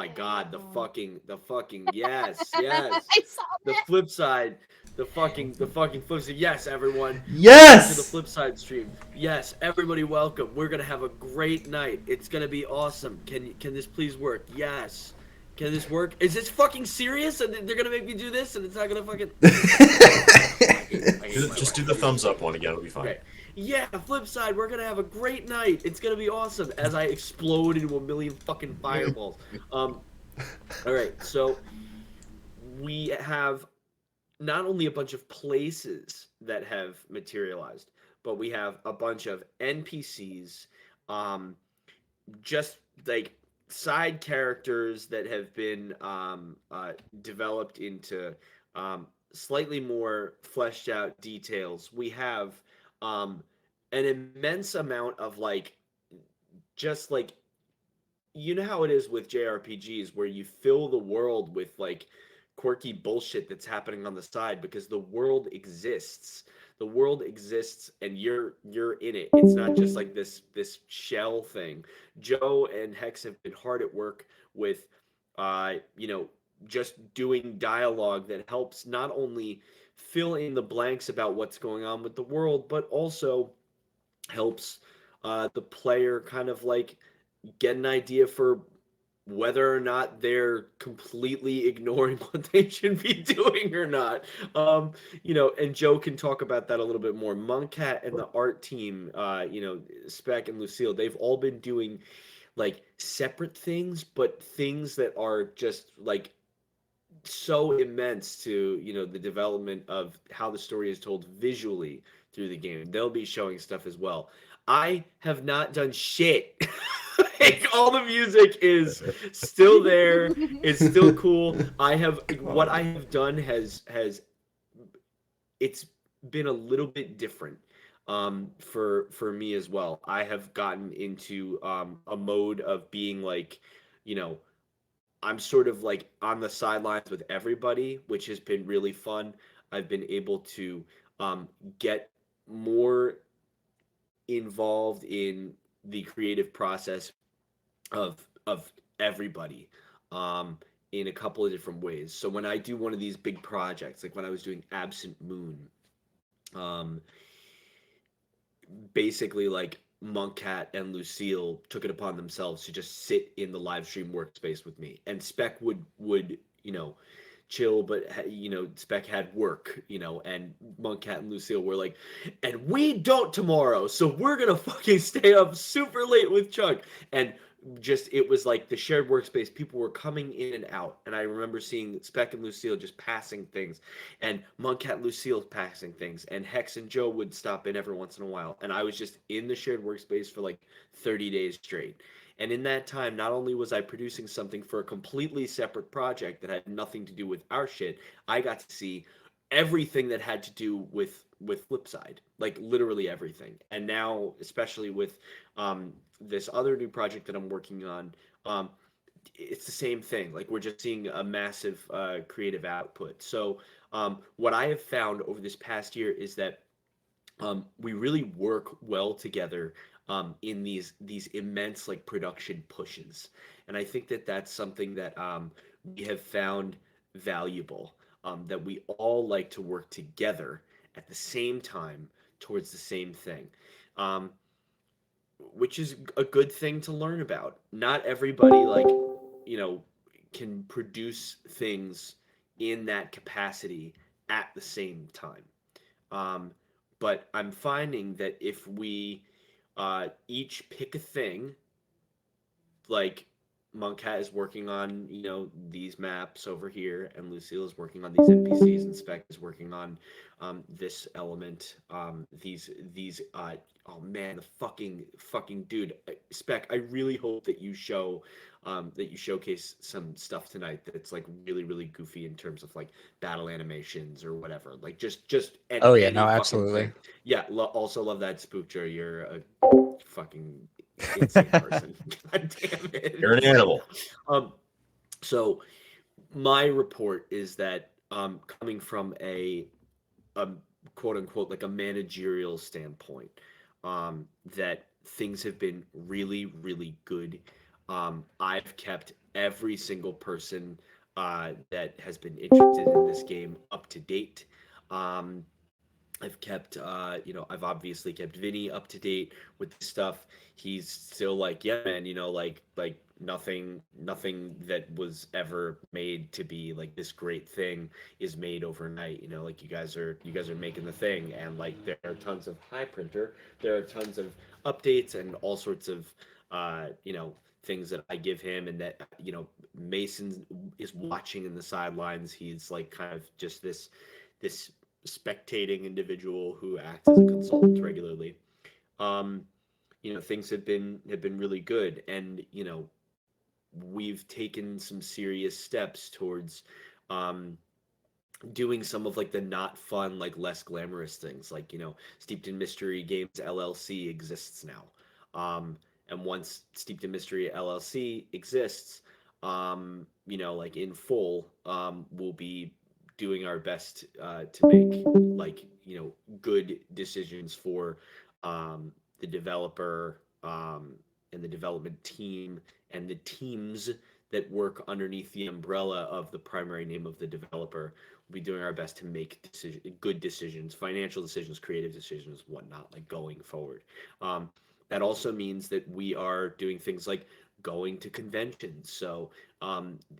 my God, Oh. the fucking yes. I saw The that. flip side, the fucking flip side. Yes, everyone, welcome to the Yes. flip side stream. Yes, everybody, welcome. We're gonna have a great night. It's gonna be awesome. Can this please work? Yes. Can this work? Is this fucking serious? And they're gonna make me do this, and it's not gonna fucking. I hate my Just do life. the thumbs up one again. It'll be fine. Okay. Yeah, flip side, we're gonna have a great night. It's gonna be awesome. As I explode into a million fucking fireballs. Um. All right. So we have not only a bunch of places that have materialized, but we have a bunch of NPCs, um, just like side characters that have been developed into slightly more fleshed out details. We have um, an immense amount of like, just like, you know how it is with JRPGs where you fill the world with like quirky bullshit that's happening on the side because the world exists. The world exists and you're in it. It's not just like this shell thing. Joe and Hex have been hard at work with just doing dialogue that helps not only fill in the blanks about what's going on with the world, but also helps the player kind of like get an idea for whether or not they're completely ignoring what they should be doing or not. And Joe can talk about that a little bit more. Monkcat and the art team, Spec and Lucille, they've all been doing like separate things, but things that are just like so immense to the development of how the story is told visually through the game. They'll be showing stuff as well. I have not done shit. Like, all the music is still there. It's still cool. What I have done has it's been a little bit different for me as well. I have gotten into a mode of being like, you know, I'm sort of like on the sidelines with everybody, which has been really fun. I've been able to get more involved in the creative process of everybody in a couple of different ways. So when I do one of these big projects, like when I was doing Absent Moon, um, basically like Monkcat and Lucille took it upon themselves to just sit in the live stream workspace with me, and Spec would chill, but Spec had work, and Monkcat and Lucille were like, and we don't tomorrow, so we're gonna fucking stay up super late with Chuck, and just it was like the shared workspace. People were coming in and out, and I remember seeing Spec and Lucille just passing things, and Monkcat and Lucille passing things, and Hex and Joe would stop in every once in a while, and I was just in the shared workspace for like 30 days straight. And in that time, not only was I producing something for a completely separate project that had nothing to do with our shit, I got to see everything that had to do with Flipside, like literally everything. And now, especially with this other new project that I'm working on, it's the same thing. Like, we're just seeing a massive creative output. So what I have found over this past year is that we really work well together in these immense like production pushes, and I think that that's something that we have found valuable. That we all like to work together at the same time towards the same thing, um, which is a good thing to learn about. Not everybody you know can produce things in that capacity at the same time. Um, but I'm finding that if we each pick a thing, like Monkhat is working on, these maps over here, and Lucille is working on these NPCs, and Spec is working on this element. Oh man, the fucking dude, Spec. I really hope that you showcase some stuff tonight that's like really really goofy in terms of like battle animations or whatever. Like just Oh yeah, any no, fucking thing. absolutely. Yeah. Also love that Spookjer. You're a fucking insane person. God damn You're an it. animal. um, so my report is that coming from a quote unquote like a managerial standpoint, that things have been really really good. I've kept every single person that has been interested in this game up to date. Um, I've kept, I've obviously kept Vinny up to date with this stuff. He's still like, yeah, man, like nothing that was ever made to be like this great thing is made overnight. Like you guys are making the thing, and like there are tons of high printer, there are tons of updates and all sorts of, things that I give him, and that Mason is watching in the sidelines. He's like kind of just this spectating individual who acts as a consultant regularly. Um, things have been really good, and we've taken some serious steps towards um, doing some of like the not fun, like less glamorous things, like Steeped in Mystery Games LLC exists now. And once Steeped in Mystery LLC exists, like in full, we'll be doing our best to make like good decisions for the developer, and the development team and the teams that work underneath the umbrella of the primary name of the developer. We'll be doing our best to make good decisions, financial decisions, creative decisions, whatnot, like going forward. That also means that we are doing things like going to conventions. So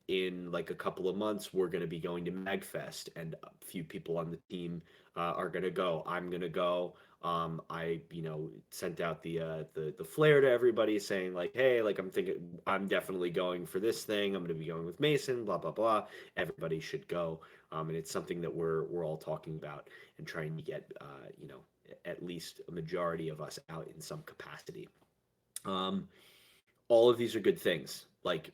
in like a couple of months, we're going to be going to MagFest, and a few people on the team are going to go. I'm going to go. I sent out the flare to everybody saying like, hey, like I'm definitely going for this thing. I'm going to be going with Mason. Blah blah blah. Everybody should go, and it's something that we're all talking about and trying to get at least a majority of us out in some capacity. Um, all of these are good things. Like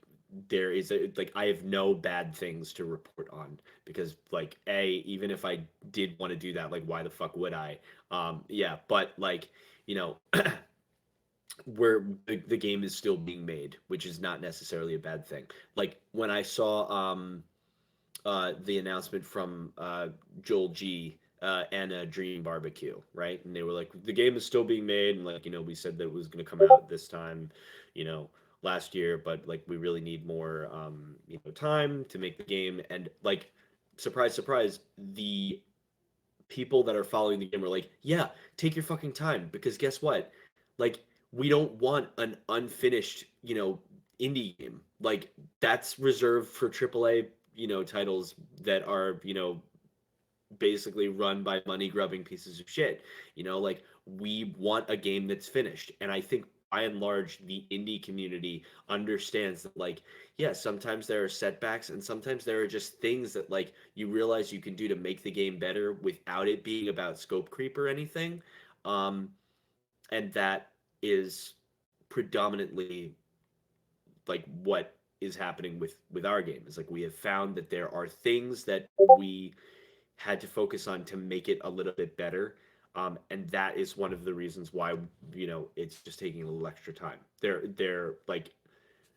there is like I have no bad things to report on, because like even if I did want to do that, like why the fuck would I? Yeah, but like you know where the game is still being made, which is not necessarily a bad thing. Like when I saw the announcement from Joel G. And Dream Barbecue, right? And they were like, the game is still being made, and like we said that it was going to come out this time, you know, last year, but like we really need more, time to make the game. And like, surprise, surprise, the people that are following the game are like, yeah, take your fucking time, because guess what? Like, we don't want an unfinished, indie game. Like, that's reserved for AAA, titles that are, basically run by money grubbing pieces of shit. Like we want a game that's finished. And I think by and large, the indie community understands that, like, yeah, sometimes there are setbacks, and sometimes there are just things that, like, you realize you can do to make the game better without it being about scope creep or anything. Um, and that is predominantly like what is happening with our game. Is like we have found that there are things that we had to focus on to make it a little bit better. And that is one of the reasons why it's just taking a little extra time. They're like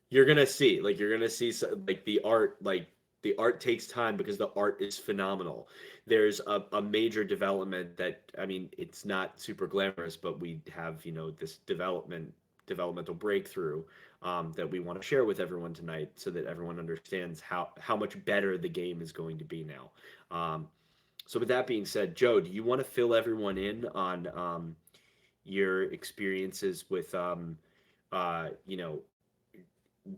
you're gonna see like the art takes time because the art is phenomenal. There's a major development that, I mean, it's not super glamorous, but we have this developmental breakthrough that we want to share with everyone tonight, so that everyone understands how much better the game is going to be now. So with that being said, Joe, do you want to fill everyone in on your experiences with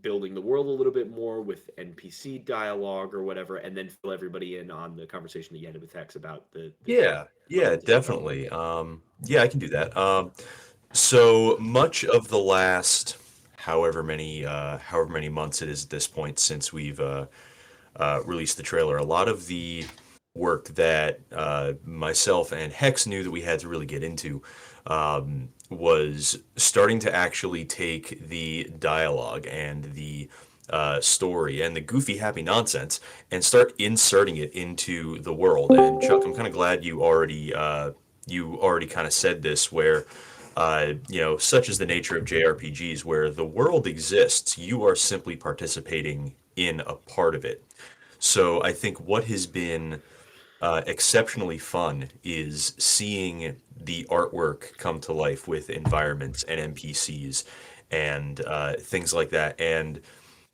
building the world a little bit more with NPC dialogue or whatever, and then fill everybody in on the conversation that you had with Hex about the game Yeah, from yeah, end to development? definitely. Yeah, I can do that. So much of the last however many months it is at this point since we've released the trailer, a lot of the work that myself and Hex knew that we had to really get into was starting to actually take the dialogue and the story and the goofy, happy nonsense and start inserting it into the world. And Chuck, I'm kind of glad you already kind of said this, where such is the nature of JRPGs, where the world exists, you are simply participating in a part of it. So I think what has been exceptionally fun is seeing the artwork come to life with environments and NPCs and things like that. And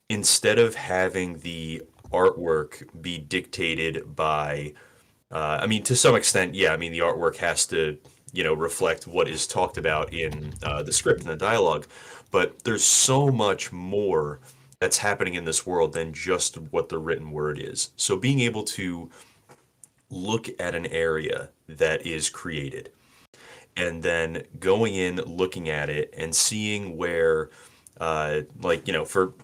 instead of having the artwork be dictated by, I mean, to some extent, yeah, I mean, the artwork has to, reflect what is talked about in the script and the dialogue, but there's so much more that's happening in this world than just what the written word is. So being able to look at an area that is created and then going in, looking at it, and seeing where, like, for,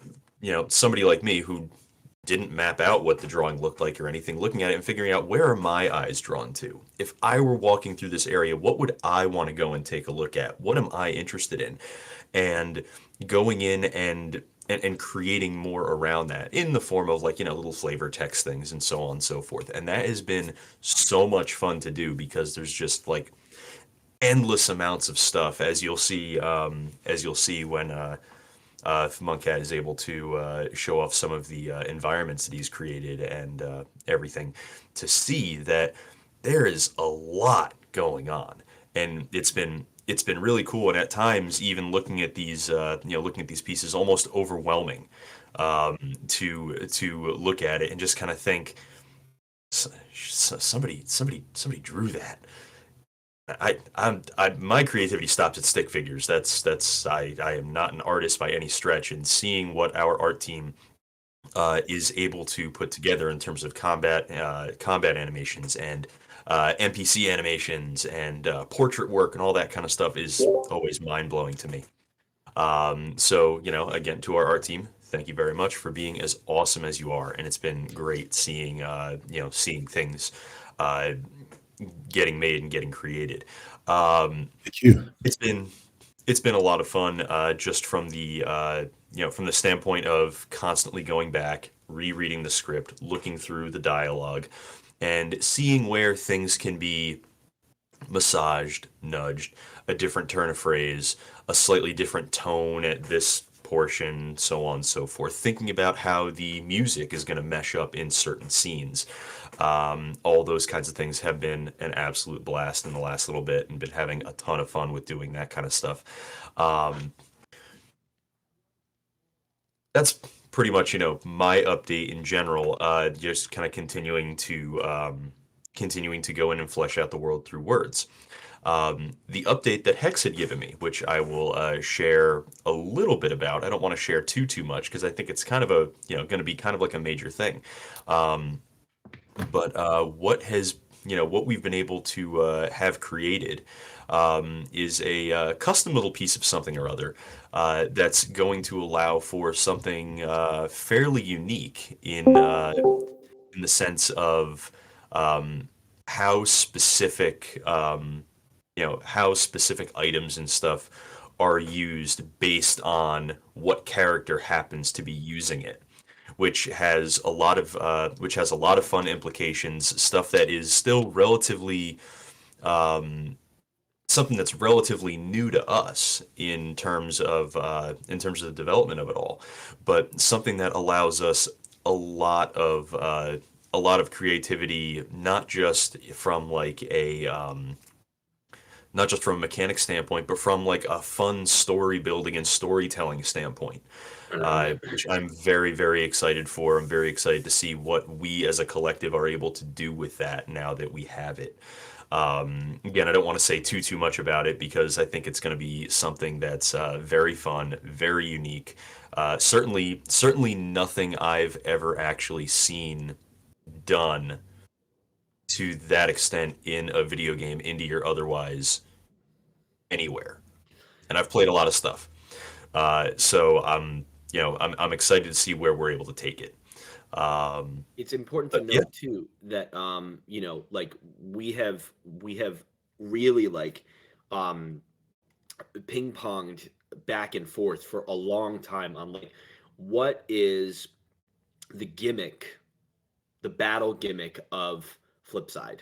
somebody like me who didn't map out what the drawing looked like or anything, looking at it and figuring out where are my eyes drawn to? If I were walking through this area, what would I want to go and take a look at? What am I interested in? And going in and creating more around that in the form of, like, little flavor text things and so on and so forth. And that has been so much fun to do because there's just like endless amounts of stuff, as you'll see when if Monkcat is able to show off some of the environments that he's created and everything, to see that there is a lot going on, and it's been really cool. And at times, even looking at these looking at these pieces, almost overwhelming to look at it and just kind of think, somebody drew that. My creativity stops at stick figures. I am not an artist by any stretch, and seeing what our art team is able to put together in terms of combat animations and NPC animations and portrait work and all that kind of stuff is always mind blowing to me. So, again, to our art team, thank you very much for being as awesome as you are, and it's been great seeing seeing things uh, getting made and getting created. Um, Thank you. it's been it's been a lot of fun, just from the from the standpoint of constantly going back, rereading the script, looking through the dialogue, and seeing where things can be massaged, nudged, a different turn of phrase, a slightly different tone at this portion, so on and so forth. Thinking about how the music is going to mesh up in certain scenes. All those kinds of things have been an absolute blast in the last little bit, and been having a ton of fun with doing that kind of stuff. Um, that's pretty much, my update in general. Just kind of continuing to go in and flesh out the world through words. The update that Hex had given me, which I will share a little bit about. I don't want to share too much because I think it's kind of a going to be kind of like a major thing. Um, but what we've been able to have created is a custom little piece of something or other that's going to allow for something fairly unique in the sense of um, how specific how specific items and stuff are used based on what character happens to be using it, which has a lot of fun implications, stuff that is still relatively um, something that's relatively new to us in terms of the development of it all, but something that allows us a lot of a lot of creativity, not just from a mechanic standpoint, but from like a fun story building and storytelling standpoint, which I'm very, very excited for. I'm very excited to see what we as a collective are able to do with that now that we have it. Again, I don't want to say too much about it because I think it's going to be something that's very fun, very unique. Certainly nothing I've ever actually seen done to that extent in a video game, indie or otherwise, anywhere. And I've played a lot of stuff, so I'm excited to see where we're able to take it. Um, It's important to but yeah, note too that like we have really like um ping ponged back and forth for a long time on like what is the gimmick, the battle gimmick of Flipside.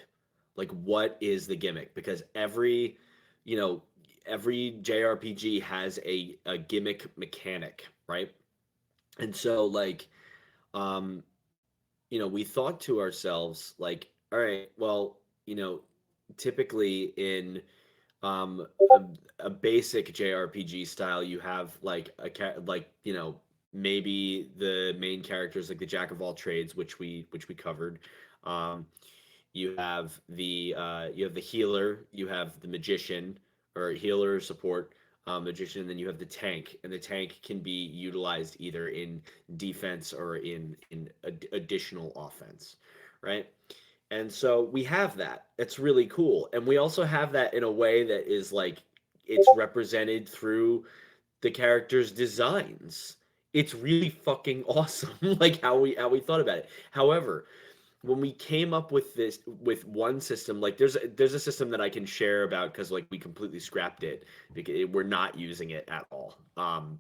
Like what is the gimmick? Because you know, every JRPG has a gimmick mechanic, right? And so like um we thought to ourselves like, all right, well, typically in um a, a basic JRPG style, you have like a like maybe the main characters like the jack of all trades, which we covered. Um, you have the healer, you have the magician or healer support, magician, and then you have the tank, and the tank can be utilized either in defense or in additional offense, right? And so we have that. It's really cool, and we also have that in a way that is like it's represented through the characters' designs. It's really fucking awesome, like how we thought about it. However, when we came up with this with one system, like there's a system that I can share about because like we completely scrapped it because we're not using it at all.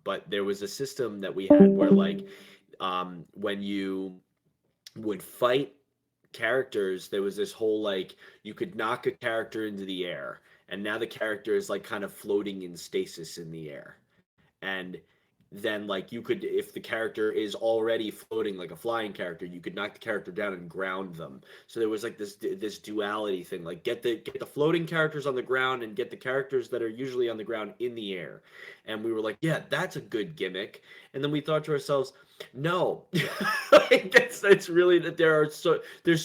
But there was a system that we had where like when you would fight characters, there was this whole like you could knock a character into the air, and now the character is like kind of floating in stasis in the air, and then like you could, if the character is already floating like a flying character, you could knock the character down and ground them. So there was like this duality thing, like get the floating characters on the ground and get the characters that are usually on the ground in the air. And we were like, yeah, that's a good gimmick. And then we thought to ourselves, no, like it's really that there's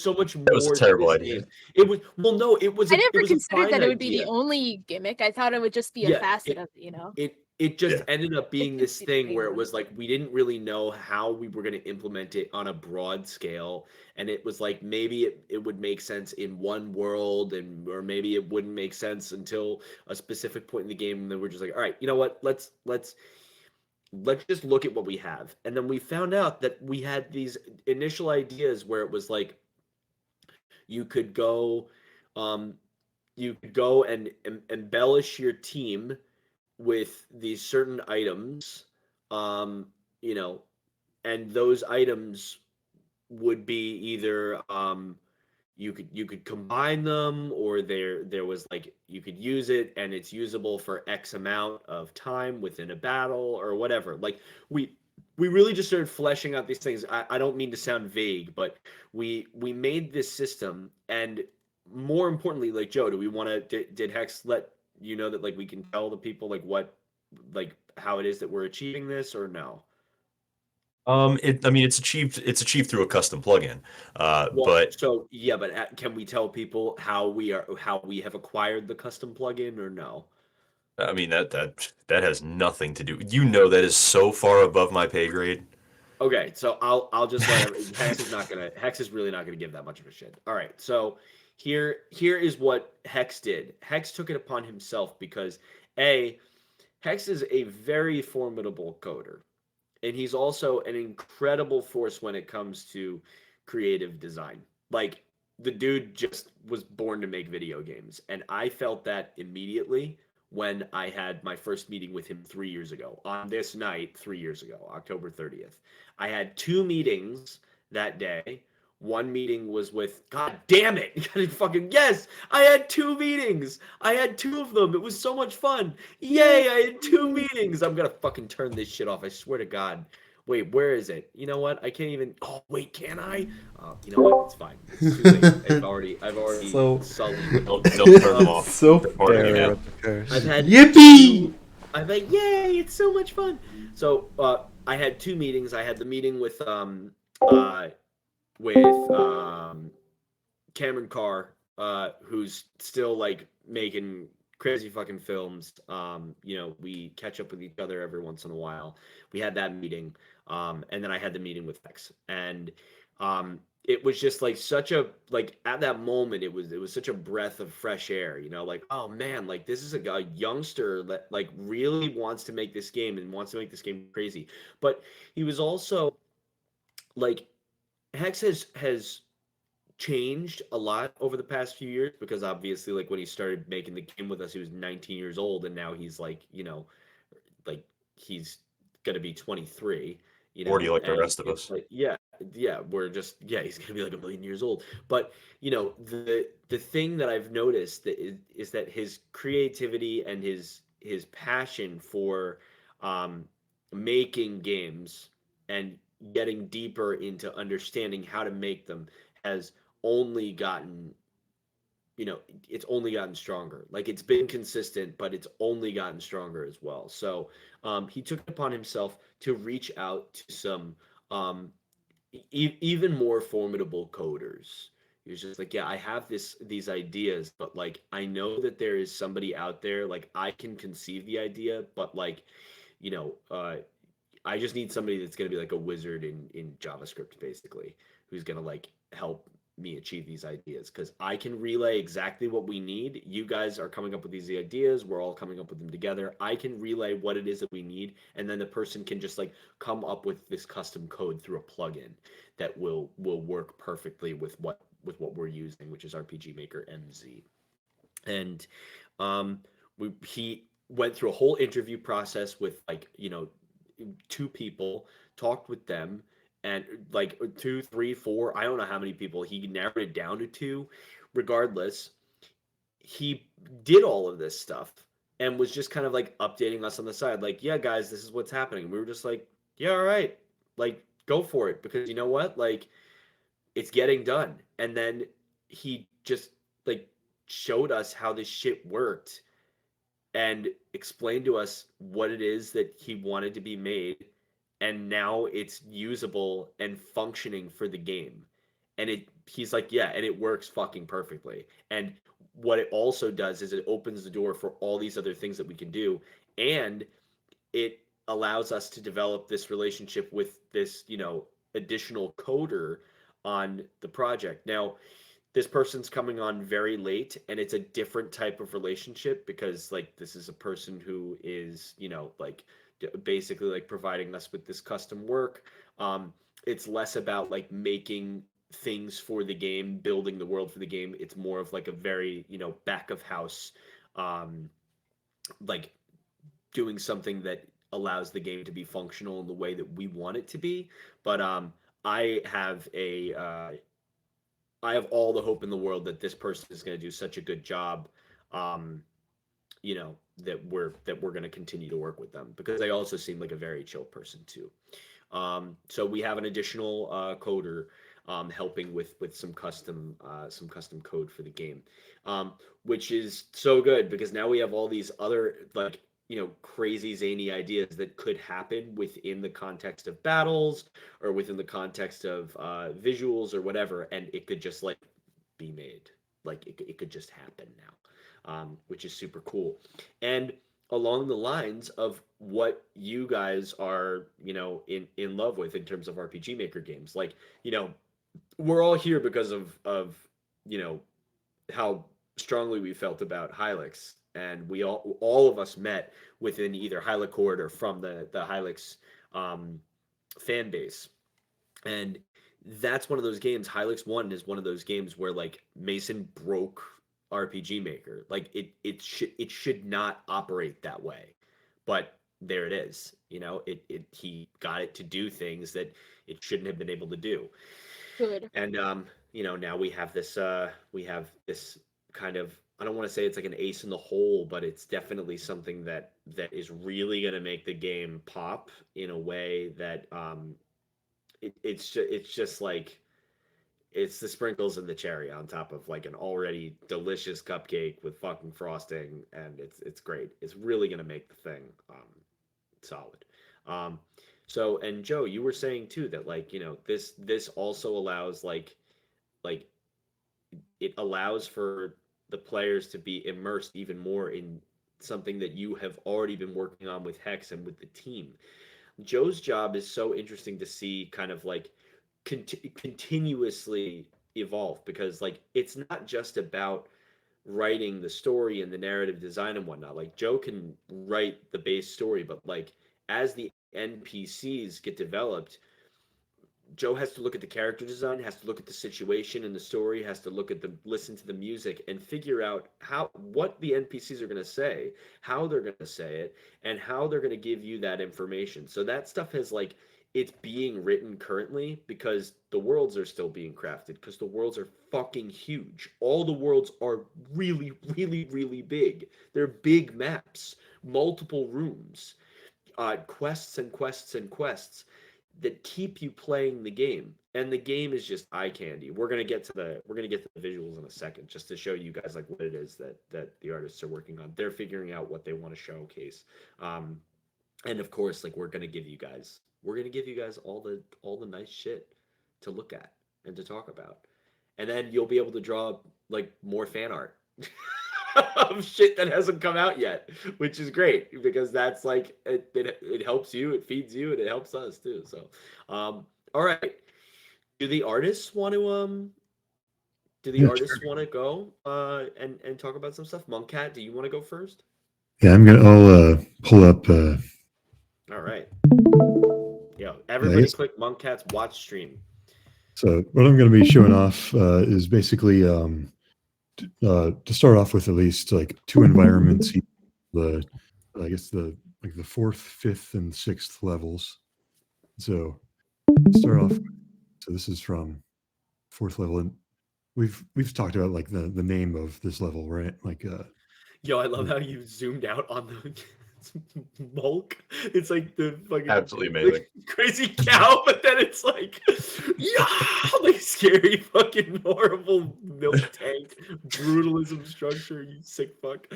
so much That was a more to terrible this idea. game. It was, well, no, I it never was a considered fine that it would be the idea. only gimmick. I thought it would just be a Yeah, facet of it. it just Yeah. ended up It being could this be the thing main where it one. was like we didn't really know how we were going to implement it on a broad scale, and it was like maybe it would make sense in one world, and or maybe it wouldn't make sense until a specific point in the game, and then we're just like, all right, you know what, let's just look at what we have. And then we found out that we had these initial ideas where it was like you could go um you could go and embellish your team with these certain items, um, you know, and those items would be either you could combine them, or there was like you could use it and it's usable for X amount of time within a battle or whatever. Like we we really just started fleshing out these things. I don't mean to sound vague, but we made this system, and more importantly, like Joe, do we want to did Hex let you know that like we can tell the people like what like how it is that we're achieving this, or no? I mean, it's achieved through a custom plugin, Well, but so yeah, but can we tell people how we have acquired the custom plugin, or no? I mean that has nothing to do. You know, that is so far above my pay grade. Okay, so I'll just let Hex is really not gonna give that much of a shit. All right, so here is what Hex did. Hex took it upon himself because a Hex is a very formidable coder, and he's also an incredible force when it comes to creative design. Like the dude just was born to make video games, and I felt that immediately when I had my first meeting with him 3 years ago. On this night, 3 years ago, October 30th, I had two meetings that day. One meeting was with, God damn it, fucking yes, I had two meetings. I had two of them. It was so much fun. Yay, I had two meetings. I'm gonna fucking turn this shit off. I swear to God. Wait, where is it? You know what? I can't even. Oh wait, can I? You know what? It's fine. It's too late. I've already So sullied. Don't turn them off. so They're part of the fair game. with the curse. I've had Yippee! I've had yay! It's so much fun. So I had two meetings. I had the meeting with Cameron Carr, who's still like making crazy fucking films. We catch up with each other every once in a while. We had that meeting, and then I had the meeting with X, and it was just like such a like at that moment it was such a breath of fresh air. Like oh man, like this is a youngster that like really wants to make this game and wants to make this game crazy, but he was also like Hex has changed a lot over the past few years because obviously like when he started making the game with us he was 19 years old, and now he's like he's gonna be 23, 40 like the and rest of it's us. like yeah, he's gonna be like a million years old. But the thing that I've noticed is that his creativity and his passion for um making games and getting deeper into understanding how to make them has only gotten you know, it's only gotten stronger. Like it's been consistent, but it's only gotten stronger as well. So he took it upon himself to reach out to some um, even more formidable coders. He was just like, yeah, I have these ideas, but like I know that there is somebody out there. Like I can conceive the idea, but like, you know, I just need somebody that's going to be like a wizard in JavaScript, basically, who's going to like help me achieve these ideas because I can relay exactly what we need. You guys are coming up with these ideas. We're all coming up with them together. I can relay what it is that we need, and then the person can just like come up with this custom code through a plugin that will work perfectly with what we're using, which is RPG Maker MZ. And he went through a whole interview process with like two people, talked with them, and like two, three, four, I don't know how many people. He narrowed it down to two. Regardless, he did all of this stuff and was just kind of like updating us on the side, like, yeah, guys, this is what's happening. We were just like, yeah, all right, like go for it because you know what, like it's getting done. And then he just like showed us how this shit worked and explained to us what it is that he wanted to be made, and now it's usable and functioning for the game. And he's like, yeah, and it works fucking perfectly. And what it also does is it opens the door for all these other things that we can do, and it allows us to develop this relationship with this, additional coder on the project. Now, this person's coming on very late, and it's a different type of relationship because like this is a person who is, like basically like providing us with this custom work. It's less about like making things for the game, building the world for the game. It's more of like a very, back of house, um like doing something that allows the game to be functional in the way that we want it to be. But I have a I have all the hope in the world that this person is going to do such a good job, um, that we're going to continue to work with them because they also seem like a very chill person too. So we have an additional coder helping with some custom code for the game, which is so good because now we have all these other like crazy zany ideas that could happen within the context of battles or within the context of visuals or whatever, and it could just like be made. Like it could just happen now, which is super cool. And along the lines of what you guys are, in love with in terms of RPG Maker games. Like, we're all here because of you know how strongly we felt about Hylix, and we all of us met within either Hylicord or from the Hylix um, fan base, and that's one of those games. Hylix One is one of those games where like Mason broke RPG Maker. Like it should not operate that way, but there it is. He got it to do things that it shouldn't have been able to do. Good. And now we have this kind of, I don't want to say it's like an ace in the hole, but it's definitely something that is really going to make the game pop in a way that it's just like it's the sprinkles and the cherry on top of like an already delicious cupcake with fucking frosting, and it's great. It's really going to make the thing solid. Um, and Joe, you were saying too that like this also allows like it allows for the players to be immersed even more in something that you have already been working on with Hex and with the team. Joe's job is so interesting to see kind of like continuously evolve because like it's not just about writing the story and the narrative design and whatnot. Like Joe can write the base story, but like as the NPCs get developed, Joe has to look at the character design, has to look at the situation and the story, has to listen to the music and figure out what the NPCs are going to say, how they're going to say it, and how they're going to give you that information. So that stuff has like it's being written currently because the worlds are still being crafted because the worlds are fucking huge. All the worlds are really, really, really big. They're big maps, multiple rooms, quests and quests and quests. that keep you playing the game. And the game is just eye candy. We're gonna get to the visuals in a second, just to show you guys like what it is that the artists are working on. They're figuring out what they want to showcase. And of course, like we're gonna give you guys all the nice shit to look at and to talk about. And then you'll be able to draw like more fan art of shit that hasn't come out yet, which is great because that's like it helps you, it feeds you, and it helps us too. So, all right. Do the artists want to do the Yeah, artists want to go and talk about some stuff? Monkcat, do you want to go first? Yeah, I'll pull up. All right. Yeah, everybody guess- click Monkcat's watch stream. So what I'm going to be showing off is basically to start off with at least like two environments. The I guess the fourth, fifth, and sixth levels. So start off. So this is from fourth level, and we've talked about like the name of this level, right? Like Yo, I love how you zoomed out on the Mulk. It's like the fucking Absolutely amazing. like, crazy cow, but then it's like, yeah, like scary fucking horrible milk tank brutalism structure. You sick fuck.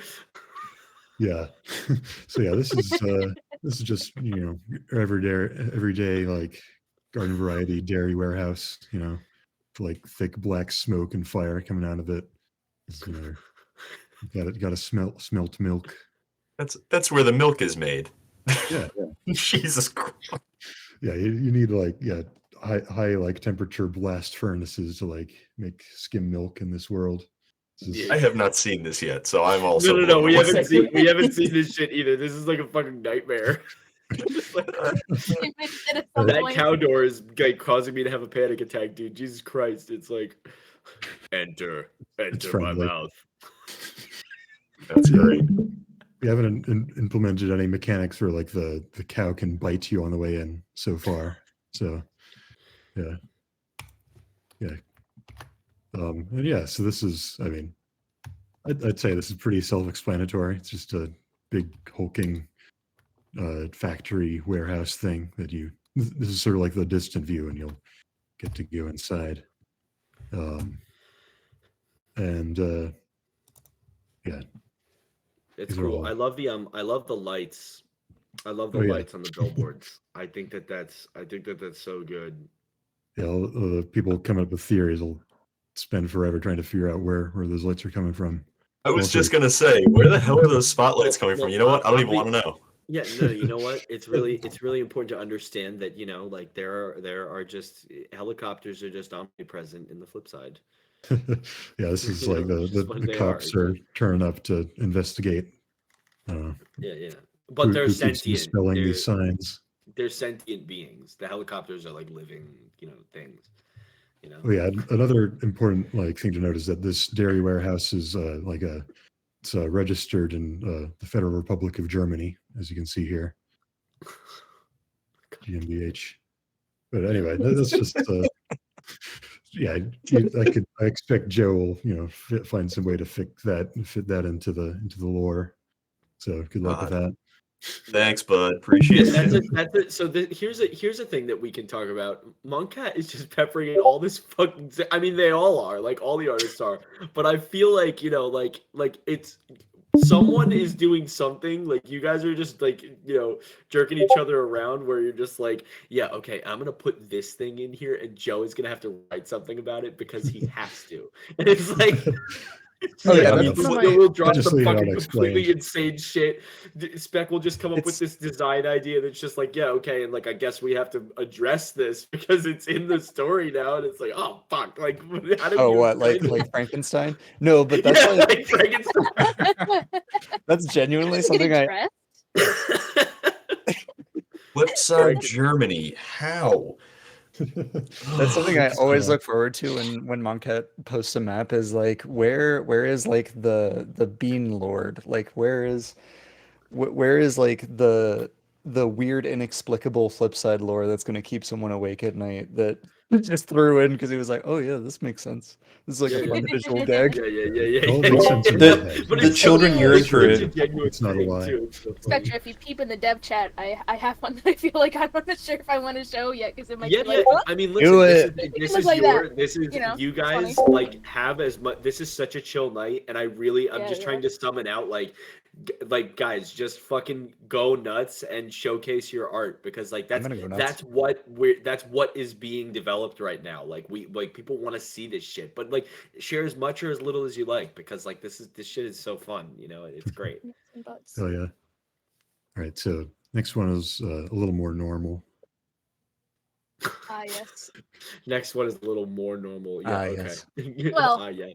yeah. So yeah, this is just everyday like garden variety dairy warehouse, like thick black smoke and fire coming out of it. Got to smelt milk. That's where the milk is made. Yeah. Jesus Christ. Yeah, you need like high like temperature blast furnaces to like make skim milk in this world. I have not seen this yet, so I'm also No. blown We away. haven't seen this shit either. This is like a fucking nightmare. That cow door is like causing me to have a panic attack, dude. Jesus Christ! It's like enter my friendly. mouth. That's great. We haven't implemented any mechanics where like the cow can bite you on the way in so far. So yeah. And yeah, so this is, I mean, I'd say this is pretty self-explanatory. It's just a big hulking factory warehouse thing that this is sort of like the distant view, and you'll get to go inside. Yeah. It's These are cool. all- I love the lights. I love the Oh, yeah. lights on the billboards. I think that's so good. Yeah, all the people coming up with theories will spend forever trying to figure out where those lights are coming from. I was Also- just gonna say, where the hell are those spotlights coming from? Well, You know what? I don't even I'll want to know. Yeah, no, you know what? It's really important to understand that, like there are just helicopters are just omnipresent in the flip side. Yeah, this is like Just what the they cops are. are turning up to investigate. Yeah. But they're who keeps sentient. misspelling these signs. They're sentient beings. The helicopters are like living, things. Oh yeah, another important like thing to note is that this dairy warehouse is it's registered in the Federal Republic of Germany, as you can see here. GmbH. But anyway, that's just yeah. I expect Joe will find some way to fit that into the lore. So good luck with that. Thanks, bud. Appreciate it. That's it. So here's a thing that we can talk about. Monkcat is just peppering in all this fucking. I mean, they all are. Like all the artists are. But I feel like like it's someone is doing something. Like you guys are just like jerking each other around. Where you're just like, yeah, okay, I'm gonna put this thing in here, and Joe is gonna have to write something about it because he has to. And it's like. Oh, yeah, I mean, that's we'll drop just some leave it fucking unexplained. completely insane shit. Spec will just come up with this design idea that's just like, yeah, okay, and like I guess we have to address this because it's in the story now, and it's like, oh fuck, like how do Oh, you what, like Frankenstein? No, but that's yeah, like, like Frankenstein. that's genuinely Just getting something dressed? Flipside Germany. How? that's something I always look forward to when Monkcat posts a map is like where is like the Bean Lord? Like where is like the weird inexplicable Flipside lore that's going to keep someone awake at night that Just threw in because he was like, "Oh yeah, this makes sense. This is like a Yeah, fun yeah. visual gag." Yeah. It all makes sense in The- my head. But the it's children so, yearn it's for such a it. genuine It's not a thing, lie. too. It's so funny. Spectre, if you peep in the dev chat, I have one that I feel like I'm not sure if I want to show yet because it might Yeah, be yeah. like, "What?" I mean, Do listen. it. This look is like your. that, This is you know, you it's funny. guys like have as much. This is such a chill night, and I'm Yeah, just yeah. trying to summon out like guys, just fucking go nuts and showcase your art because like I'm gonna go nuts. that's what is being developed right now. Like people want to see this shit, but like share as much or as little as you like because like this shit is so fun. You know, it's great. Some bugs. Oh yeah. All right. So next one is a little more normal. Ah, yes. Next one is a little more normal. Yeah. Okay. Yes. Well- Yeah.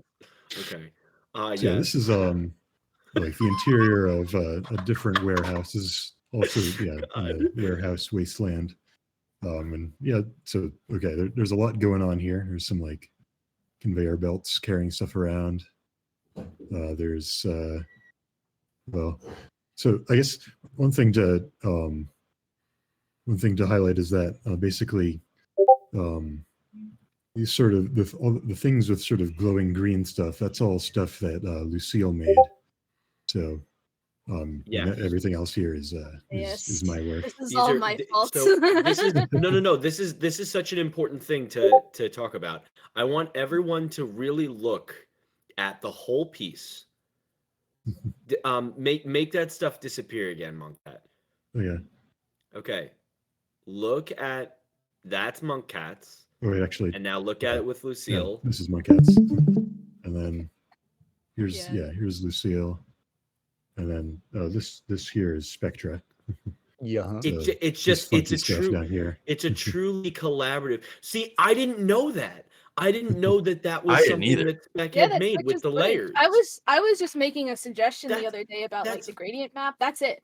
Okay. So Yeah. this is like the interior of a different warehouse. This is also in the warehouse wasteland. And yeah, so okay, there's a lot going on here. There's some like conveyor belts carrying stuff around. There's well, so I guess one thing to highlight is that basically these sort of all the things with sort of glowing green stuff. That's all stuff that Lucille made. So Yeah. everything else here is Yes. my work. This is These all are- my th- fault. So this is no. This is such an important thing to talk about. I want everyone to really look at the whole piece. Make that stuff disappear again, Monk Cat. Oh yeah. Okay. Look at that's Monk Cat's, Oh wait, actually, and now look at it with yeah, Lucille. this is my cats. And then here's Yeah. here's Lucille. And then this here is Spectra. Yeah. It's This just it's funky a stuff true down here. it's a truly collaborative. See, I didn't know that. I didn't know that was I didn't something either. that Spec Yeah, had that's made what with just the put it. layers. I was just making a suggestion the That's- other day about like that's- the gradient map. That's it.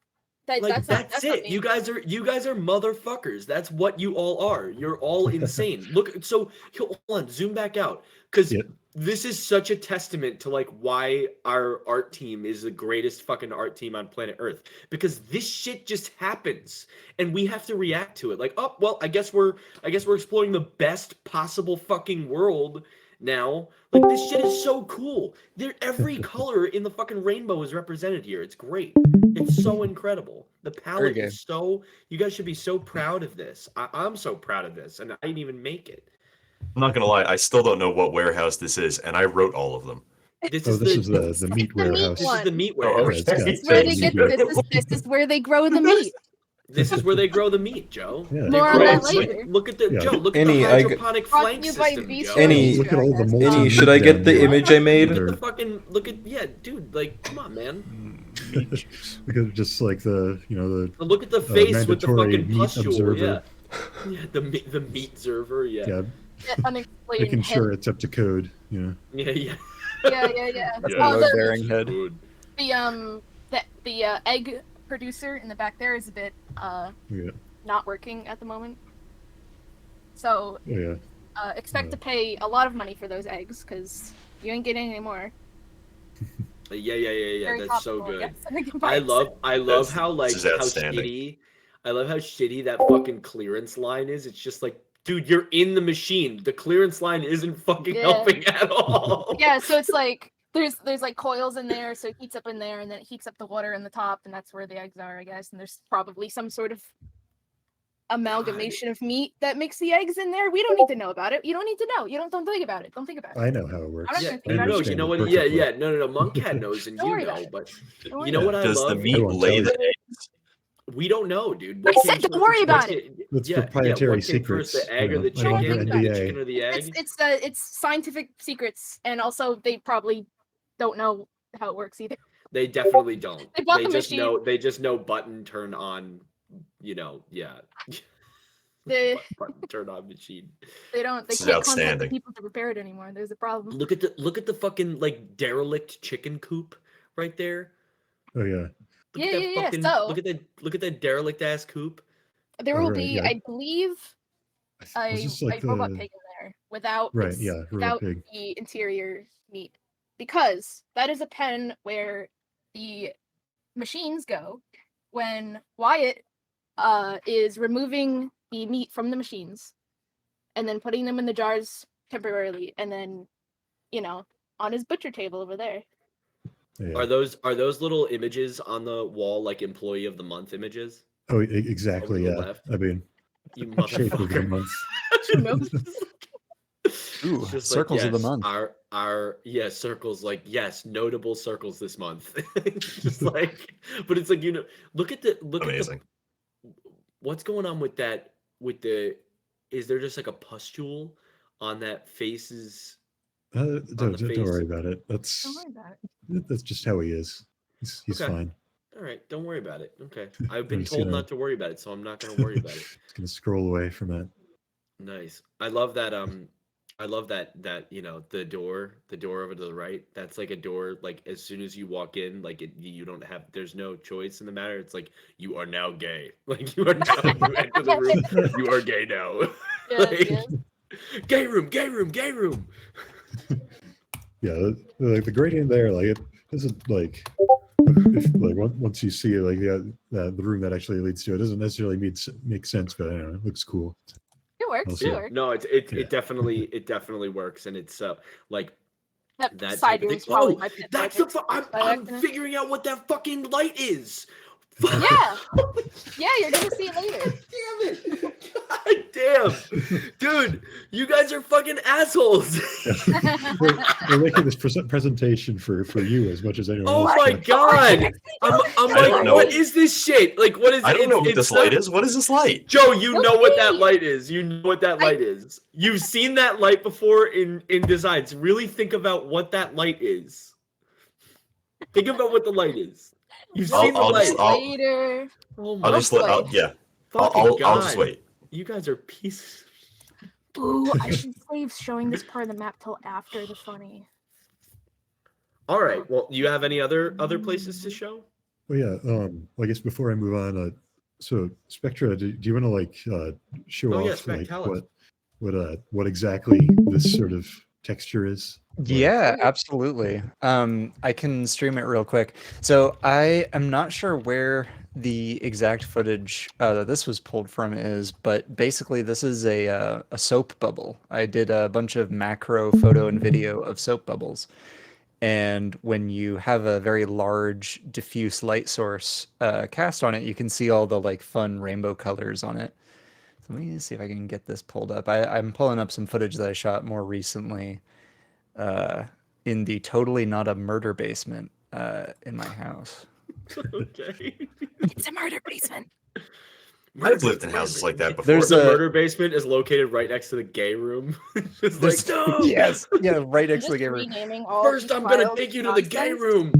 Like That's not it. me. You guys are motherfuckers. That's what you all are. You're all insane. Look, so hold on, zoom back out because Yep. this is such a testament to like why our art team is the greatest fucking art team on planet Earth because this shit just happens and we have to react to it. Like, oh well, I guess we're exploring the best possible fucking world now. Like this shit is so cool. Every color in the fucking rainbow is represented here. It's great. It's so incredible. The palette good. is so. You guys should be so proud of this. I'm so proud of this, and I didn't even make it. I'm not gonna lie, I still don't know what warehouse this is, and I wrote all of them. This Oh, is this is the the meat the meat warehouse. this is the one. meat Oh, warehouse. it's got- This it's is where got they get. meat. This is where they grow the meat. This is where they grow the meat, Joe. Yeah. They More on grow that it- later. Look at the Yeah. Joe. Look Any, at I the g- hydroponic Brought flank to you by system, Beast Joe. Any- Look at all the Any- molten Any, meat should I down get the here. image I made? Look at the They're- fucking yeah, dude. Like, come on, man. Look at just like the Look at the face with the mandatory fucking meat pustule. observer. Yeah, the meat observer. Yeah, yeah, That unexplained making head. sure it's up to code. yeah. Yeah. That's Yeah. a load bearing head. Good. The egg producer in the back there is a bit Yeah, not working at the moment. So oh, yeah. expect to pay a lot of money for those eggs because you ain't getting any more. Yeah. Very That's so topical, good. yes. I love That's- how like this is how outstanding. shitty. I love how shitty that fucking clearance line is. It's just like, dude, you're in the machine. The clearance line isn't fucking Yeah. helping at all. Yeah, so it's like there's like coils in there, so it heats up in there, and then it heats up the water in the top, and that's where the eggs are, I guess. And there's probably some sort of amalgamation of meat that makes the eggs in there. We don't need to know about it. You don't need to know. You don't think about it. Don't think about it. I know how it works. I'm not Yeah, gonna think no, about no, it. you know what? Perfectly. Yeah. No. Monkcat knows, and Don't you worry about know, it. but Don't worry you know about what I Does love? the meat won't lay tell the you. eggs? We don't know, dude. I said don't worry about it. That's Yeah, proprietary what came first, secrets. the egg or the I don't chicken? do The NDA. chicken or the egg? It's scientific secrets, and also they probably don't know how it works either. They definitely don't. They bought the just machine. know. They just know button turn on. You know, yeah. They Button turn on machine. they This is can't contact the outstanding. people to repair it anymore. There's a problem. Look at the fucking like derelict chicken coop right there. Oh yeah. Look Yeah, at that yeah, yeah, fucking, so- look at that derelict ass coop. There will Alright, be, yeah. I believe, Was a this like robot the pig in there without right? its- Yeah, robot without pig. the interior meat, because that is a pen where the machines go when Wyatt is removing the meat from the machines, and then putting them in the jars temporarily, and then, on his butcher table over there. Yeah. Are those little images on the wall like employee of the month images? Oh, Over exactly. to the Yeah. left? I mean, You shape of the motherfucker. month. Who knows? Ooh, It's just circles of the yes, month. our circles, like, yes, notable circles this month. It's just like, but it's like, look at the Amazing. what's going on with that with the is there just like a pustule on that face's on the Don't face? worry about it. Don't worry about it. That's just how he is. He's Okay. fine. All right, don't worry about it. Okay. I've I'm been just told gonna not to worry about it, so I'm not gonna worry about it. just gonna scroll away from that. Nice. I love that the door over to the right. That's like a door, like as soon as you walk in, like you don't have there's no choice in the matter. It's like you are now gay. Like you are now you enter the room, you are gay now. Yes, Like, yes. gay room, gay room, gay room. Yeah, like the gradient there, like it doesn't like once you see like the room that actually leads to it, doesn't necessarily make sense, but I don't know, it looks cool. It works. Also- It Yeah, works. no, Yeah. it definitely works, and it's like That that side type of view thing. is probably Oh, my pet that's the project I'm by I'm accident. figuring out what that fucking light is. Yeah. Yeah, you're gonna see it later. Damn it! God damn, dude, you guys are fucking assholes. We're making this presentation for you as much as anyone Oh else. my can. god, I'm I don't like, know. what is this shit? Like, what is? I don't know what it's this light is. What is this light? Joe, you You'll know what that see. light is. You know what that light is. You've seen that light before in designs. Really think about what that light is. Think about what the light is. You've You'll seen the I'll light. just- later. Oh I'll my just let. boy. Yeah. fucking I'll just God. wait. You guys are pieces. Ooh, I should save showing this part of the map till after the funny. All right. Well, you have any other places to show? Well, yeah. Well, I guess before I move on, so Spectra, do you want to like show Oh, yeah, off Spec, like tell us. what exactly this sort of texture is? Yeah, absolutely. I can stream it real quick. So I am not sure where the exact footage that this was pulled from is, but basically this is a soap bubble. I did a bunch of macro photo and video of soap bubbles. And when you have a very large diffuse light source cast on it, you can see all the like fun rainbow colors on it. So let me see if I can get this pulled up. I'm pulling up some footage that I shot more recently in the totally not a murder basement in my house. Okay. It's a murder basement. I've lived in houses like that before. There's The a- murder basement is located right next to the gay room. Just like, There's- no. yes, yeah, right next Just to the game. renaming all First, these I'm gonna files take you to the gay nonsense. room.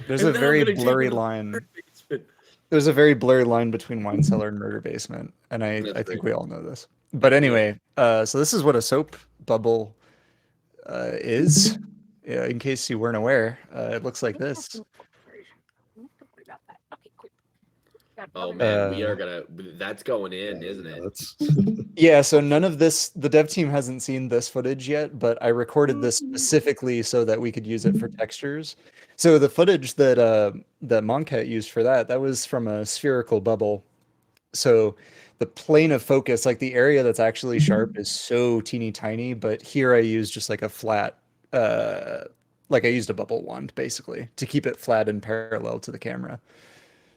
There's and a then I'm very gonna take you blurry to the line. murder basement. There's a very blurry line between wine cellar and murder basement, and I That's think great. we all know this. But anyway, so this is what a soap bubble is. Yeah, in case you weren't aware, it looks like this. Don't worry about that. Okay, cool. Got Oh another- man, we are gonna. That's going in, isn't it? That's Yeah, so none of this, the dev team hasn't seen this footage yet, but I recorded this specifically so that we could use it for textures. So the footage that Moncat used for that was from a spherical bubble. So the plane of focus, like the area that's actually sharp is so teeny tiny, but here I used just like a flat, like I used a bubble wand basically to keep it flat and parallel to the camera.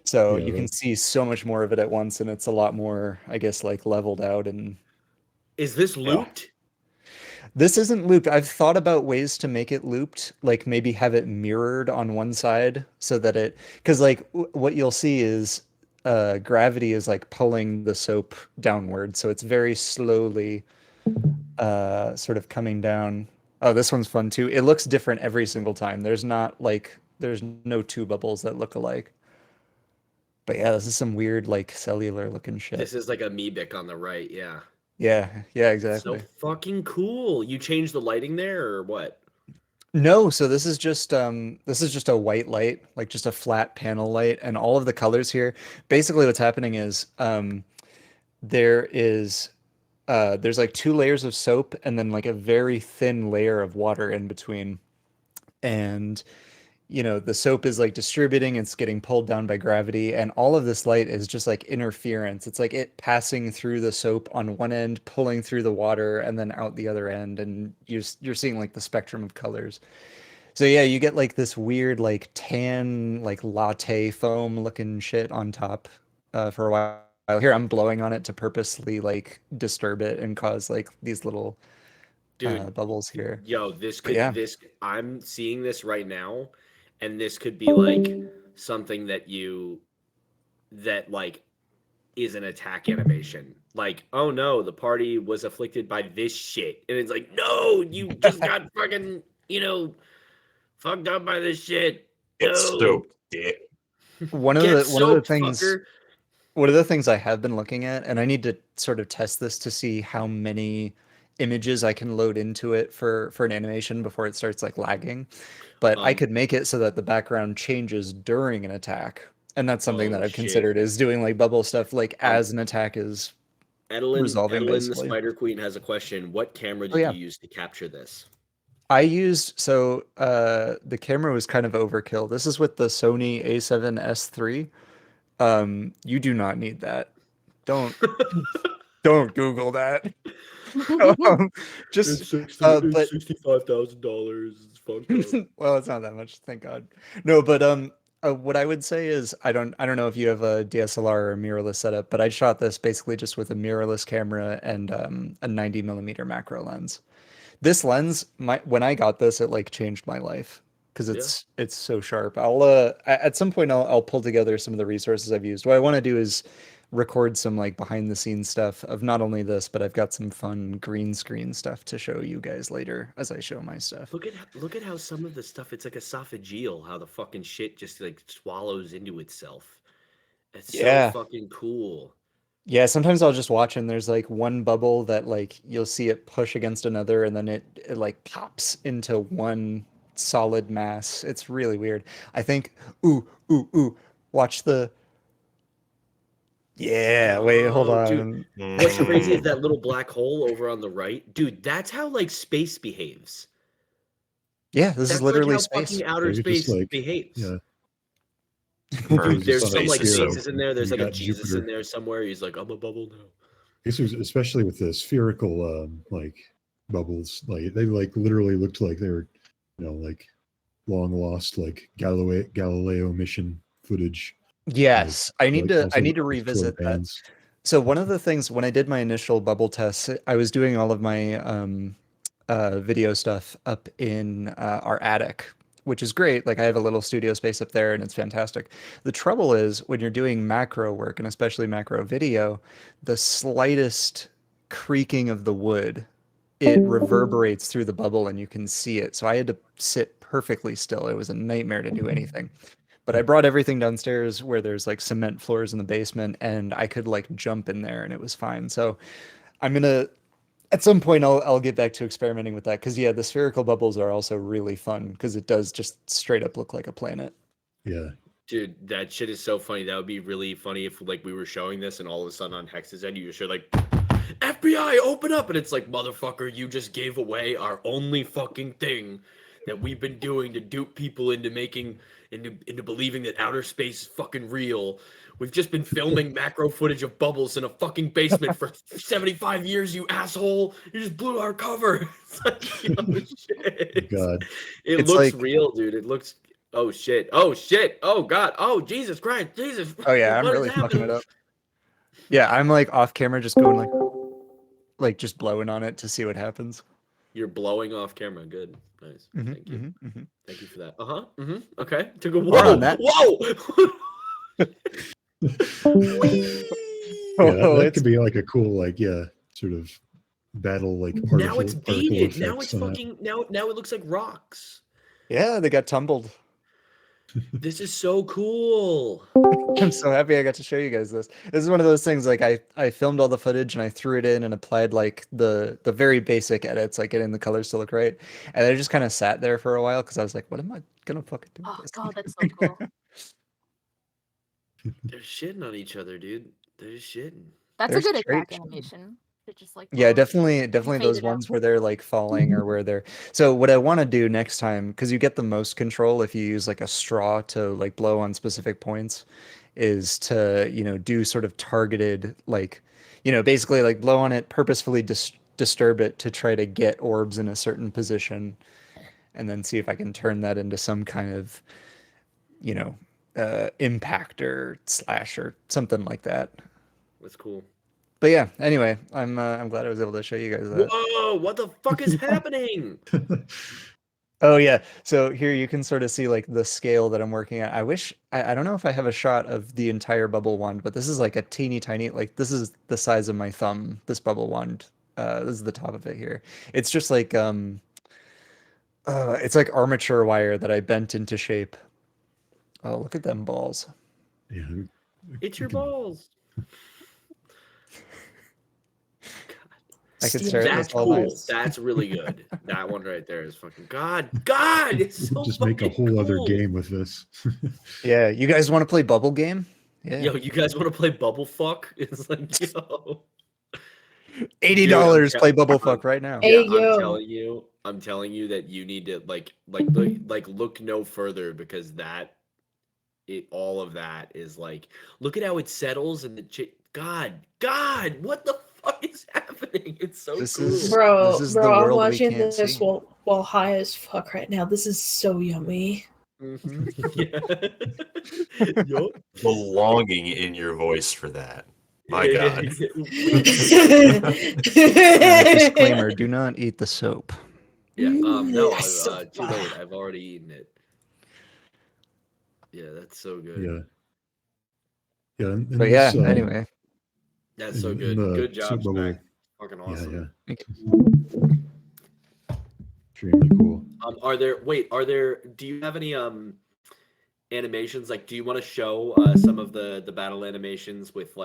So Yeah, you can see so much more of it at once, and it's a lot more, I guess, like leveled out. And Is this looped? this isn't looped. I've thought about ways to make it looped, like maybe have it mirrored on one side so that it, because like what you'll see is gravity is like pulling the soap downward, so it's very slowly sort of coming down. Oh, this one's fun too. It looks different every single time. There's no two bubbles that look alike. But yeah, this is some weird like cellular looking shit. This is like amoebic on the right. Yeah. Yeah, So exactly. fucking cool. You changed the lighting there, or what? No, so this is just a white light, like just a flat panel light, and all of the colors here. Basically, what's happening is there is there's like two layers of soap and then like a very thin layer of water in between. And the soap is like distributing, it's getting pulled down by gravity, and all of this light is just like interference. It's like it passing through the soap on one end, pulling through the water, and then out the other end, and you're seeing like the spectrum of colors. So yeah, you get like this weird like tan like latte foam looking shit on top for a while. Here I'm blowing on it to purposely like disturb it and cause like these little Dude, bubbles here. yo, But yeah, I'm seeing this right now, and this could be like something that like is an attack animation. Like, oh no, the party was afflicted by this shit. And it's like, no, you just got fucking, fucked up by this shit. It's No. soap, dick. one of Get the one of the soaked, things fucker. one of the things I have been looking at, and I need to sort of test this to see how many images I can load into it for an animation before it starts like lagging. But I Um, could make it so that the background changes during an attack. And that's something that oh I've shit. considered is doing like bubble stuff like Um, as an attack is resolving Edelyn the basically. Spider Queen has a question. What camera Oh did yeah. you use to capture this? I used the camera was kind of overkill. This is with the Sony A7S III. You do not need that. Don't don't Google that. Um, just but $65,000. It's fucked up. well, it's not that much, thank God. No, but what I would say is I don't know if you have a DSLR or a mirrorless setup, but I shot this basically just with a mirrorless camera and a 90 millimeter macro lens. This lens, when I got this, it like changed my life because Yeah. it's so sharp. At some point I'll pull together some of the resources I've used. What I want to do is record some like behind the scenes stuff of not only this, but I've got some fun green screen stuff to show you guys later as I show my stuff. Look at how some of the stuff, it's like esophageal, how the fucking shit just like swallows into itself. It's so Yeah. fucking cool. Yeah, sometimes I'll just watch and there's like one bubble that like you'll see it push against another and then it like pops into one solid mass. It's really weird. I think ooh, watch the yeah, wait, hold Oh, dude. on. What's crazy is Mm. that little black hole over on the right. Dude, that's how like space behaves. Yeah, this is That's like literally how space. fucking outer Like, it just space like, behaves. yeah, Or Dude, there's just there's on some a like space is sphere, so Jesus in there. There's you like a got Jesus in Jupiter. there somewhere. He's like, I'm a bubble now. I guess it was especially with the spherical like bubbles, like they like literally looked like they were, like long lost like Galileo mission footage. Like, Yes, I also need to those color revisit that. bands. So one of the things when I did my initial bubble tests, I was doing all of my video stuff up in our attic, which is great. Like I have a little studio space up there and it's fantastic. The trouble is when you're doing macro work and especially macro video, the slightest creaking of the wood, it reverberates through the bubble and you can see it. So I had to sit perfectly still. It was a nightmare to do anything. But I brought everything downstairs where there's like cement floors in the basement and I could like jump in there and it was fine. So I'm gonna at some point I'll get back to experimenting with that because yeah, the spherical bubbles are also really fun because it does just straight up look like a planet. Yeah, Dude, that shit is so funny. That would be really funny if like we were showing this and all of a sudden on Hex's end you just hear like FBI open up and it's like motherfucker, you just gave away our only fucking thing that we've been doing to dupe people into believing that outer space is fucking real. We've just been filming macro footage of bubbles in a fucking basement for 75 years, you asshole. You just blew our cover. It's like, oh shit. God, It It's looks like real, dude. It looks. Oh shit. Oh shit. Oh god. Oh Jesus Christ. Jesus. oh yeah, I'm What is really fucking it happening? up. Yeah, I'm like off camera just going like just blowing on it to see what happens. You're blowing off camera. Good. Nice. hmm Thank you. hmm hmm Thank you for that. Okay. Took a More on whoa. that. Whoa. yeah, Whee! Oh, that it's could be like a cool like sort of battle like Now it's particle beaded. Now effects it's on that. fucking. Now it looks like rocks. yeah, they got tumbled. This is so cool. I'm so happy I got to show you guys this. This is one of those things like I filmed all the footage and I threw it in and applied like the very basic edits, like getting the colors to look right. And I just kind of sat there for a while because I was like, what am I gonna fucking do Oh with this? god, that's so cool. They're shitting on each other, dude. They're just shitting. That's They're a good straight attack animation. to just like Yeah, blow it. definitely fade those it out. ones where they're like falling or where they're. So what I want to do next time, because you get the most control if you use like a straw to like blow on specific points, is to, do sort of targeted like, basically like blow on it, purposefully disturb it to try to get orbs in a certain position, and then see if I can turn that into some kind of, you know, impact or slash or something like that. That's cool. But yeah, anyway, I'm glad I was able to show you guys that. Whoa! What the fuck is happening? Oh yeah. So here you can sort of see like the scale that I'm working at. I don't know if I have a shot of the entire bubble wand, but this is like a teeny tiny, like this is the size of my thumb, this bubble wand. This is the top of it here. It's just like it's like armature wire that I bent into shape. Oh, look at them balls. Yeah, It's your balls. I could Steal stare at your this That's all cool. night. That's really good. That one right there is fucking God. It's so just make a fucking whole other cool. game with this. Yeah, you guys want to play bubble game? Yeah. Yo, you guys want to play Bubble Fuck? It's like, yo. $80 Dude, play bubble fuck right now. Hey, Yeah, yo. I'm telling you that you need to look no further because all of that is like, look at how it settles and God, what the fuck is happening? It's so This cool. is- Bro, This is the I'm world we watching can't this see. while high as fuck right now. This is so yummy. Mhm. Yeah. Yo. The longing in your voice for that. My God. Disclaimer, do not eat the soap. Yeah. No, Yes. too late. I've already eaten it. Yeah, that's so good. Yeah. Yeah. And But yeah, this, anyway. That's so in good. the Good job, soap bubble. Spec. Fucking awesome. Yeah. Extremely cool. Are there do you have any animations? Like, do you want to show some of the battle animations with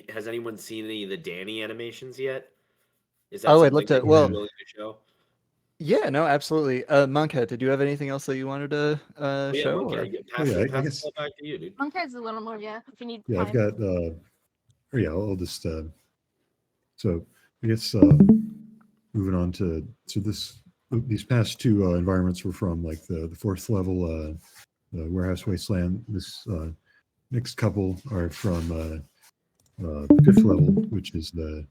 has anyone seen any of the Danny animations yet? Is that Oh, I'd something love to- that you're well- willing to show? Yeah, no, absolutely. Monkhead, did you have anything else that you wanted to Yeah, show? okay. Or? Pass, I pass guess- the ball back to you, dude. Monk has a little more, yeah. If you need Yeah, time. I've got I'll just so I guess moving on to these past two environments were from like the fourth level the warehouse wasteland. This next couple are from fifth level, which is the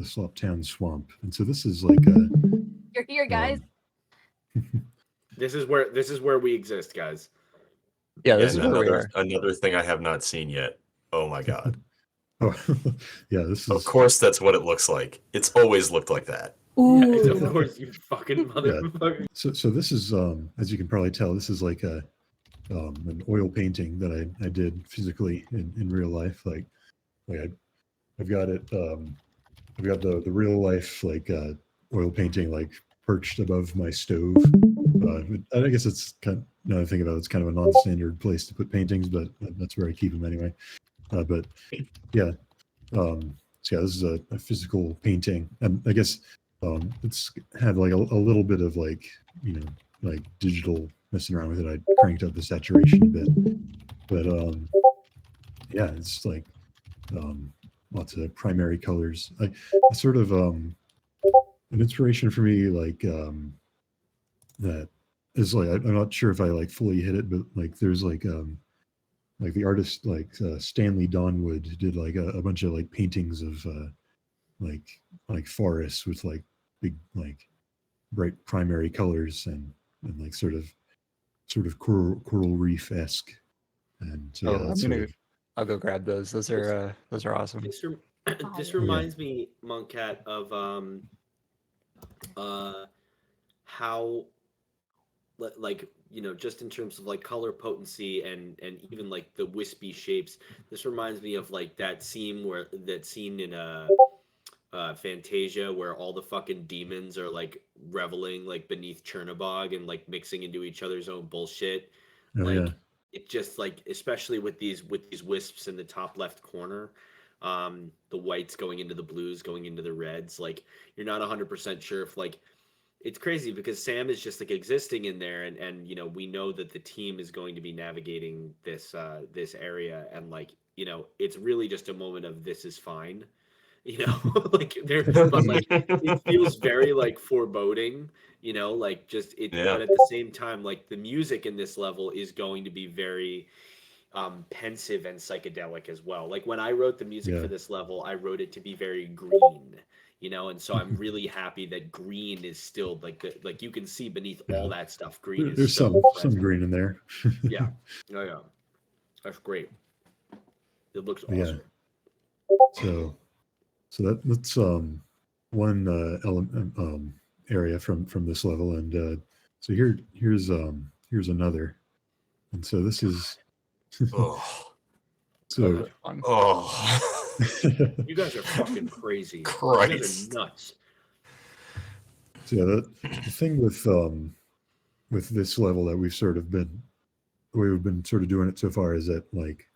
Slop Town Swamp. And so this is like You're here, guys. This is where we exist, guys. Yeah, Yeah, this is where we are. another thing I have not seen yet. Oh my God. oh yeah, this is Of course, that's what it looks like. It's always looked like that. Yeah, Ooh. of course, you fucking motherfucker. So this is as you can probably tell, this is like an oil painting that I did physically in real life. Like I've got it I've got the real life like oil painting like perched above my stove. I guess it's kind of, now I think about it, it's kind of a non-standard place to put paintings, but that's where I keep them anyway. But yeah, so yeah, this is a physical painting, and I guess it's had like a little bit of like like digital messing around with it. I cranked up the saturation a bit, but yeah, it's like lots of primary colors. I sort of an inspiration for me like that is like I'm not sure if I like fully hit it, but like there's like the artist like Stanley Donwood did like a bunch of like paintings of like forests with like big like bright primary colors and like sort of coral reef-esque. And so yeah, that's sort of, I'll go grab those. Those are awesome. This reminds me, Monkcat, of how like just in terms of like color potency and even like the wispy shapes. This reminds me of like that scene in Fantasia where all the fucking demons are like reveling like beneath Chernobog and like mixing into each other's own bullshit. oh Like yeah, it just like, especially with these wisps in the top left corner, the whites going into the blues, going into the reds, like you're not 100% sure if like, it's crazy because Sam is just like existing in there and we know that the team is going to be navigating this area and like you know, it's really just a moment of this is fine, you know, like there, but like it feels very like foreboding, you know, like just it, Yeah. but at the same time, like the music in this level is going to be very pensive and psychedelic as well. Like when I wrote the music Yeah. for this level, I wrote it to be very green, you know, and so I'm really happy that green is still like like you can see beneath all Yeah. that stuff, green is There's still some present. green in there. Yeah. Oh yeah. That's great. It looks Yeah. awesome. So that's one element area from this level, and so here's another, and so this is Oh. so Really fun. Oh. You guys are fucking crazy. You guys are Christ. nuts. so yeah, the thing with this level that we've been sort of doing it so far is that like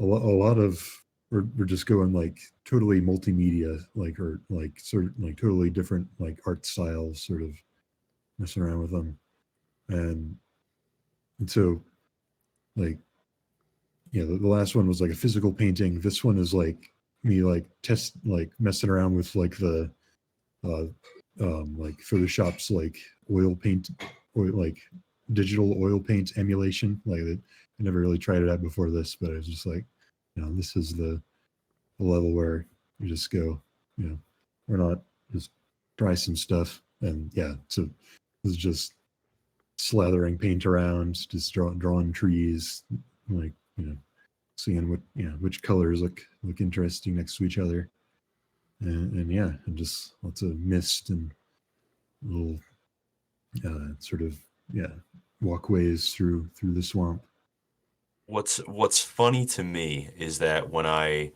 a lot of we're just going like totally multimedia, like, or like sort of like totally different like art styles, sort of messing around with them, and so like the last one was like a physical painting. This one is like me like messing around with like the uh like Photoshop's like oil paint, or like digital oil paint emulation. Like that, I never really tried it out before this, but I was just like, this is the level where you just go, we're not just try some stuff, and yeah, so it's just slathering paint around, just drawing trees, like, seeing which colors look interesting next to each other, and yeah, and just lots of mist and little sort of, yeah, walkways through the swamp. What's funny to me is that when I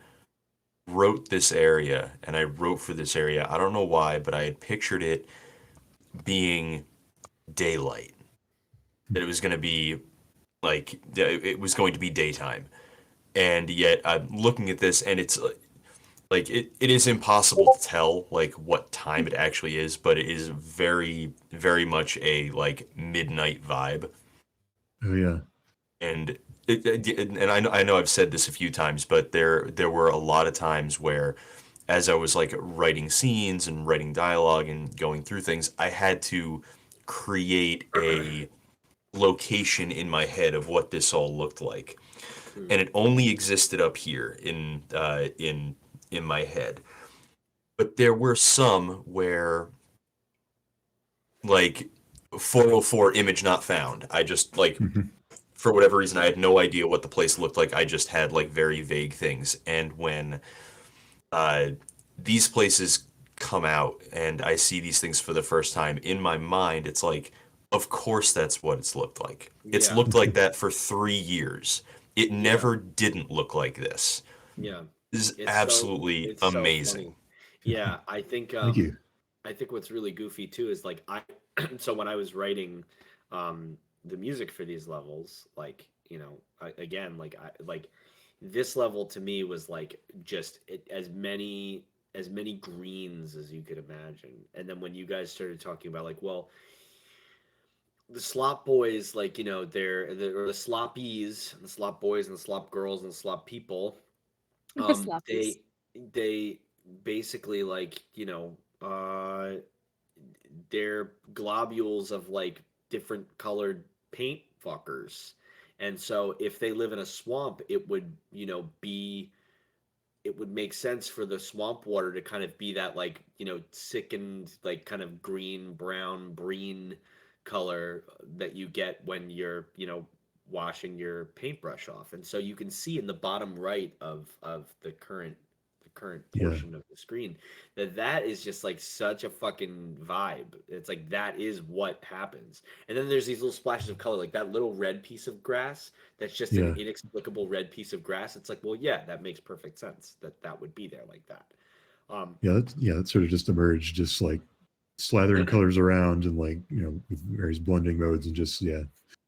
wrote this area and I wrote for this area, I don't know why, but I had pictured it being daylight. That it was going to be like it was going to be daytime. And yet I'm looking at this and it's like it is impossible to tell like what time it actually is, but it is very, very much a like midnight vibe. Oh yeah. And and I know I've said this a few times, but there were a lot of times where, as I was like writing scenes and writing dialogue and going through things, I had to create a location in my head of what this all looked like, Hmm. and it only existed up here in my head. But there were some where like 404 image not found. I just like Mhm. for whatever reason, I had no idea what the place looked like. I just had like very vague things. And when uh, these places come out and I see these things for the first time, in my mind, it's like, of course that's what it's looked like. It's Yeah. looked like that for 3 years. It Yeah. never didn't look like this. Yeah. This is It's so absolutely it's so funny. amazing. Yeah, Thank you. I think what's really goofy too is like I so when I was writing the music for these levels, like, you know, again, like I like this level to me was like just as many greens as you could imagine. And then when you guys started talking about like, well, the slop boys, like, you know, or the sloppies, the slop boys and the slop girls and the slop people, Sloppies. they basically, like, you know, they're globules of like different colored paint fuckers. And so if they live in a swamp, it would, you know, be it would make sense for the swamp water to kind of be that, like, you know, sickened, like kind of green, brown, breen color that you get when you're, you know, washing your paintbrush off. And so you can see in the bottom right of the current Yeah. portion of the screen that is just like such a fucking vibe. It's like that is what happens. And then there's these little splashes of color, like that little red piece of grass that's just an Yeah. inexplicable red piece of grass. It's like, well, yeah, that makes perfect sense that that would be there like that. That sort of just emerged, just like slathering colors around, and like, with various blending modes, and just, yeah,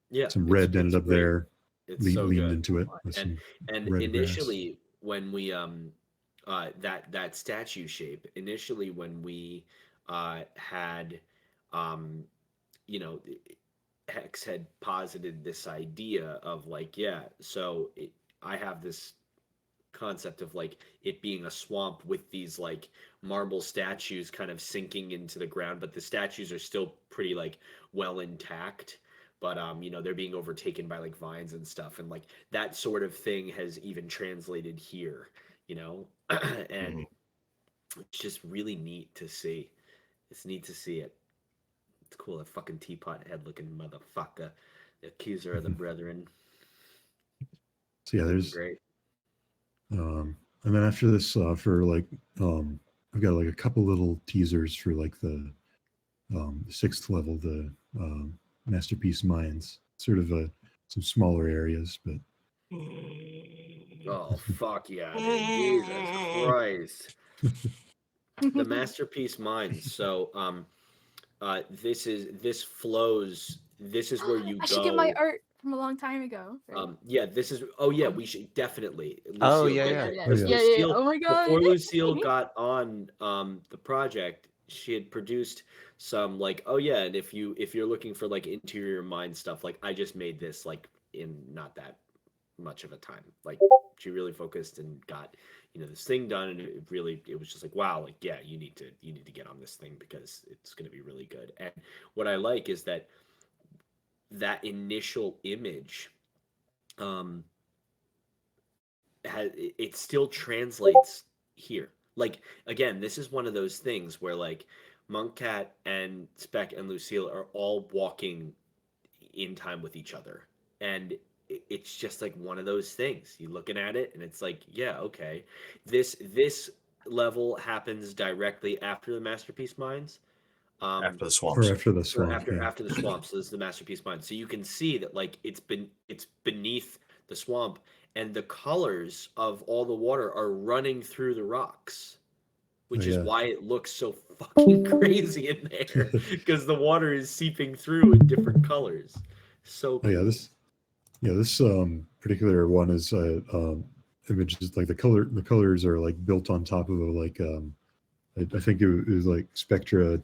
Yeah, some red ended it's up great. there, It's so leaned good. into it with And some and red grass. initially when we that statue shape, initially when we had um you know, Hex had posited this idea of like, yeah, so I have this concept of like it being a swamp with these like marble statues kind of sinking into the ground, but the statues are still pretty like well intact. But you know, they're being overtaken by like vines and stuff, and like that sort of thing has even translated here, you know, and Mhm. it's just really neat to see. It's neat to see it. It's cool. That fucking teapot head looking motherfucker, the accuser of the brethren. So yeah, Looking there's great. and then after this, for like I've got like a couple little teasers for like the 6th level, the masterpiece mines, sort of some smaller areas, but Oh fuck yeah, dude! Jesus Christ. The masterpiece mines. So this flows. This is where you I should get my go. art from a long time ago. Right? Yeah, this is. Oh yeah, we should definitely. Oh, Lucille, yeah, get yeah. that Yeah, Oh, because yeah. yeah, yeah. Lucille, Oh my god. before Lucille got on the project, she had produced some like, oh yeah, and if you're looking for like interior mine stuff, like I just made this like in not that much of a time. Like she really focused and got, you know, this thing done, and it was just like, wow, like yeah, you need to get on this thing because it's going to be really good. And what I like is that that initial image um it still translates here. Like again, this is one of those things where like Monkcat and Speck and Lucille are all walking in time with each other, and it's just like one of those things. You're looking at it, and it's like, yeah, okay, this level happens directly after the masterpiece mines. Um, After the or swamps. after the or swamp, yeah. after the swamp, so this is the masterpiece mine. So you can see that like it's beneath the swamp, and the colors of all the water are running through the rocks, Oh, which is yeah. why it looks so fucking crazy in there, because the water is seeping through in different colors. So Oh yeah, cool. this particular one is images like the colors are like built on top of a like I think it was like Spectra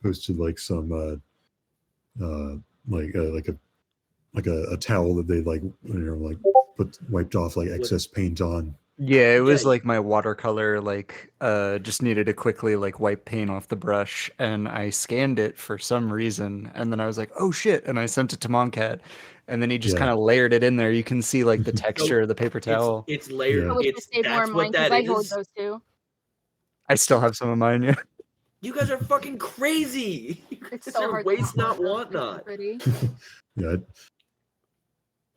posted like some like a towel that they like, you know, like wiped off like What? excess paint on. Yeah, it was Yeah, like my watercolor, like just needed to quickly like wipe paint off the brush, and I scanned it for some reason, and then I was like, oh shit, and I sent it to Moncat, and then he just Yeah. kind of layered it in there. You can see like the texture so of the paper it's towel. it's I layered. Yeah. wish I It's stayed more that's in what mine because that I hoard is. those too. I still have some of mine, yeah. You guys are fucking crazy. You It's guys so are hard to waste not hoard those. want They're so not. pretty. Yeah.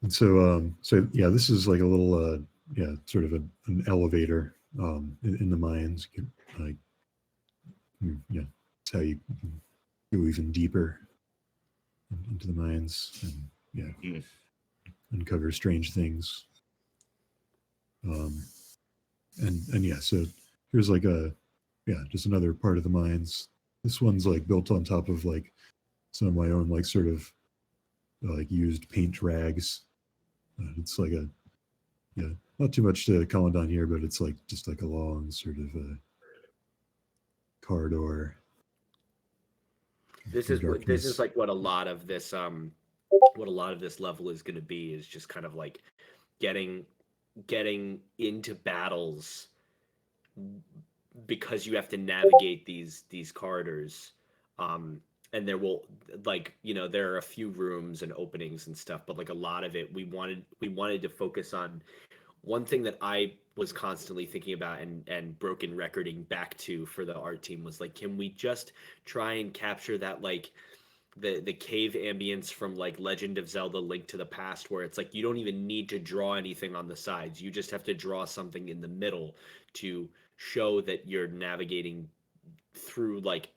And so yeah, this is like a little yeah, sort of an elevator in the mines. You can, like yeah, it's how you can go even deeper into the mines and yeah, Mm. uncover strange things. And yeah, so here's like just another part of the mines. This one's like built on top of like some of my own like sort of like used paint rags. It's like a yeah, not too much to comment on here, but it's like just like a long sort of corridor This through is darkness. like what a lot of this level is going to be, is just kind of like getting into battles because you have to navigate these corridors. And there will, like, you know, there are a few rooms and openings and stuff, but like a lot of it we wanted to focus on one thing that I was constantly thinking about and broken recording back to for the art team was like, can we just try and capture that like the cave ambience from like Legend of Zelda Link to the Past, where it's like you don't even need to draw anything on the sides. You just have to draw something in the middle to show that you're navigating through like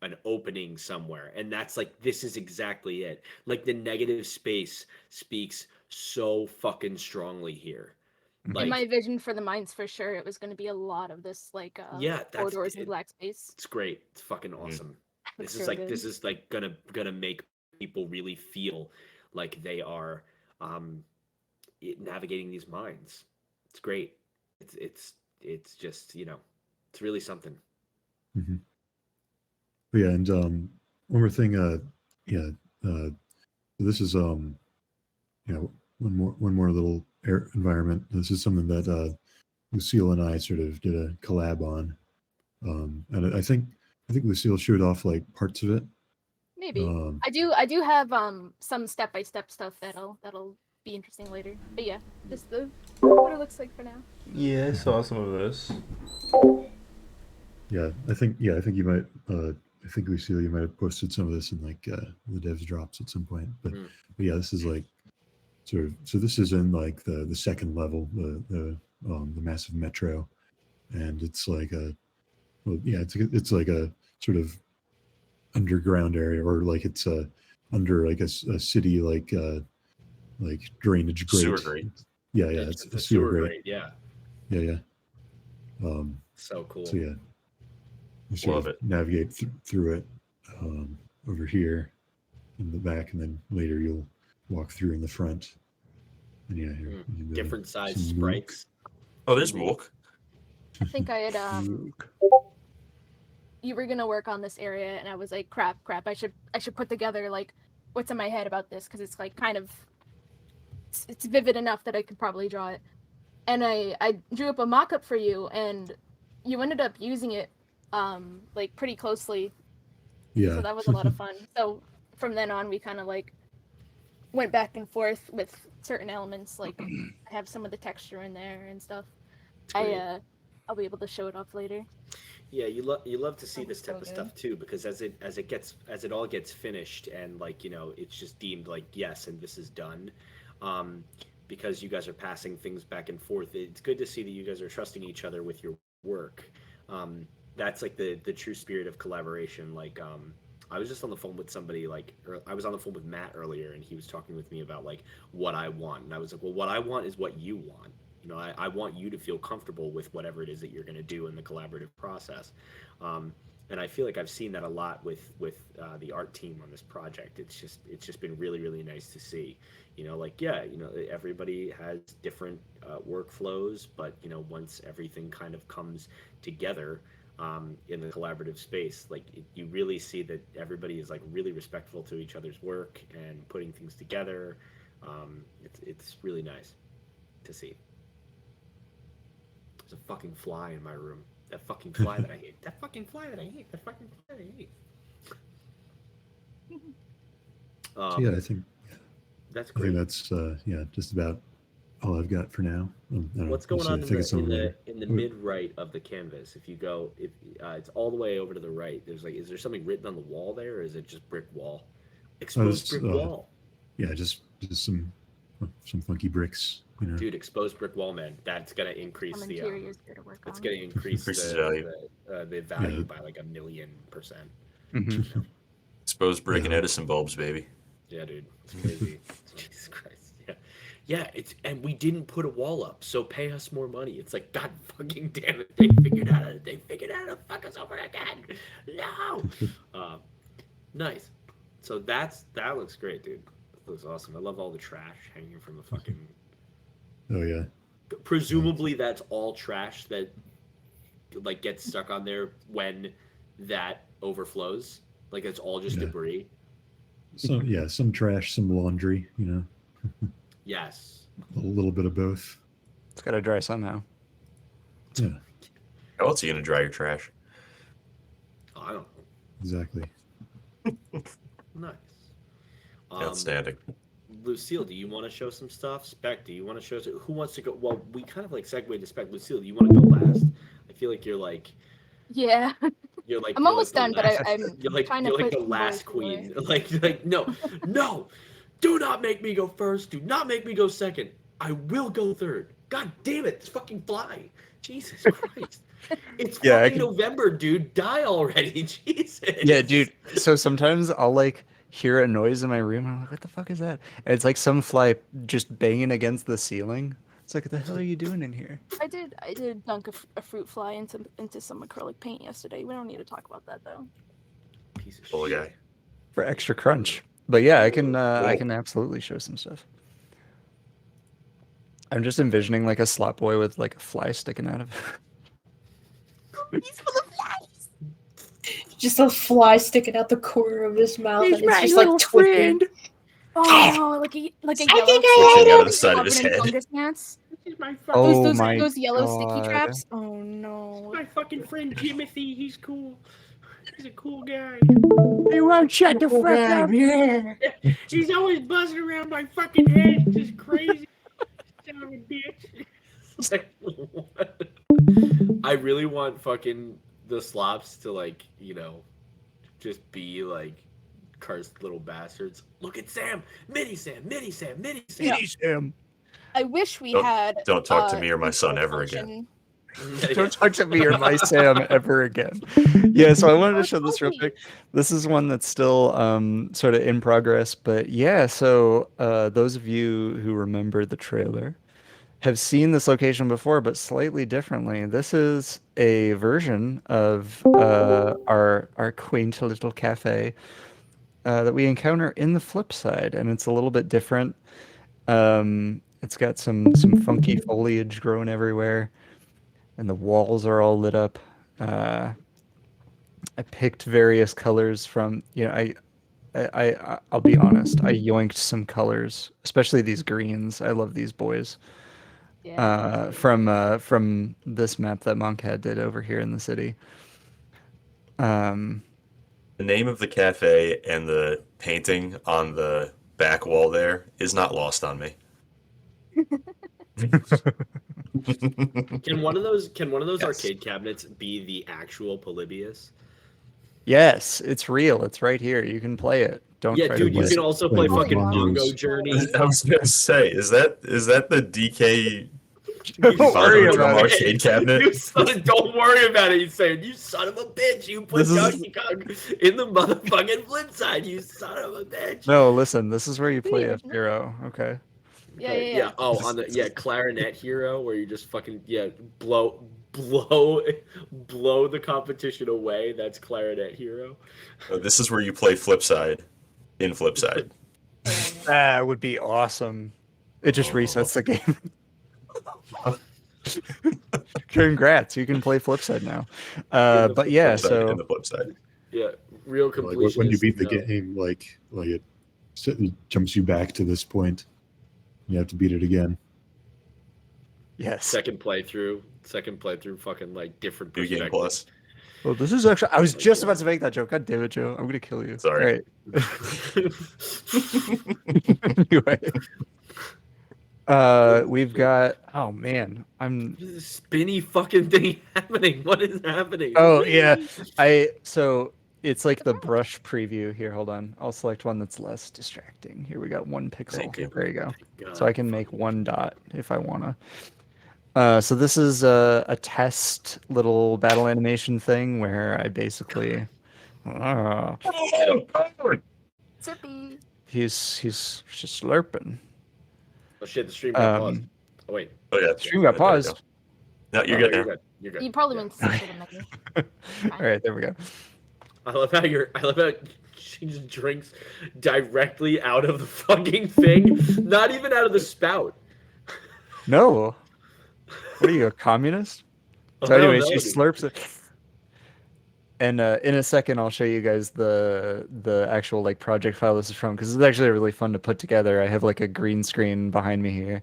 an opening somewhere. And that's like, this is exactly it. Like the negative space speaks so fucking strongly here. In Like, my vision for the mines, for sure, it was going to be a lot of this like yeah, that's corridors and it, black space. it's great. It's fucking Mm. awesome. Looks This is so like good. this is like gonna make people really feel like they are navigating these mines. It's great. It's just, you know, it's really something. Mm-hmm. Yeah, and one more thing, yeah, this is you know, one more little environment. This is something that Lucille and I sort of did a collab on, and I think Lucille showed off like parts of it. Maybe. Um, I do have some step-by-step stuff that'll be interesting later. But yeah, just what it looks like for now. Yeah, I saw some of this. yeah, I think you might. I think Lucille, you might have posted some of this in like the devs drops at some point. But yeah, this is like sort of. So this is in like the second level, the massive metro, and it's like it's like a sort of underground area, or like it's under like a city like drainage grate. Sewer grate. Yeah, it's a sewer grate. Yeah. Yeah. So cool. So yeah, you sort Love of it. navigate through it over here in the back, and then later you'll walk through in the front. And yeah, here, Different size some sprites. Oh, there's Mook. I think I had you were gonna work on this area, and I was like, crap, I should put together like what's in my head about this, because it's like kind of it's vivid enough that I could probably draw it. And I drew up a mock-up for you, and you ended up using it like pretty closely. Yeah. So that was a lot of fun. So from then on, we kind of like went back and forth with certain elements. Like I have some of the texture in there and stuff. I'll be able to show it off later. Yeah, you love to see this type of stuff too, because as it all gets finished, and like, you know, it's just deemed like yes, and this is done. Because you guys are passing things back and forth, it's good to see that you guys are trusting each other with your work. That's like the true spirit of collaboration. Like I was just on the phone with somebody, I was on the phone with Matt earlier, and he was talking with me about like what I want, and I was like, well, what I want is what you want. You know, I want you to feel comfortable with whatever it is that you're going to do in the collaborative process. And I feel like I've seen that a lot with the art team on this project. It's just been really, really nice to see. You know, like, yeah, you know, everybody has different workflows, but, you know, once everything kind of comes together in the collaborative space, like you really see that everybody is like really respectful to each other's work and putting things together. It's really nice to see. There's a fucking fly in my room. That fucking fly that I hate. That fucking fly that I hate. That fucking fly that I hate. So yeah, I think that's I great. think that's just about all I've got for now. I don't know, What's going we'll on see. I think it's in over the mid right of the canvas? If you go, it's all the way over to the right. There's like, is there something written on the wall there, or is it just brick wall? Exposed brick wall. Yeah, just some funky bricks. You know, Dude, exposed brick wall, man. That's gonna increase Some the. interiors here to work It's on. gonna increase Increases the value Yeah. by like 1,000,000%. Mm-hmm. Exposed brick and Yeah. Edison bulbs, baby. Yeah, dude, it's crazy. Jesus Christ. Yeah. And we didn't put a wall up, so pay us more money. It's like, God fucking damn it, they figured out how to fuck us over again. No. Nice. So that looks great, dude. That looks awesome. I love all the trash hanging from the fucking. oh yeah, Presumably, that's all trash that like gets stuck on there when that overflows. Like it's all just Yeah. debris. some trash, some laundry. You know, Yes. a little bit of both. It's got to dry somehow. Yeah, How else are you gonna dry your trash? Oh, I don't know. exactly. Nice. Outstanding. Lucille, do you want to show some stuff? Spec, do you want to show? Who wants to go? Well, we kind of like segued to Spec. Lucille, do you want to go last? I feel like you're like Yeah, I'm I'm almost done, but I'm you're like trying to you're like push the more last to queen. the- Like no, do not make me go first. Do not make me go second. I will go third. God damn it, this fucking fly. Jesus Christ. It's Yeah, I fucking can- November, dude. Die already. Jesus. Yeah, dude. So sometimes I'll like hear a noise in my room. And I'm like, what the fuck is that? And it's like some fly just banging against the ceiling. It's like, what the hell are you doing in here? I did dunk a fruit fly into some acrylic paint yesterday. We don't need to talk about that though. Piece of Bully shit. guy. For extra crunch. But yeah, I can absolutely show some stuff. I'm just envisioning like a slot boy with like a fly sticking out of it. He's full of flies. Just a fly sticking out the corner of his mouth, He's and it's my just little like twitching. Oh, like a I yellow think Switching out of the fly side of covered his in head. fungus gnats. my fucking Oh those my those yellow sticky God. traps. Oh no. my fucking friend Timothy. He's cool. He's a cool guy. You won't shut the fuck up. He's always buzzing around my fucking head, just crazy. Son of a bitch. It's like, what? I really want fucking the slops to like, just be like cursed little bastards. Look at Sam, Mini Sam, Mini Sam, Mini Sam. Yeah. Jeez, him. I wish we Don't- had. don't talk to me or my son control ever again. function. Don't talk to me or my Sam ever again. Yeah, so I wanted to show this real quick. This is one that's still sort of in progress, but yeah, so those of you who remember the trailer have seen this location before, but slightly differently. This is a version of our quaint little cafe that we encounter in the Flipside, and it's a little bit different. It's got some funky foliage growing everywhere, and the walls are all lit up. I picked various colors from, I'll be honest, I yoinked some colors, especially these greens. I love these boys. Yeah. From this map that Monkhead did over here in the city. The name of the cafe and the painting on the back wall there is not lost on me. Can one of those Yes. arcade cabinets be the actual Polybius? Yes, it's real. It's right here. You can play it. Don't Yeah, try dude, to you play can it. also play Like fucking bongos. Bongo Journey. I was gonna say, is that the DK Don't worry Bongo Drum about it. arcade cabinet? Don't worry about it. He's saying, you son of a bitch, you put This is- Donkey Kong in the motherfucking flip side, you son of a bitch. No, listen, this is where you play Weird. F-Zero, okay? Yeah. Oh, on the clarinet hero, where you just fucking blow the competition away. That's clarinet hero. This is where you play Flipside in Flipside. That would be awesome. It just resets the game. Congrats, you can play Flipside now. But yeah, Flipside so in the Flipside. Yeah, real Like completion. when you beat the game, like it jumps you back to this point. You have to beat it again. yes. Second playthrough, fucking like different New Game perspective. Plus. Well, this is actually. I was just about to make that joke. God damn it, Joe! I'm gonna kill you. Sorry. All right. Anyway, we've got. Oh man, I'm. What is this spinny fucking thing happening? What is happening? Oh yeah, So it's like the brush preview here. Hold on, I'll select one that's less distracting. Here we got one pixel. Thank you. There you go. God. So I can make one dot if I wanna. So this is a test little battle animation thing where I basically. Sippy. He's just slurping. Oh shit, the stream got paused. Um, Oh wait. Oh yeah. stream got There we go. paused. No, you're Oh, good You're now. good. You're good. You probably Yeah. went to the menu. All right, there we go. I love how she just drinks directly out of the fucking thing. Not even out of the spout. No. What are you, a communist? So I don't anyway, know, she dude. slurps it. And in a second, I'll show you guys the actual like project file this is from because it's actually really fun to put together. I have like a green screen behind me here,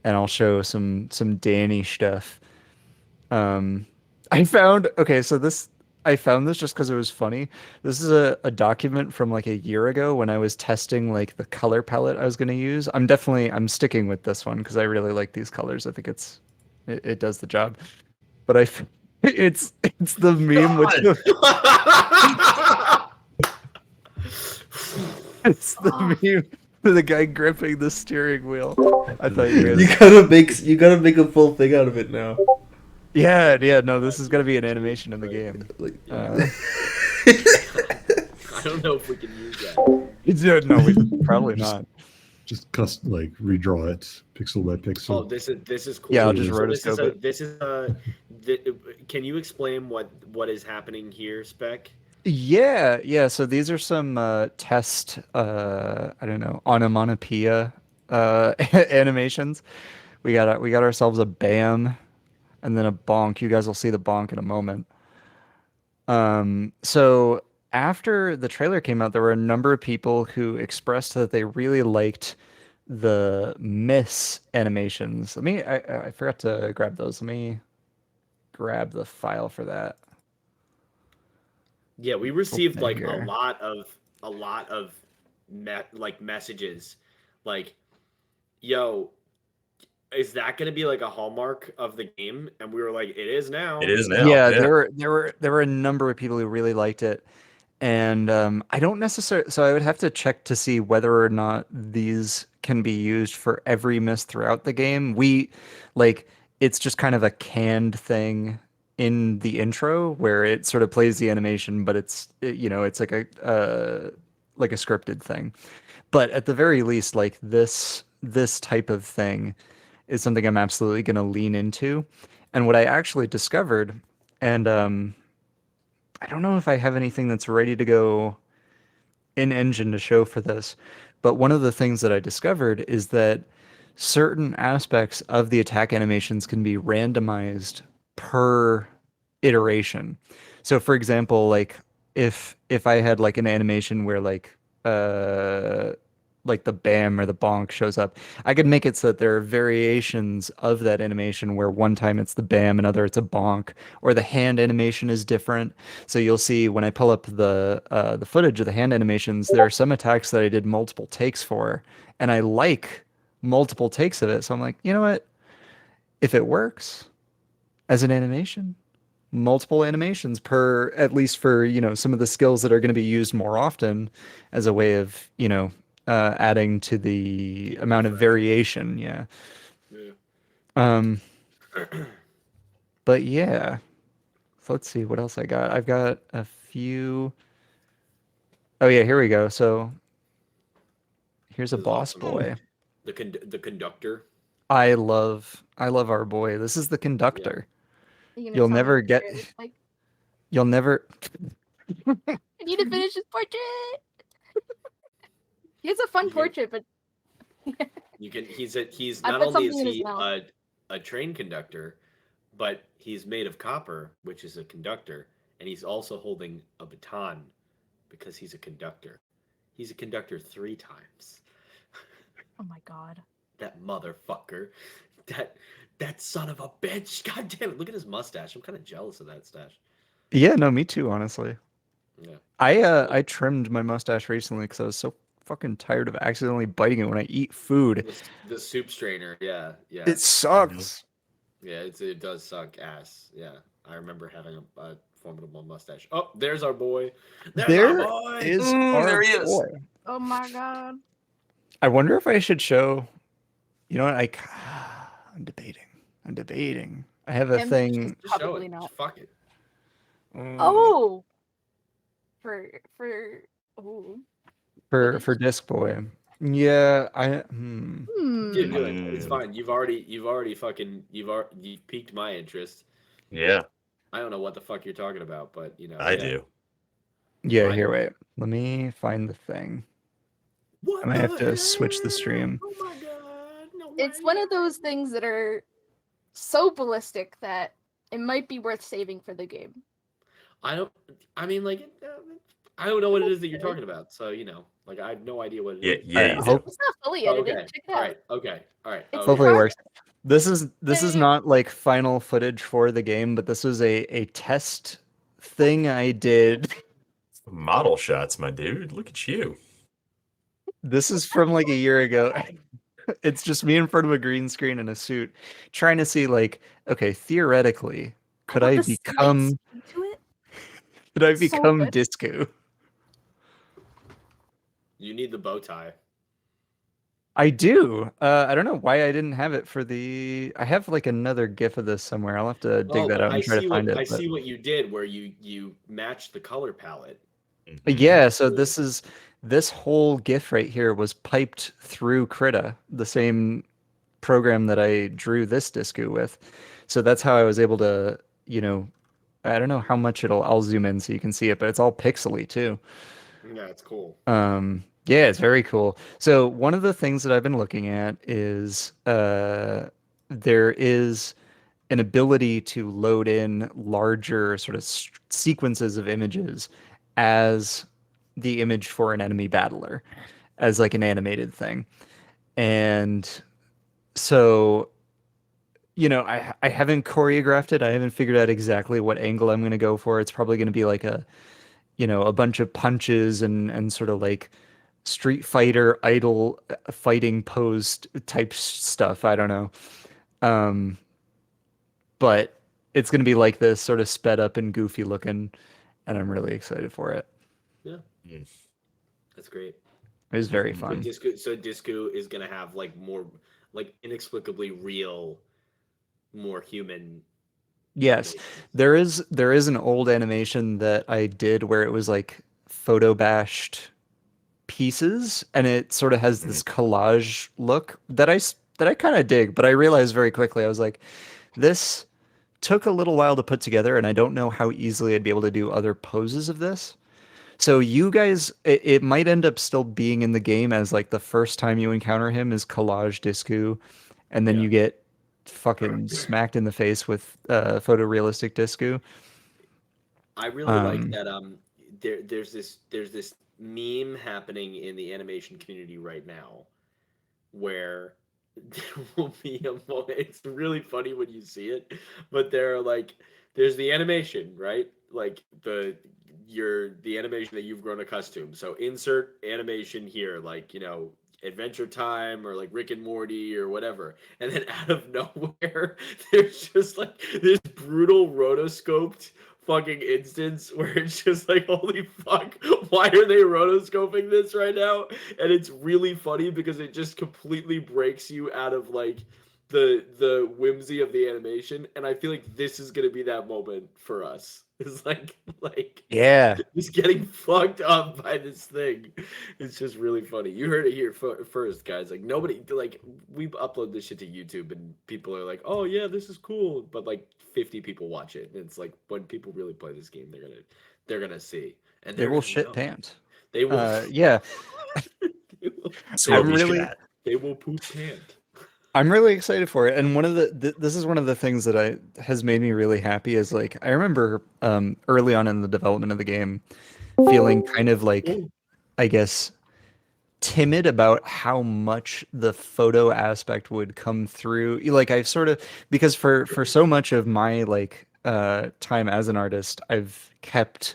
and I'll show some Danny stuff. I found I found this just because it was funny. This is a document from like a year ago when I was testing like the color palette I was going to use. I'm sticking with this one because I really like these colors. I think it does the job. But it's the meme with the, it's the meme with the guy gripping the steering wheel. I thought you guys. You gotta make a full thing out of it now. Yeah, no, this is gonna be an animation in the game. Like, I don't know if we can use that. No, we probably not. Just redraw it pixel by Oh, pixel. this is cool. Yeah, I'll just So this is rotoscope it. this is can you explain what is happening here, Spec? Yeah. So these are some test, I don't know, onomatopoeia animations. We got ourselves a bam, and then a bonk. You guys will see the bonk in a moment. So after the trailer came out, there were a number of people who expressed that they really liked the miss animations. I forgot to grab those. Let me grab the file for that. Yeah, we received Open it like here. a lot of like messages, like, "Yo, is that going to be like a hallmark of the game?" And we were like, "It is It now." is now. Yeah, Yeah. there were a number of people who really liked it. And I don't necessarily, so I would have to check to see whether or not these can be used for every miss throughout the game. Like, it's just kind of a canned thing in the intro where it sort of plays the animation, but it's like a scripted thing. But at the very least, like this type of thing is something I'm absolutely going to lean into. And what I actually discovered, and I don't know if I have anything that's ready to go in engine to show for this, but one of the things that I discovered is that certain aspects of the attack animations can be randomized per iteration. So for example, like if I had like an animation where uh like the bam or the bonk shows up, I could make it so that there are variations of that animation where one time it's the bam, another it's a bonk, or the hand animation is different. So you'll see when I pull up the footage of the hand animations, there are some attacks that I did multiple takes for, and I like multiple takes of it. So I'm like, you know what? If it works as an animation, multiple animations per, at least for, some of the skills that are going to be used more often as a way of, adding to the amount of Variety. variation. Yeah. Yeah. Um, but yeah, so let's see what else I got. I've got a few. Oh yeah, here we go. So here's a This is boss awesome. boy. The conductor. I love our boy. This is the Yeah. conductor. You gonna You'll tell me never what get, it looks like? you'll never, I need to finish his portrait. He has a fun You can portrait, but he's I not put only is something in his he mouth. a train conductor, but he's made of copper, which is a conductor, and he's also holding a baton because he's a conductor. He's a conductor 3 times. Oh my god. That motherfucker. That that son of a bitch. God damn it. Look at his mustache. I'm kind of jealous of that stash. yeah, no, me too, honestly. Yeah. I trimmed my mustache recently because I was so fucking tired of accidentally biting it when I eat food. The soup strainer. Yeah. Yeah. It sucks. Yeah, it does suck ass. Yeah, I remember having a formidable mustache. Oh, there's our boy. There's our There boy. is our There he is. boy. Oh my god. I wonder if I should show. You know what? I'm debating. I'm debating. I have a Him? thing Just show Probably it. not. Fuck it. Oh. For oh. for Disc Boy. Yeah, Dude, Hmm. it's fine. You've piqued my interest. Yeah, I don't know what the fuck you're talking about, but I yeah. do. Yeah, Fine. here, wait. Let me find the thing. I What might the have to switch the hell? stream. Oh my god! No It's way. one of those things that are so ballistic that it might be worth saving for the game. I don't. I mean, like, I don't know what it is that you're talking about. So like, I have no idea what it Yeah, is. yeah, I you do. hope It's not fully Oh, edited. okay. Check it All out. right. Okay. All right. It's Okay. hopefully it part- works. This is Yeah. not like final footage for the game, but this was a test thing I did. Model shots, my dude. Look at you. This is from like a year ago. It's just me in front of a green screen in a suit, trying to see like, okay, theoretically, I could love I the slight become speed to it. could I So become good. Disco? You need the bow tie. I do. I don't know why I didn't have it for the. I have like another GIF of this somewhere. I'll have to dig Oh, that but out and try to find it. I But see what you did where you matched the color palette. Mhm. yeah, so Cool. this whole GIF right here was piped through Krita, the same program that I drew this Disco with. So that's how I was able to, I don't know how much I'll zoom in so you can see it, but it's all pixely too. Yeah, it's cool. Yeah, it's very cool. So one of the things that I've been looking at is there is an ability to load in larger sort of sequences of images as the image for an enemy battler, as like an animated thing. And so, I haven't choreographed it. I haven't figured out exactly what angle I'm going to go for. It's probably going to be like a bunch of punches and sort of like Street Fighter idol fighting posed type stuff. I don't know. Um, but it's going to be like this sort of sped up and goofy looking, and I'm really excited for it. Yeah, Mm. that's great. It was very Mhm. So fun. Disco is gonna have like more like inexplicably real, more human Yes, animations. there is an old animation that I did where it was like photo bashed pieces, and it sort of has this collage look that I kind of dig, but I realized very quickly I was like, this took a little while to put together, and I don't know how easily I'd be able to do other poses of this. So you guys, it might end up still being in the game as like the first time you encounter him is collage Disco, and then Yeah. you get fucking smacked in the face with photorealistic Disco. I really like Um, that there's this meme happening in the animation community right now where there will be a moment. It's really funny when you see it, but there's the animation, right? Like the animation that you've grown accustomed. So insert animation here, like Adventure Time or like Rick and Morty or whatever. And then out of nowhere, there's just like this brutal rotoscoped fucking instance where it's just like, holy fuck, why are they rotoscoping this right now? And it's really funny because it just completely breaks you out of like the whimsy of the animation. And I feel like this is gonna be that moment for us. It's like yeah, just getting fucked up by this thing. It's just really funny. You heard it here first, guys. Like nobody, like we upload this shit to YouTube, and people are like, "Oh yeah, this is cool," but like 50 people watch it, and it's like when people really play this game, they're gonna see, and they they're will gonna shit know. pants. They will. Yeah, they will. They I'm Sorely will. really shat. They will poop pant. I'm really excited for it. And one of this is one of the things that I has made me really happy is like I remember early on in the development of the game feeling kind of like Oh, I guess timid about how much the photo aspect would come through. Like I've sort of because for so much of my like time as an artist, I've kept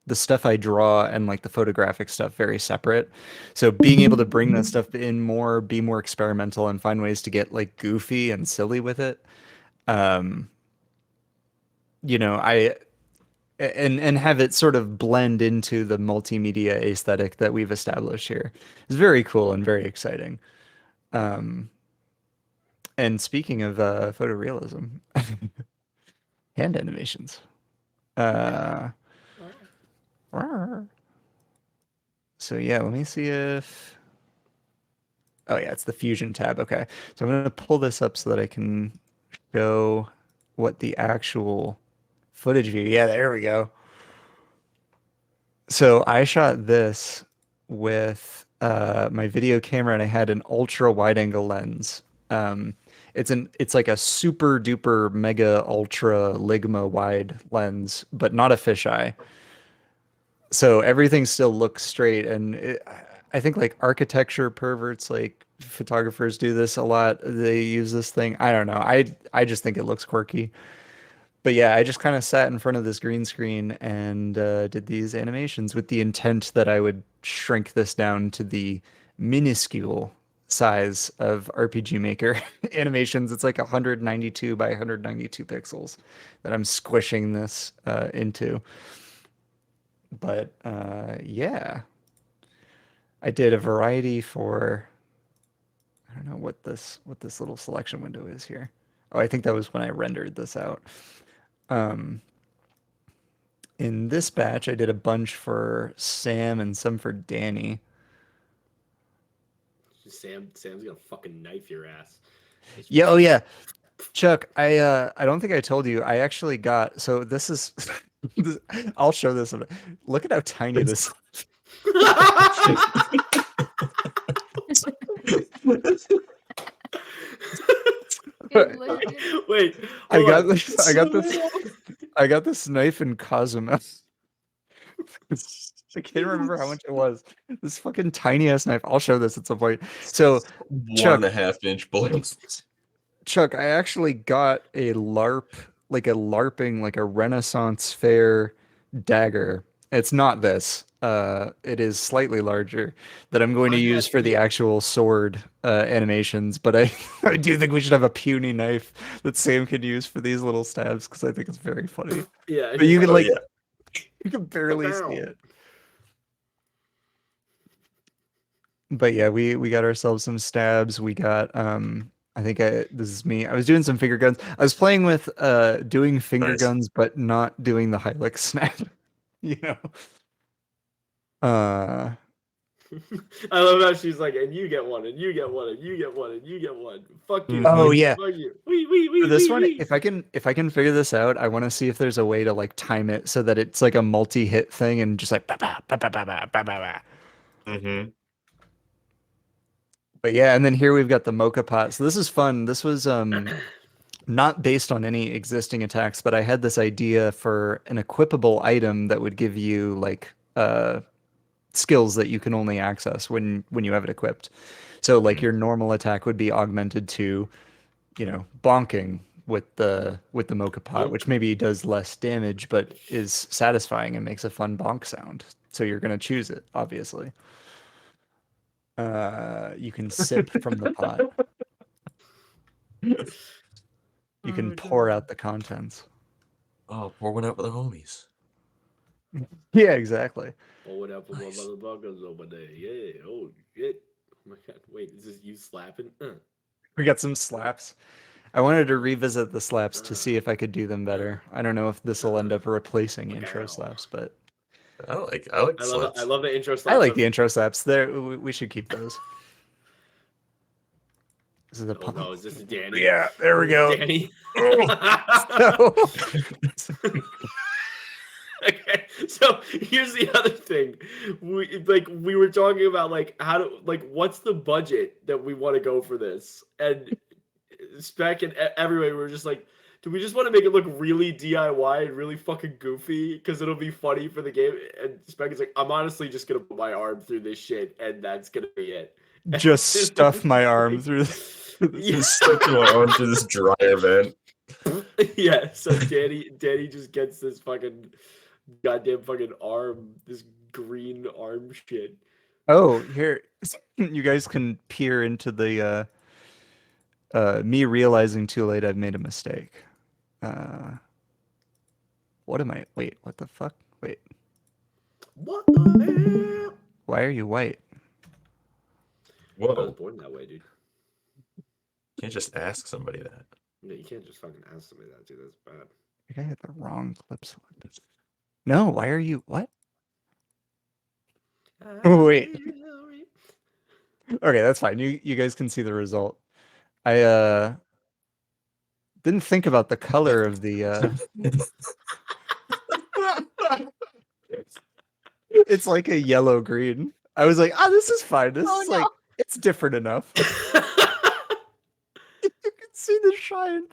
the stuff I draw and like the photographic stuff very separate. So being able to bring that stuff in more, be more experimental and find ways to get like goofy and silly with it. Um, I and have it sort of blend into the multimedia aesthetic that we've established here. It's very cool and very exciting. Um, and speaking of photorealism, hand animations. Uh, so yeah, let me see if. Oh yeah, it's the Fusion tab. Okay, so I'm gonna pull this up so that I can show what the actual footage view. Yeah, there we go. So I shot this with my video camera, and I had an ultra wide angle lens. Um, it's like a super duper mega ultra ligma wide lens, but not a fisheye. So everything still looks straight, and I think like architecture perverts, like photographers, do this a lot. They use this thing. I don't know. I just think it looks quirky. But yeah, I just kind of sat in front of this green screen and did these animations with the intent that I would shrink this down to the minuscule size of RPG Maker animations. It's like 192 by 192 pixels that I'm squishing this into. But yeah, I did a variety for I don't know what this little selection window is here. Oh, I think that was when I rendered this out. Um, in this batch, I did a bunch for Sam and some for Danny. Sam's gonna fucking knife your ass. Just- Yeah, oh yeah. Chuck, I don't think I told you. I actually got so this is I'll show this. Look at how tiny this. Good lord. Wait, I hold got on. this. I got this. I got this knife in Cosmo. I can't remember how much it was. This fucking tiny ass knife. I'll show this at some point. So, Chuck, 1.5-inch blades. Chuck, I actually got a LARPing, like a Renaissance fair dagger. It's not this. It is slightly larger that I'm going to Why use not? for the Yeah. actual sword animations. But I, I do think we should have a puny knife that Sam could use for these little stabs because I think it's very funny. Yeah, But you can Oh like, yeah. you can barely see Kapow. it. But yeah, we got ourselves some stabs. We got this is me. I was doing some finger guns. I was playing with doing finger Nice. guns, but not doing the Hilux snap. You know. Uh I love how she's like, and you get one, and you get one, and you get one, and you get one. Fuck you, Oh, fuck you, yeah. fuck you. Wee, for this wee, one, wee. if I can figure this out, I want to see if there's a way to like time it so that it's like a multi-hit thing and just like ba ba ba ba ba ba ba ba ba. Mm-hmm. But yeah, and then here we've got the mocha pot. So this is fun. This was not based on any existing attacks, but I had this idea for an equipable item that would give you like skills that you can only access when you have it equipped. So like your normal attack would be augmented to, you know, bonking with the mocha pot, which maybe does less damage but is satisfying and makes a fun bonk sound. So you're gonna choose it, obviously. You can sip from the pot. You can pour out the contents. Oh, pour one out for the homies. Yeah, exactly. Oh, what happened, Nice. my motherfuckers over there? Yeah. Oh shit. Oh my god. Wait, is this you slapping? We got some slaps. I wanted to revisit the slaps to see if I could do them better. I don't know if this will end up replacing intro slaps, but I like I slaps. love the intro slaps. I like the intro slaps. There, we should keep those. This is a Oh no, is this Danny? Yeah, there we go. Danny. Okay, so here's the other thing. We were talking about like how to what's the budget that we want to go for this, and Spec and everywhere we were just like, do we just want to make it look really DIY and really fucking goofy because it'll be funny for the game? And Spec is like, I'm honestly just gonna put my arm through this shit, and that's gonna be it. Just stuff my arm through. Just stuck my arm through this dryer vent. Yeah, so Danny just gets this fucking goddamn fucking arm, this green arm shit. Oh, here you guys can peer into the me realizing too late I've made a mistake. What am I? Wait, what the fuck? Wait, What the hell? why are you white? I was Whoa. born that way, dude. Can't just ask somebody that. Yeah, you can't just fucking ask somebody that, dude. That's bad. I think I hit the wrong clip selected. No, why are you what? Oh, wait. Okay, that's fine. You guys can see the result. I didn't think about the color of the it's like a yellow green. I was like, this is fine. This Oh, is no. like it's different enough. You can see the shine.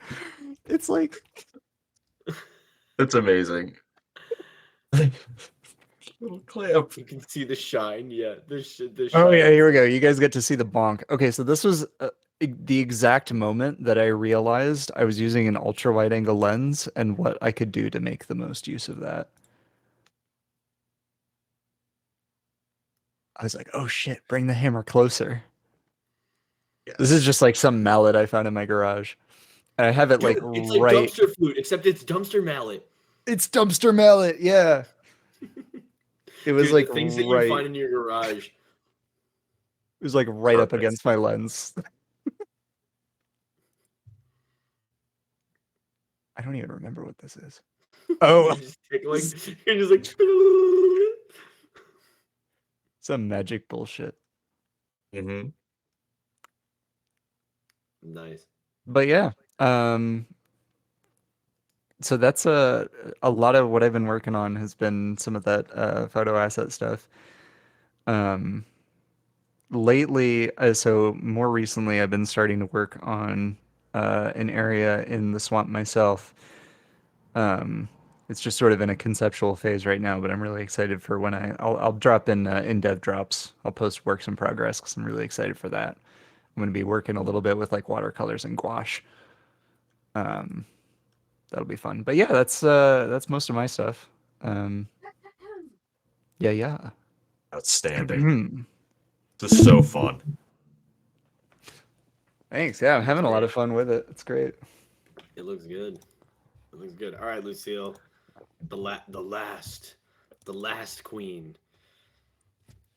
It's like That's amazing. Little clamp. You can see the shine. Yeah, the shine. oh yeah, here we go. You guys get to see the bonk. Okay, so this was the exact moment that I realized I was using an ultra wide angle lens and what I could do to make the most use of that. I was like, oh shit, bring the hammer closer. This is just like some mallet I found in my garage. And I have it like It's like right. dumpster flute, except it's dumpster mallet. It's dumpster mallet, yeah. It was Dude, like the things that right. you find in your garage. It was like right up Perfect. against my lens. I don't even remember what this is. Oh, You're just tickling. You're just like. some magic bullshit. Mm-hmm. Nice. But yeah, so that's a lot of what I've been working on has been some of that photo asset stuff. Lately, so more recently, I've been starting to work on an area in the swamp myself. It's just sort of in a conceptual phase right now, but I'm really excited for when I'll drop in dev drops. I'll post works in progress because I'm really excited for that. I'm going to be working a little bit with like watercolors and gouache. Um, that'll be fun. But yeah, that's most of my stuff. Um, yeah. Outstanding. This is so fun. Thanks. Yeah, I'm having a lot of fun with it. It's great. It looks good. It looks good. All right, Lucille, the last queen.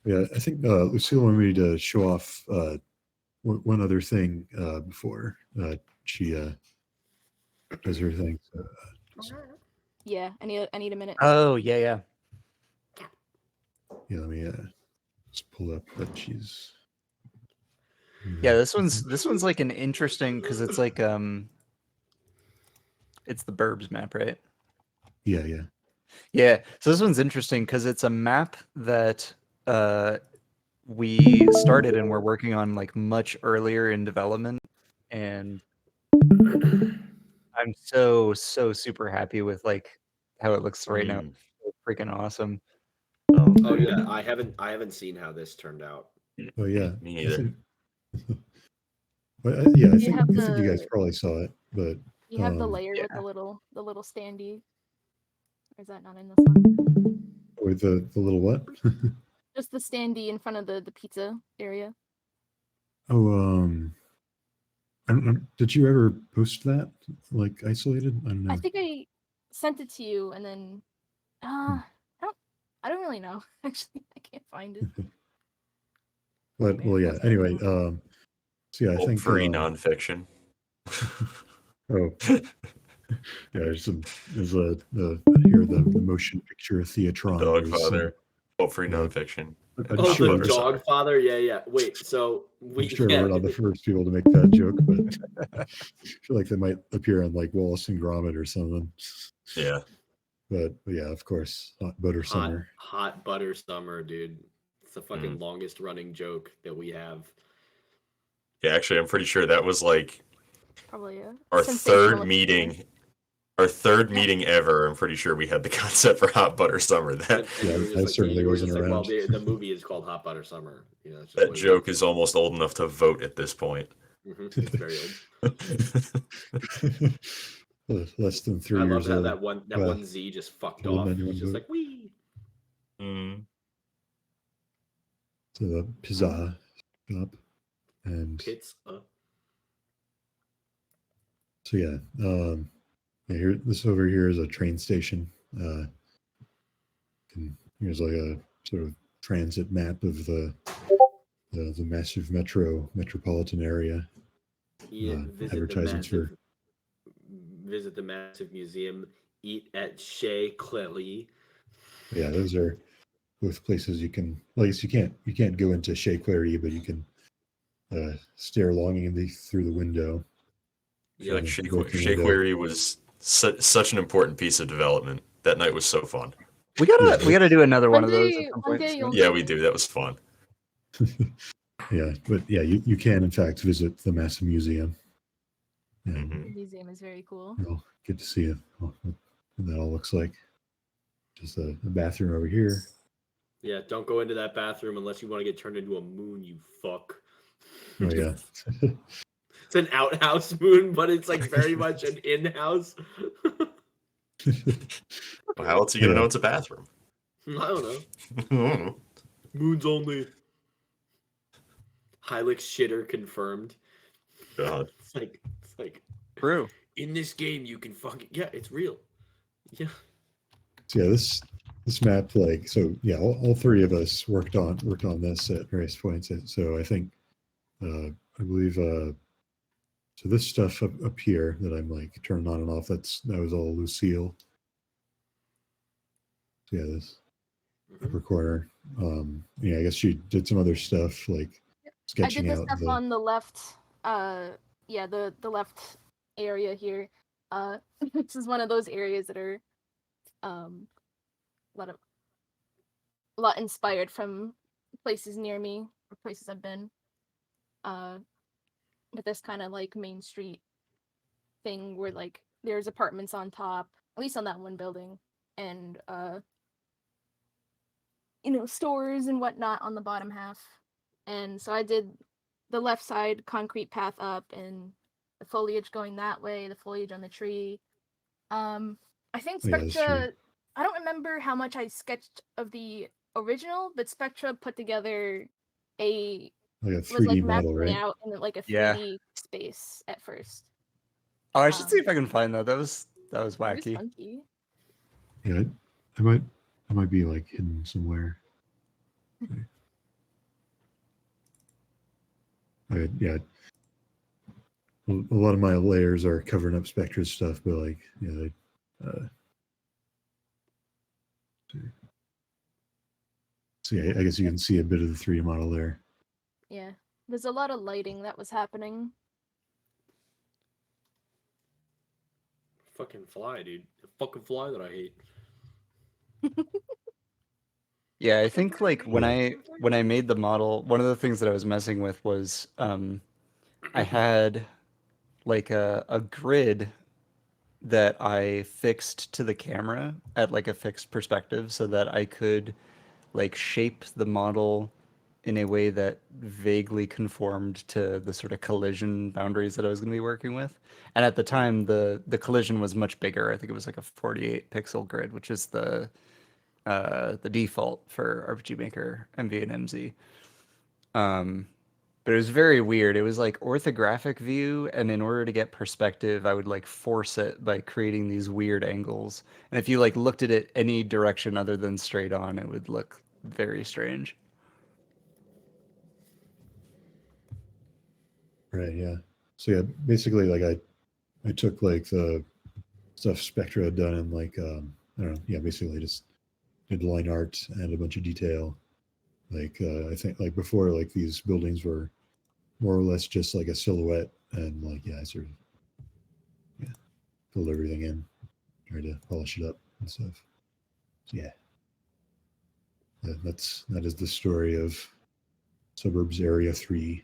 Yeah, I think Lucille wanted me to show off one other thing before she does her thing. So, Yeah, I need a minute. Oh yeah. yeah, let me just pull up what she's. Yeah, this one's like an interesting because it's like it's the Burbs map, right? Yeah. Yeah. So this one's interesting because it's a map that we started and we're working on like much earlier in development, and I'm so super happy with like how it looks right now. It's so freaking awesome. Oh yeah, I haven't seen how this turned out. Oh yeah, Me neither. Yeah, I You have think you guys the- probably saw it, but You have the layer yeah. with the little standee. Or is that not in this one? with the little what? Just the standee in front of the pizza area. Oh, I don't know. Did you ever post that like isolated? I don't know. I think I sent it to you, and then I don't really know. Actually, I can't find it. But well, yeah. Anyway, so yeah, I think Free nonfiction. Oh, yeah. There's here the motion picture theatron. Dogfather. Free nonfiction. I'm Oh, sure, the Dogfather. Yeah. Wait, so I'm sure we're not the first people to make that joke, but I feel like they might appear on like Wallace and Gromit or something. Yeah. But yeah, of course, hot butter summer. Hot butter summer, dude. It's the fucking longest running joke that we have. Yeah, actually, I'm pretty sure that was like Probably our third meeting. Our third meeting ever. I'm pretty sure we had the concept for hot butter summer. That I certainly wasn't around. Well, the movie is called Hot Butter Summer. You know, that joke is almost old enough to vote at this point. It's very old. Less than 3 I years love old. how that one Z just fucked off. It's just like wee. So the pizza shop and Pizza. so yeah, here this over here is a train station. And here's like a sort of transit map of the massive metropolitan area. Yeah, advertisements for visit the massive museum. Eat at Chez Clery. Yeah, those are both places you can. Well, I guess you can't go into Chez Clery, but you can stare longingly through the window. I feel like Chez Clery was such an important piece of development. That night was so fun. We gotta do another one of those at some point. Yeah, we do. That was fun. Yeah, but yeah, you can in fact visit the massive museum. And the museum is very cool. You'll get to see what that all looks like. Just a bathroom over here. Yeah, don't go into that bathroom unless you want to get turned into a moon, you fuck. Oh yeah. It's an outhouse moon, but it's like very much an in-house. Well, how else are you gonna know it's a bathroom? I don't know. Moons only. Hylix shitter confirmed. God. It's like true. In this game, you can fucking it's real. Yeah. So yeah, this map, like, so yeah, all three of us worked on this at various points. So I think, I believe, so this stuff up here that I'm like turning on and off, that was all Lucille. So yeah, this upper corner. Yeah, I guess she did some other stuff like sketching out. I did the stuff on the left. Yeah, the left area here. This is one of those areas that are a lot inspired from places near me or places I've been. But this kind of like main street thing where like there's apartments on top, at least on that one building, and stores and whatnot on the bottom half. And so I did the left side concrete path up, and the foliage going that way, the foliage on the tree. I think Oh, yeah, that's true. Spectra, I don't remember how much I sketched of the original, but Spectra put together a Like a was 3D like model, mapping right? out in like a Yeah. 3D space at first. Oh, I should see Um, if I can find that. That was It was wacky. funky. Yeah, I might be like hidden somewhere. Yeah, a lot of my layers are covering up Spectre stuff, but like, yeah, so yeah, I guess you can see a bit of the 3D model there. Yeah, there's a lot of lighting that was happening. Fucking fly, dude. The fucking fly that I hate. Yeah, I think like when I made the model, one of the things that I was messing with was I had like a grid that I fixed to the camera at like a fixed perspective so that I could like shape the model in a way that vaguely conformed to the sort of collision boundaries that I was going to be working with. And at the time, the collision was much bigger. I think it was like a 48 pixel grid, which is the default for RPG Maker MV and MZ. But it was very weird. It was like orthographic view, and in order to get perspective, I would like force it by creating these weird angles. And if you like looked at it any direction other than straight on, it would look very strange. Right, yeah. So yeah, basically like I took like the stuff Spectra had done and like I don't know, yeah, basically just did line art and a bunch of detail. Like I think like before, like these buildings were more or less just like a silhouette, and like yeah, I sort of filled everything in, tried to polish it up and stuff. So yeah, that is the story of Suburbs Area 3.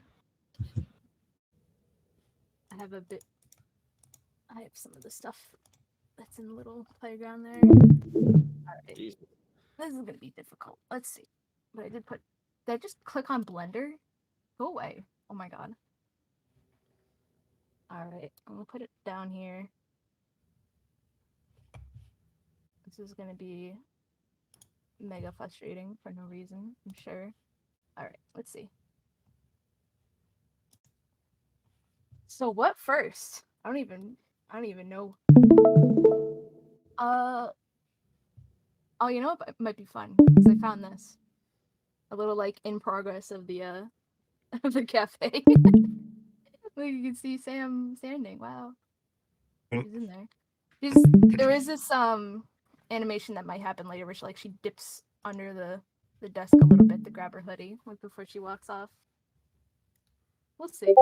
I have some of the stuff that's in the little playground there. Alright. Jesus. This is gonna be difficult. Let's see. But did I just click on Blender? Go away. Oh my god. Alright, I'm gonna put it down here. This is gonna be mega frustrating for no reason, I'm sure. Alright, let's see. So what first? I don't even know. Oh, you know what? It might be fun because I found this. A little like in progress of the of the cafe. Look, you can see Sam standing. Wow. He's in there. There is this animation that might happen later where she dips under the desk a little bit to grab her hoodie like before she walks off. We'll see.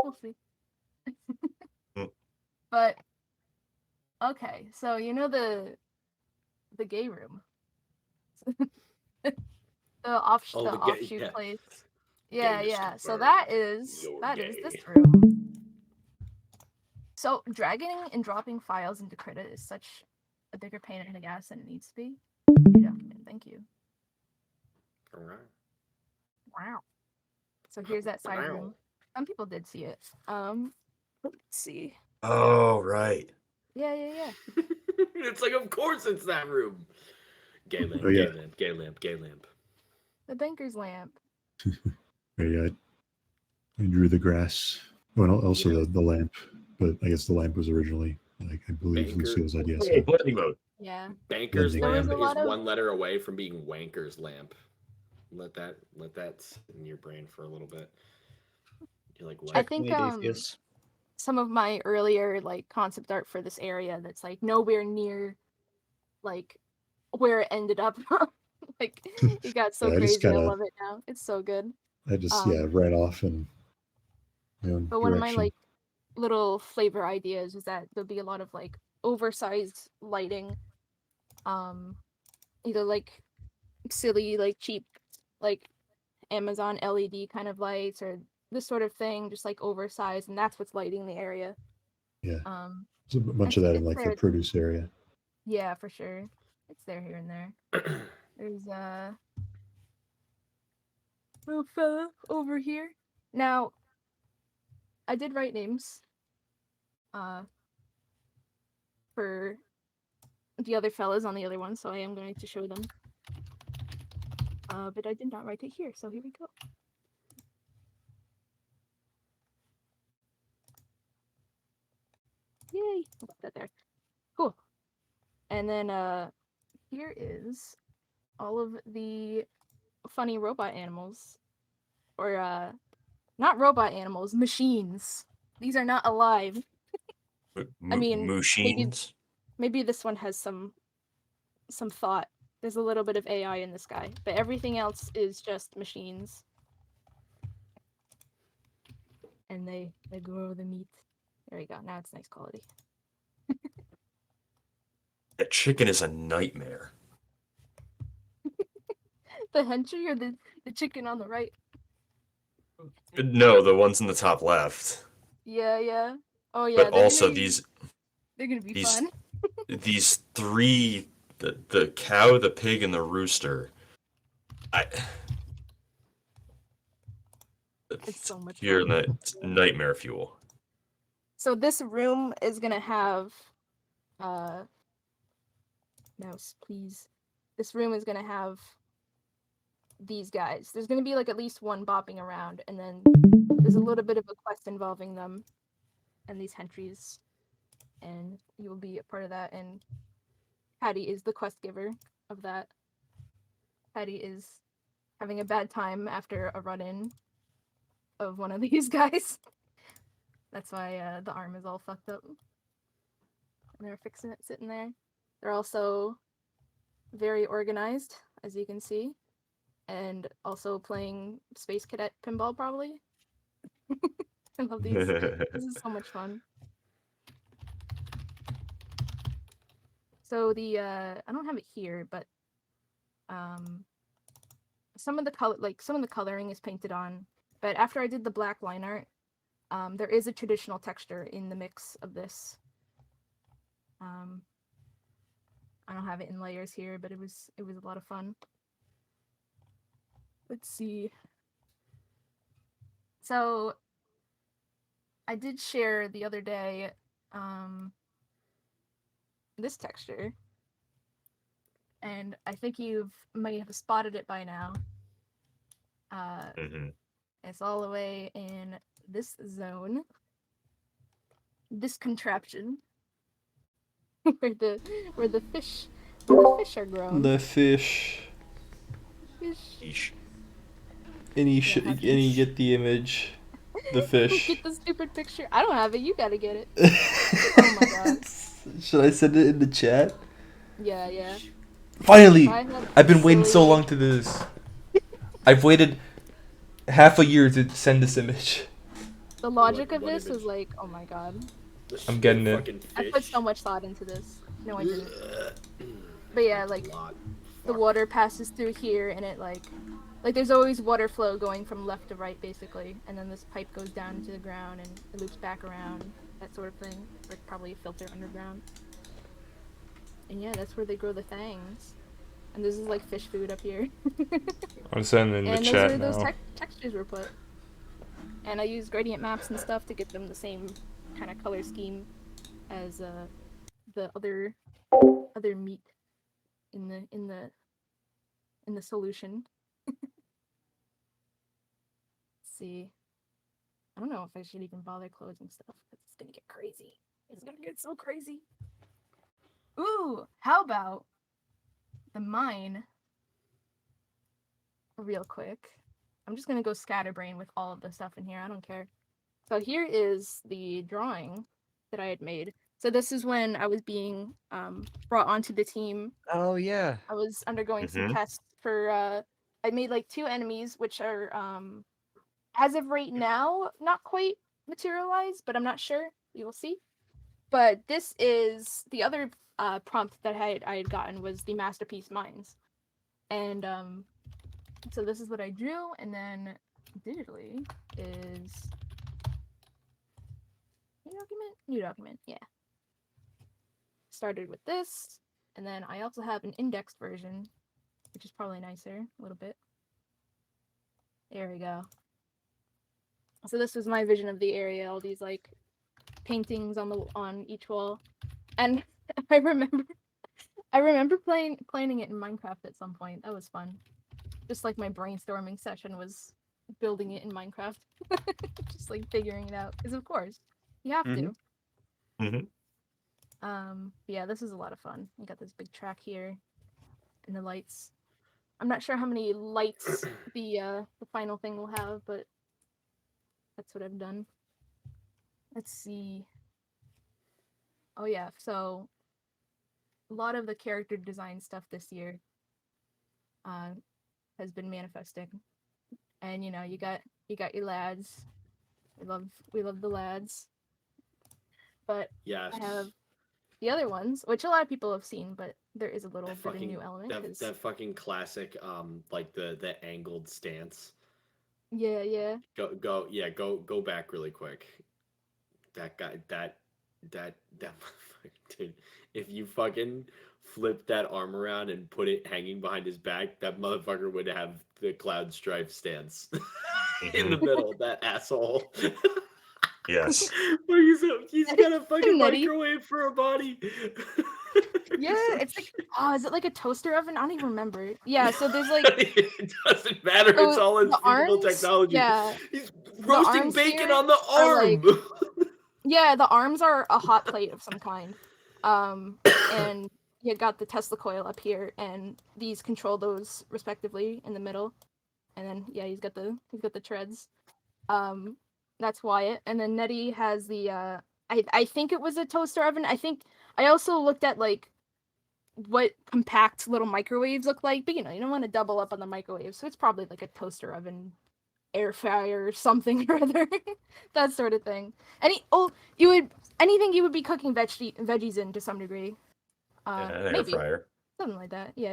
But okay, so you know the gay room. the offshoot yeah. place. Yeah, Gay yeah. So discovered. is You're this gay. room. So dragging and dropping files into Credit is such a bigger pain in the ass than it needs to be. Thank you. All right. Wow. So here's that side room. Some people did see it. Let's see. Oh, right. Yeah. It's like, of course it's that room. Gay lamp, Oh, yeah. gay lamp, gay lamp, gay lamp. The banker's lamp. Yeah, I drew the grass. Well, also Yeah. the lamp, but I guess the lamp was originally like I believe Banker. Lucille's idea. Oh, So blending mode. Yeah. Banker's There was lamp a is lot of- one letter away from being wanker's lamp. Let that sit in your brain for a little bit. You're like, what? I think Checkmate, atheist. some of my earlier like concept art for this area that's like nowhere near like where it ended up. Like it got so Yeah, I just crazy. I kinda- love it now. It's so good. I just Um, ran off in my own But one of my direction. like little flavor ideas is that there'll be a lot of like oversized lighting, either like silly like cheap like Amazon LED kind of lights or this sort of thing, just like oversized, and that's what's lighting the area. Yeah. Um, There's a bunch of that in like the produce area. Yeah, for sure. It's there here and there. There's a little fella over here. Now, I did write names uh for the other fellas on the other one, so I am going to show them. But I did not write it here, so here we go. Yay! I'll put that there. Cool. And then here is all of the funny robot animals. Or not robot animals, machines. These are not alive. I mean, Machines. maybe this one has some thought. There's a little bit of AI in this guy, but everything else is just machines. And they grow the meat. There we go. Now it's nice quality. That chicken is a nightmare. The henchie or the chicken on the right? No, the ones in the top left. Yeah. Oh yeah. But also they're gonna be these fun. these three, the cow, the pig, and the rooster. It's so much You're fun. nightmare fuel. So this room is gonna have mouse, please. This room is gonna have these guys. There's gonna be like at least one bopping around, and then there's a little bit of a quest involving them and these entries, and you will be a part of that. And Patty is the quest giver of that. Patty is having a bad time after a run-in of one of these guys. That's why the arm is all fucked up. And they're fixing it sitting there. They're also very organized, as you can see, and also playing Space Cadet pinball, probably. I love these. This is so much fun. So the I don't have it here, but some of the coloring is painted on. But after I did the black line art, there is a traditional texture in the mix of this. I don't have it in layers here, but it was a lot of fun. Let's see. So I did share the other day this texture, and I think you might have spotted it by now. It's all the way in this zone, this contraption, where the fish are grown. The fish. Fish. And you get the image. The fish. Get the stupid picture. I don't have it. You gotta get it. Oh my god. Should I send it in the chat? Yeah. Finally! I've been waiting so long to do this. I've waited half a year to send this image. The logic of this was like, oh my god. I'm getting it. I put so much thought into this. No, I didn't. But yeah, like, the water passes through here, and it like there's always water flow going from left to right, basically, and then this pipe goes down into the ground, and it loops back around, that sort of thing. Or probably a filter underground. And yeah, that's where they grow the things. And this is like fish food up here. I'm sending in the chat now. And those textures were put. And I used gradient maps and stuff to get them the same kind of color scheme as the other meat in the solution. Let's see. I don't know if I should even bother closing stuff, because it's gonna get crazy. It's gonna get so crazy. Ooh, how about the mine real quick? I'm just gonna go scatterbrain with all of the stuff in here. I don't care. So here is the drawing that I had made. So this is when I was being brought onto the team. Oh yeah. I was undergoing some tests for I made like 2 enemies, which are as of right now not quite materialized, but I'm not sure. You will see. But this is the other prompt that I had gotten was the masterpiece mines. And so this is what I drew, and then digitally is new document, yeah. Started with this, And then I also have an indexed version, which is probably nicer a little bit. There we go. So this was my vision of the area, all these like paintings on each wall. And I remember playing it in Minecraft at some point. That was fun. Just like my brainstorming session was building it in Minecraft. Just like figuring it out. Because of course, you have to. Yeah, this is a lot of fun. You got this big track here and the lights. I'm not sure how many lights the final thing will have, but that's what I've done. Let's see. Oh yeah, so a lot of the character design stuff this year has been manifesting. And you know, you got your lads. We love the lads. But Yes. I have the other ones, which a lot of people have seen, but there is a little That bit of fucking new element. that fucking classic like the angled stance. Yeah. Go back really quick. That guy that dude, if you fucking flip that arm around and put it hanging behind his back, that motherfucker would have the cloud strife stance in the middle. That asshole. Yes. Where he's got a fucking Nutty. microwave for a body. Yeah, it's like, oh, is it like a toaster oven? I don't even remember. Yeah, so there's like it doesn't matter. so It's all the unspeakable arms, technology. yeah, He's roasting arms bacon here on the are, arm. like- yeah, the arms are a hot plate of some kind. And you got the Tesla coil up here, and these control those respectively in the middle. And then yeah, he's got the treads. That's Wyatt, and then Nettie has the I think it was a toaster oven. I also looked at like what compact little microwaves look like, but you know, you don't want to double up on the microwave, so it's probably like a toaster oven, air fryer, or something or other, that sort of thing. Anything you would be cooking veggies in to some degree. An air Maybe fryer. something like that. Yeah.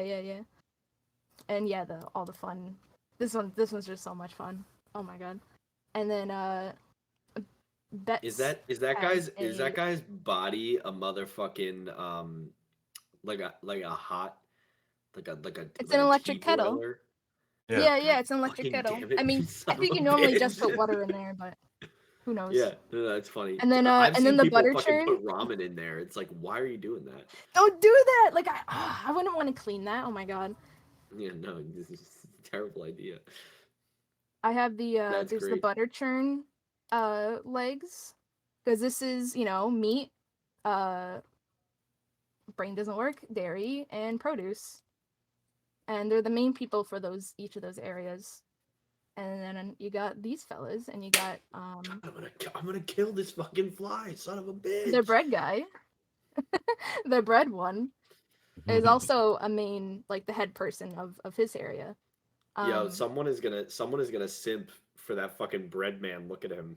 And yeah, all the fun. This one's just so much fun. Oh my god. And then Bets Is that guy's body a motherfucking like a hot It's an electric tea kettle. boiler? Yeah, it's an electric Fucking kettle. damn it, I mean, you son I think of you a normally just bitch. put water in there, but who knows? Yeah, no, that's funny. And then I've and seen then the people butter fucking churn. put ramen in there. It's like, why are you doing that? Don't do that. Like I wouldn't want to clean that. Oh my god. Yeah, no, this is a terrible idea. I have the That's there's the great. butter churn legs, because this is, you know, meat, brain doesn't work, dairy, and produce, and they're the main people for each of those areas. And then you got these fellas, and you got I'm gonna kill this fucking fly, son of a bitch. the bread guy. The bread one is also a main, like the head person of his area. Yo, someone is gonna simp for that fucking bread man. Look at him.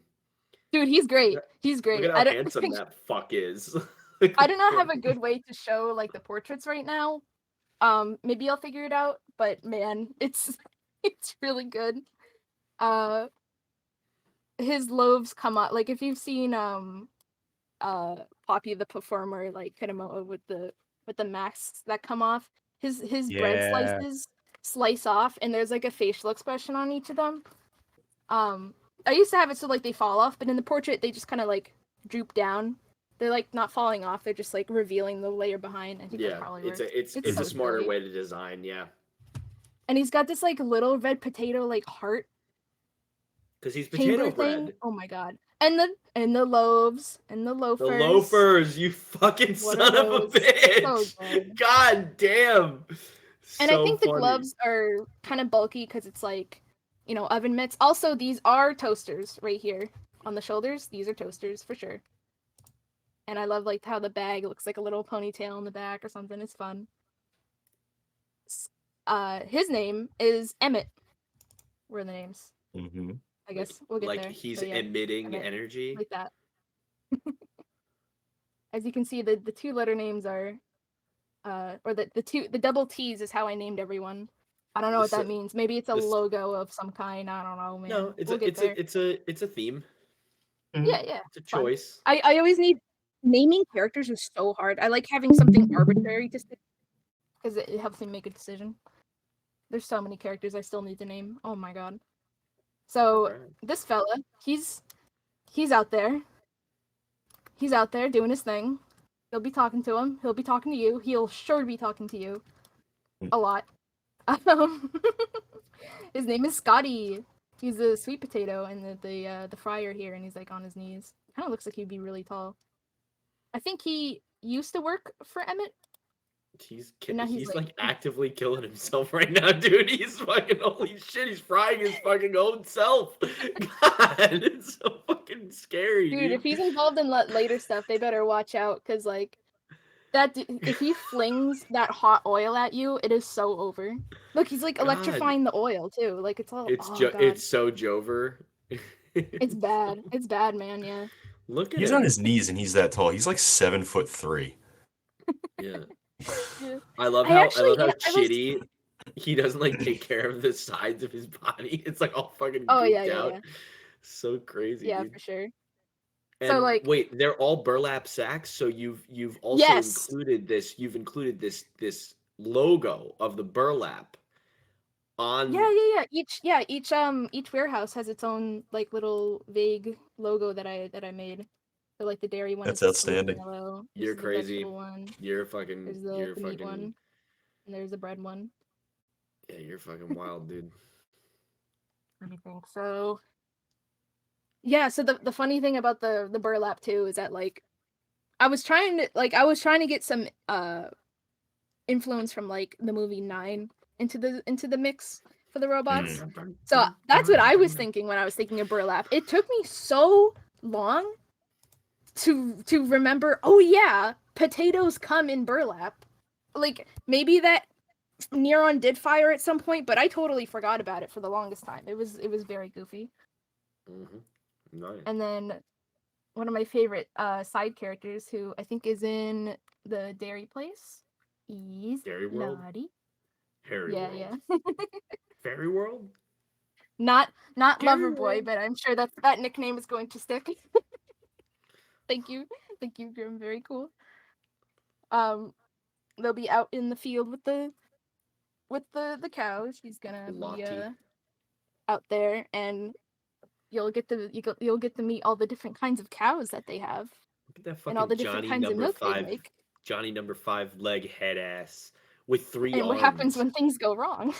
Dude, he's great. He's great. Look at how handsome that fuck is. I do not have a good way to show like the portraits right now. Maybe I'll figure it out, but man, it's really good. His loaves come up, like if you've seen Poppy the performer, like Kitamoa with the masks that come off, his bread slices slice off, and there's like a facial expression on each of them. I used to have it so like they fall off, but in the portrait they just kind of like droop down. They're like not falling off; they're just like revealing the layer behind. I think that probably works. It's so a smarter silly. way to design, yeah. And he's got this like little red potato like heart Because he's chamber potato thing. bread. Oh my god! And the loaves and the loafers. The loafers, you fucking What son are of a those? So bitch! good. God damn! And I So think the funny. gloves are kind of bulky because it's like, you know, oven mitts. Also, these are toasters right here on the shoulders. These are toasters for sure. And I love like how the bag looks like a little ponytail in the back or something. It's fun. His name is Emmett. Were the names? Mm-hmm. I guess we'll get like there. he's But yeah, emitting Emmett, energy. like that. As you can see, the two letter names are, or the double T's is how I named everyone. I don't know what that means. Maybe it's a logo of some kind. I don't know, man. No, it's a theme. Yeah, It's a fun. choice. I always need naming characters is so hard. I like having something arbitrary to stick because it helps me make a decision. There's so many characters I still need to name. Oh my god. So Okay. this fella, he's out there. He's out there doing his thing. He'll be talking to him. He'll be talking to you. He'll sure be talking to you a lot. His name is Scotty. He's a sweet potato and the fryer here, and he's like on his knees. Kind of looks like he'd be really tall. I think he used to work for Emmett. Now he's, He's like- like actively killing himself right now, dude. He's fucking holy shit. He's frying his fucking own self. God, it's so fucking scary, Dude, if he's involved in later stuff, they better watch out, because like if he flings that hot oil at you, it is so over. Look, he's like God. electrifying the oil too. Like it's all. It's God. it's so Jover. It's bad. It's bad, man. Yeah. Look at He's him. on his knees and he's that tall. He's like 7'3". Yeah. Yeah. I love I how actually- I love yeah, how I was- shitty he doesn't like take care of the sides of his body. It's like all fucking Oh, gooped yeah, yeah, out. yeah. So crazy, Yeah, dude. for sure. And So, like- wait, they're all burlap sacks. So you've also Yes. included this. You've included this logo of the burlap on. Yeah. Each warehouse has its own like little vague logo that I made. So like the dairy one That's is like, blue and outstanding. yellow. This You're is the crazy. vegetable one. You're fucking. There's You're the meat fucking. one. And there's the bread one. Yeah, you're fucking wild, dude. Let me think. So yeah, so the funny thing about the burlap too is that like I was trying to get some influence from like the movie 9 into the mix for the robots. So that's what I was thinking when I was thinking of burlap. It took me so long to remember, oh yeah, potatoes come in burlap. Like maybe that Neuron did fire at some point, but I totally forgot about it for the longest time. It was very goofy. Mm-hmm. Nice. And then one of my favorite side characters, who I think is in the dairy place, is Dairy World? Lottie. Harry Yeah, World. yeah. Fairy World? Not Dairy Loverboy, World. but I'm sure that nickname is going to stick. Thank you, Grim. Very cool. They'll be out in the field with the cows. He's gonna be Lottie. out there, and you'll get to meet all the different kinds of cows that they have, Look at that and all the fucking different Johnny kinds of number milk they 5. make, Johnny number 5 leg head ass with 3 and arms. what happens when things go wrong.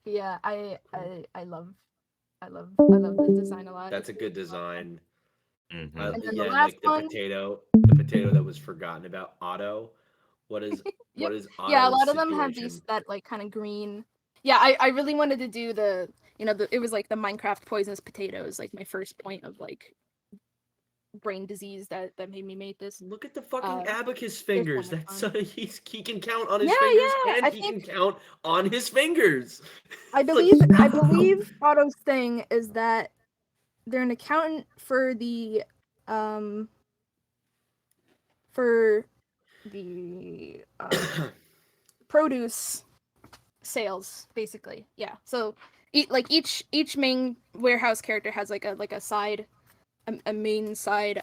Yeah, I love the design a lot. That's a It's good really well done. design. Mhm. And then the Yeah, and last like the one- potato that was forgotten about. Otto. What is Yep. Otto's Yeah, a lot of them have situation? these that like kind of green. Yeah, I really wanted to do it was like the Minecraft poisonous potatoes, like my first point of like brain disease that made me make this. Look at the fucking Uh, abacus so fingers. much That's fun. he can count on his Yeah, fingers, yeah, and I he think- can count on his fingers. I It's like, believe Otto's thing is that they're an accountant for the produce sales, basically. Yeah. So each main warehouse character has like a side a main side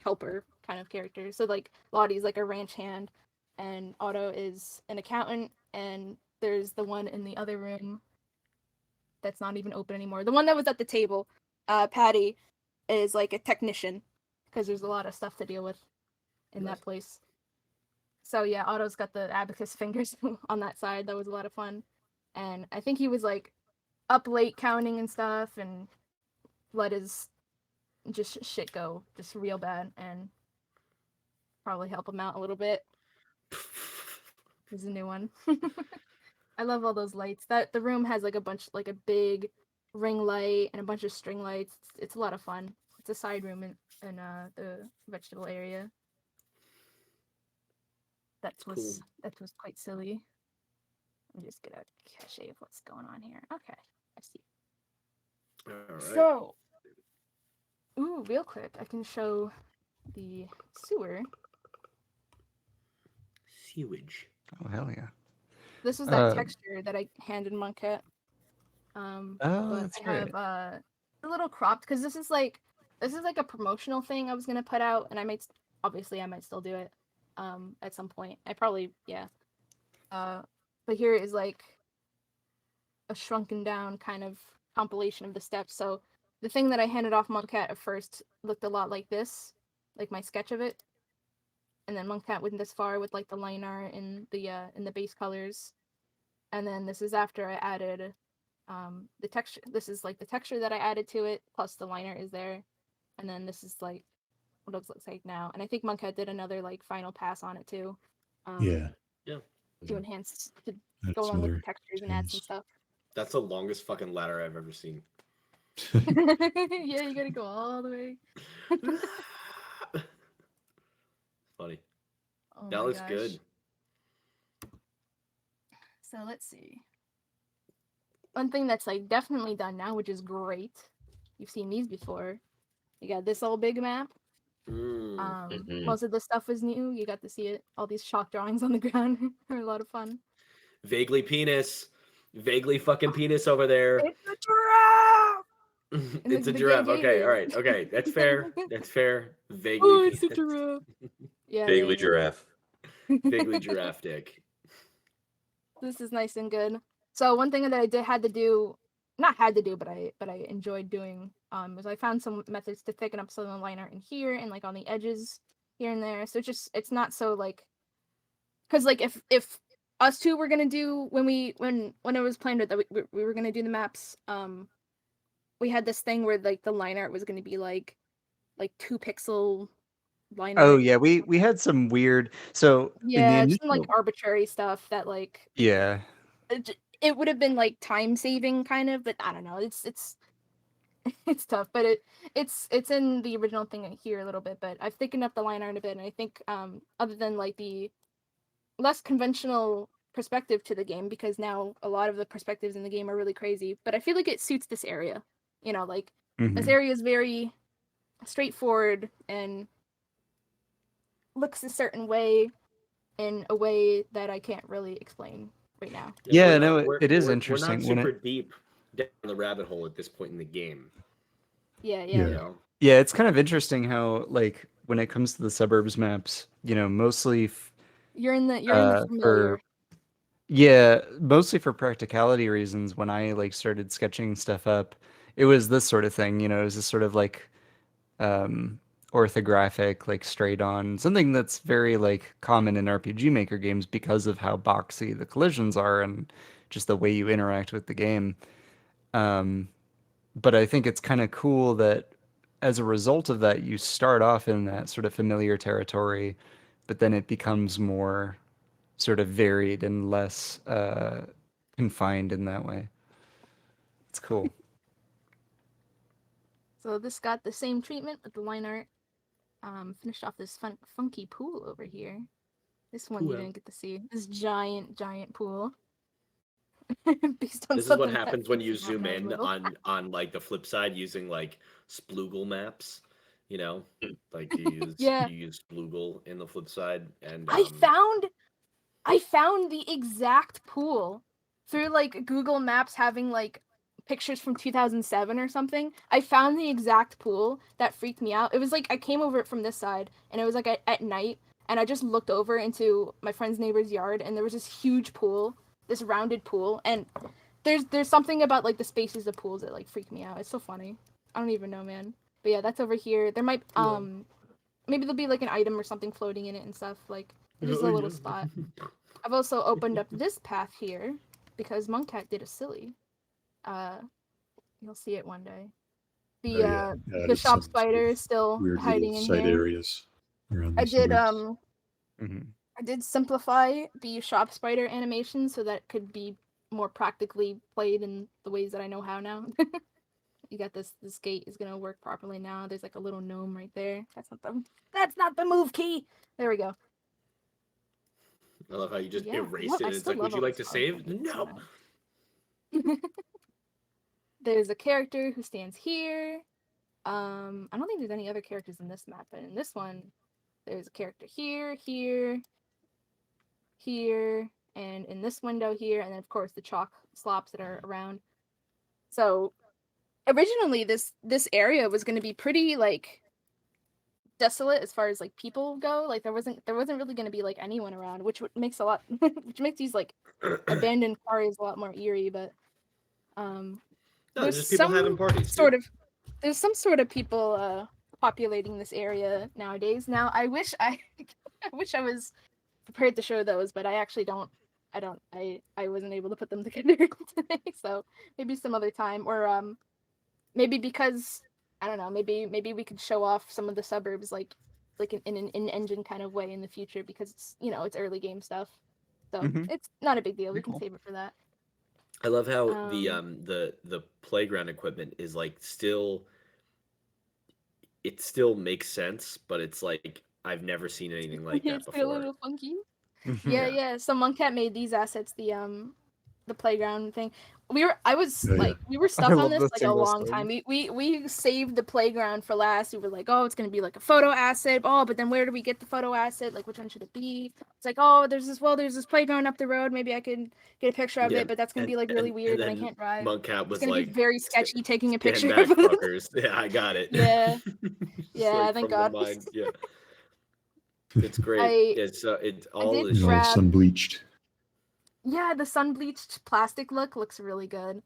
helper kind of character. So like Lottie's like a ranch hand, and Otto is an accountant, and there's the one in the other room that's not even open anymore. The one that was at the table, Patty, is like a technician, because there's a lot of stuff to deal with in Nice. that place. So yeah, Otto's got the abacus fingers on that side. That was a lot of fun. And I think he was like up late counting and stuff, and let his just shit go just real bad, and probably help him out a little bit. There's a new one. I love all those lights. That the room has like a big ring light and a bunch of string lights. It's a lot of fun. It's a side room in the vegetable area. That was quite silly. Let me just get a cachet of what's going on here. Okay, I see. All right. So, real quick, I can show the sewer. Sewage. Oh hell yeah! This was that Uh, texture that I handed Monket. Oh, But that's I have a little cropped, because this is like a promotional thing I was gonna put out, and I might still do it. at some point. I probably, yeah. But here is like a shrunken down kind of compilation of the steps. So the thing that I handed off Monkcat at first looked a lot like this, like my sketch of it. And then Monkcat went this far with like the line art and the base colors. And then this is after I added the texture. This is like the texture that I added to it, plus the line art is there. And then this is like what it looks like now. And I think Monkcat did another like final pass on it too. Yeah. Yeah. To enhance, to That's go along with the another textures and add some chance. stuff. That's the longest fucking ladder I've ever seen. Yeah, you gotta go all the way. Funny. Oh That my looks gosh. good. So let's see. One thing that's like definitely done now, which is great. You've seen these before. You got this old big map. Mm. Most of the stuff was new. You got to see it. All these chalk drawings on the ground are a lot of fun. Vaguely penis. Vaguely fucking penis over there. It's a giraffe. It's a the giraffe. gay Okay, is. all right. Okay, that's fair. That's fair. Vaguely Oh, it's a penis. giraffe. Yeah, Vaguely yeah. giraffe. Vaguely giraffe dick. This is nice and good. So one thing that I had to do, not had to do, but I enjoyed doing, was I found some methods to thicken up some of the line art in here and like on the edges here and there. So it's not so like, because like if us two were gonna do when it was planned that we were gonna do the maps, we had this thing where like the line art was gonna be like 2 pixel line Oh art. yeah, we had some weird. So in the Yeah, just some like initial, arbitrary stuff that like yeah, it would have been like time saving kind of, but I don't know. It's it's tough, but it's in the original thing here a little bit, but I've thickened up the line art a bit, and I think other than like the less conventional perspective to the game, because now a lot of the perspectives in the game are really crazy, but I feel like it suits this area. You know, like this mhm. area is very straightforward and looks a certain way in a way that I can't really explain right now. Yeah, we're no, not, it is we're not interesting when super it. deep down the rabbit hole at this point in the game. Yeah, You yeah. Yeah. know? Yeah, it's kind of interesting how like when it comes to the suburbs maps, mostly You're in the for familiar. yeah, mostly for practicality reasons. When I like started sketching stuff up, it was this sort of thing. It was this sort of like um, orthographic, like straight on, something that's very like common in RPG Maker games because of how boxy the collisions are and just the way you interact with the game. Um, but I think it's kind of cool that as a result of that, you start off in that sort of familiar territory, but then it becomes more sort of varied and less confined in that way. It's cool. So this got the same treatment with the line art. Finished off this funky pool over here. This one you Pool. didn't get to see. This giant pool. Based on This is what something that happens when freaked you me out zoom when I was in little. on like the flip side using like sploogle maps. You know, like you Yeah, use sploogle in the flip side, and I found the exact pool through like Google Maps having like pictures from 2007 or something. I found the exact pool that freaked me out. It was like I came over it from this side and it was like at night and I just looked over into my friend's neighbor's yard and there was this huge pool, this rounded pool, and there's something about like the spaces of pools that like freak me out. It's so funny. I don't even know, man. But yeah, that's over here. There might maybe there'll be like an item or something floating in it and stuff. Like it's just a little spot. I've also opened up this path here because Monkcat did a silly. Uh, you'll see it one day. Oh yeah. The Added shop some sort spider of is still weird little hiding in side here. areas around I the did suburbs. Hmm. I did simplify the shop spider animation so that it could be more practically played in the ways that I know how now. You got this gate is gonna work properly now. There's like a little gnome right there. That's not the move key. There we go. I love how you just Yeah, erased it. I And it's still like, would love you all like this to art. save? No. There's a character who stands here. I don't think there's any other characters in this map, but in this one, there's a character here, here, here, and in this window here, and then of course the chalk slops that are around. So originally this area was going to be pretty like desolate as far as like people go. Like there wasn't really going to be like anyone around, which makes a lot which makes these like abandoned quarries a lot more eerie. But No, there's just people having some parties. sort Dude. of there's some sort of people populating this area nowadays. Now I wish I wish I was prepared to show those, but I actually don't. I wasn't able to put them together today, so maybe some other time, or maybe because I don't know, maybe we could show off some of the suburbs like in an in-engine kind of way in the future, because it's, you know, it's early game stuff, so it's not a big deal. We can save it for that. I love how the playground equipment is like still. It still makes sense, but it's like I've never seen anything like that It's still a before. little funky. Yeah. Yeah. So Moncat made these assets, the playground thing. We were stuck on love this the like a single long time. We saved the playground for last. We were like, oh, it's gonna be like a photo asset. Oh, but then where do we get the photo asset? Like, which one should it be? It's like, oh, there's this playground up the road. Maybe I could get a picture of Yeah, it, but that's gonna be like really weird and I then can't drive. Monkcat It's was gonna be like, very sketchy taking a "Stand picture back, of it. fuckers." Yeah, I got it. Yeah. It's Yeah, like thank from God. the mind. Yeah, it's great. I It's all did this You know, shit. grab- sun bleached. Yeah, the sun bleached plastic look looks really good.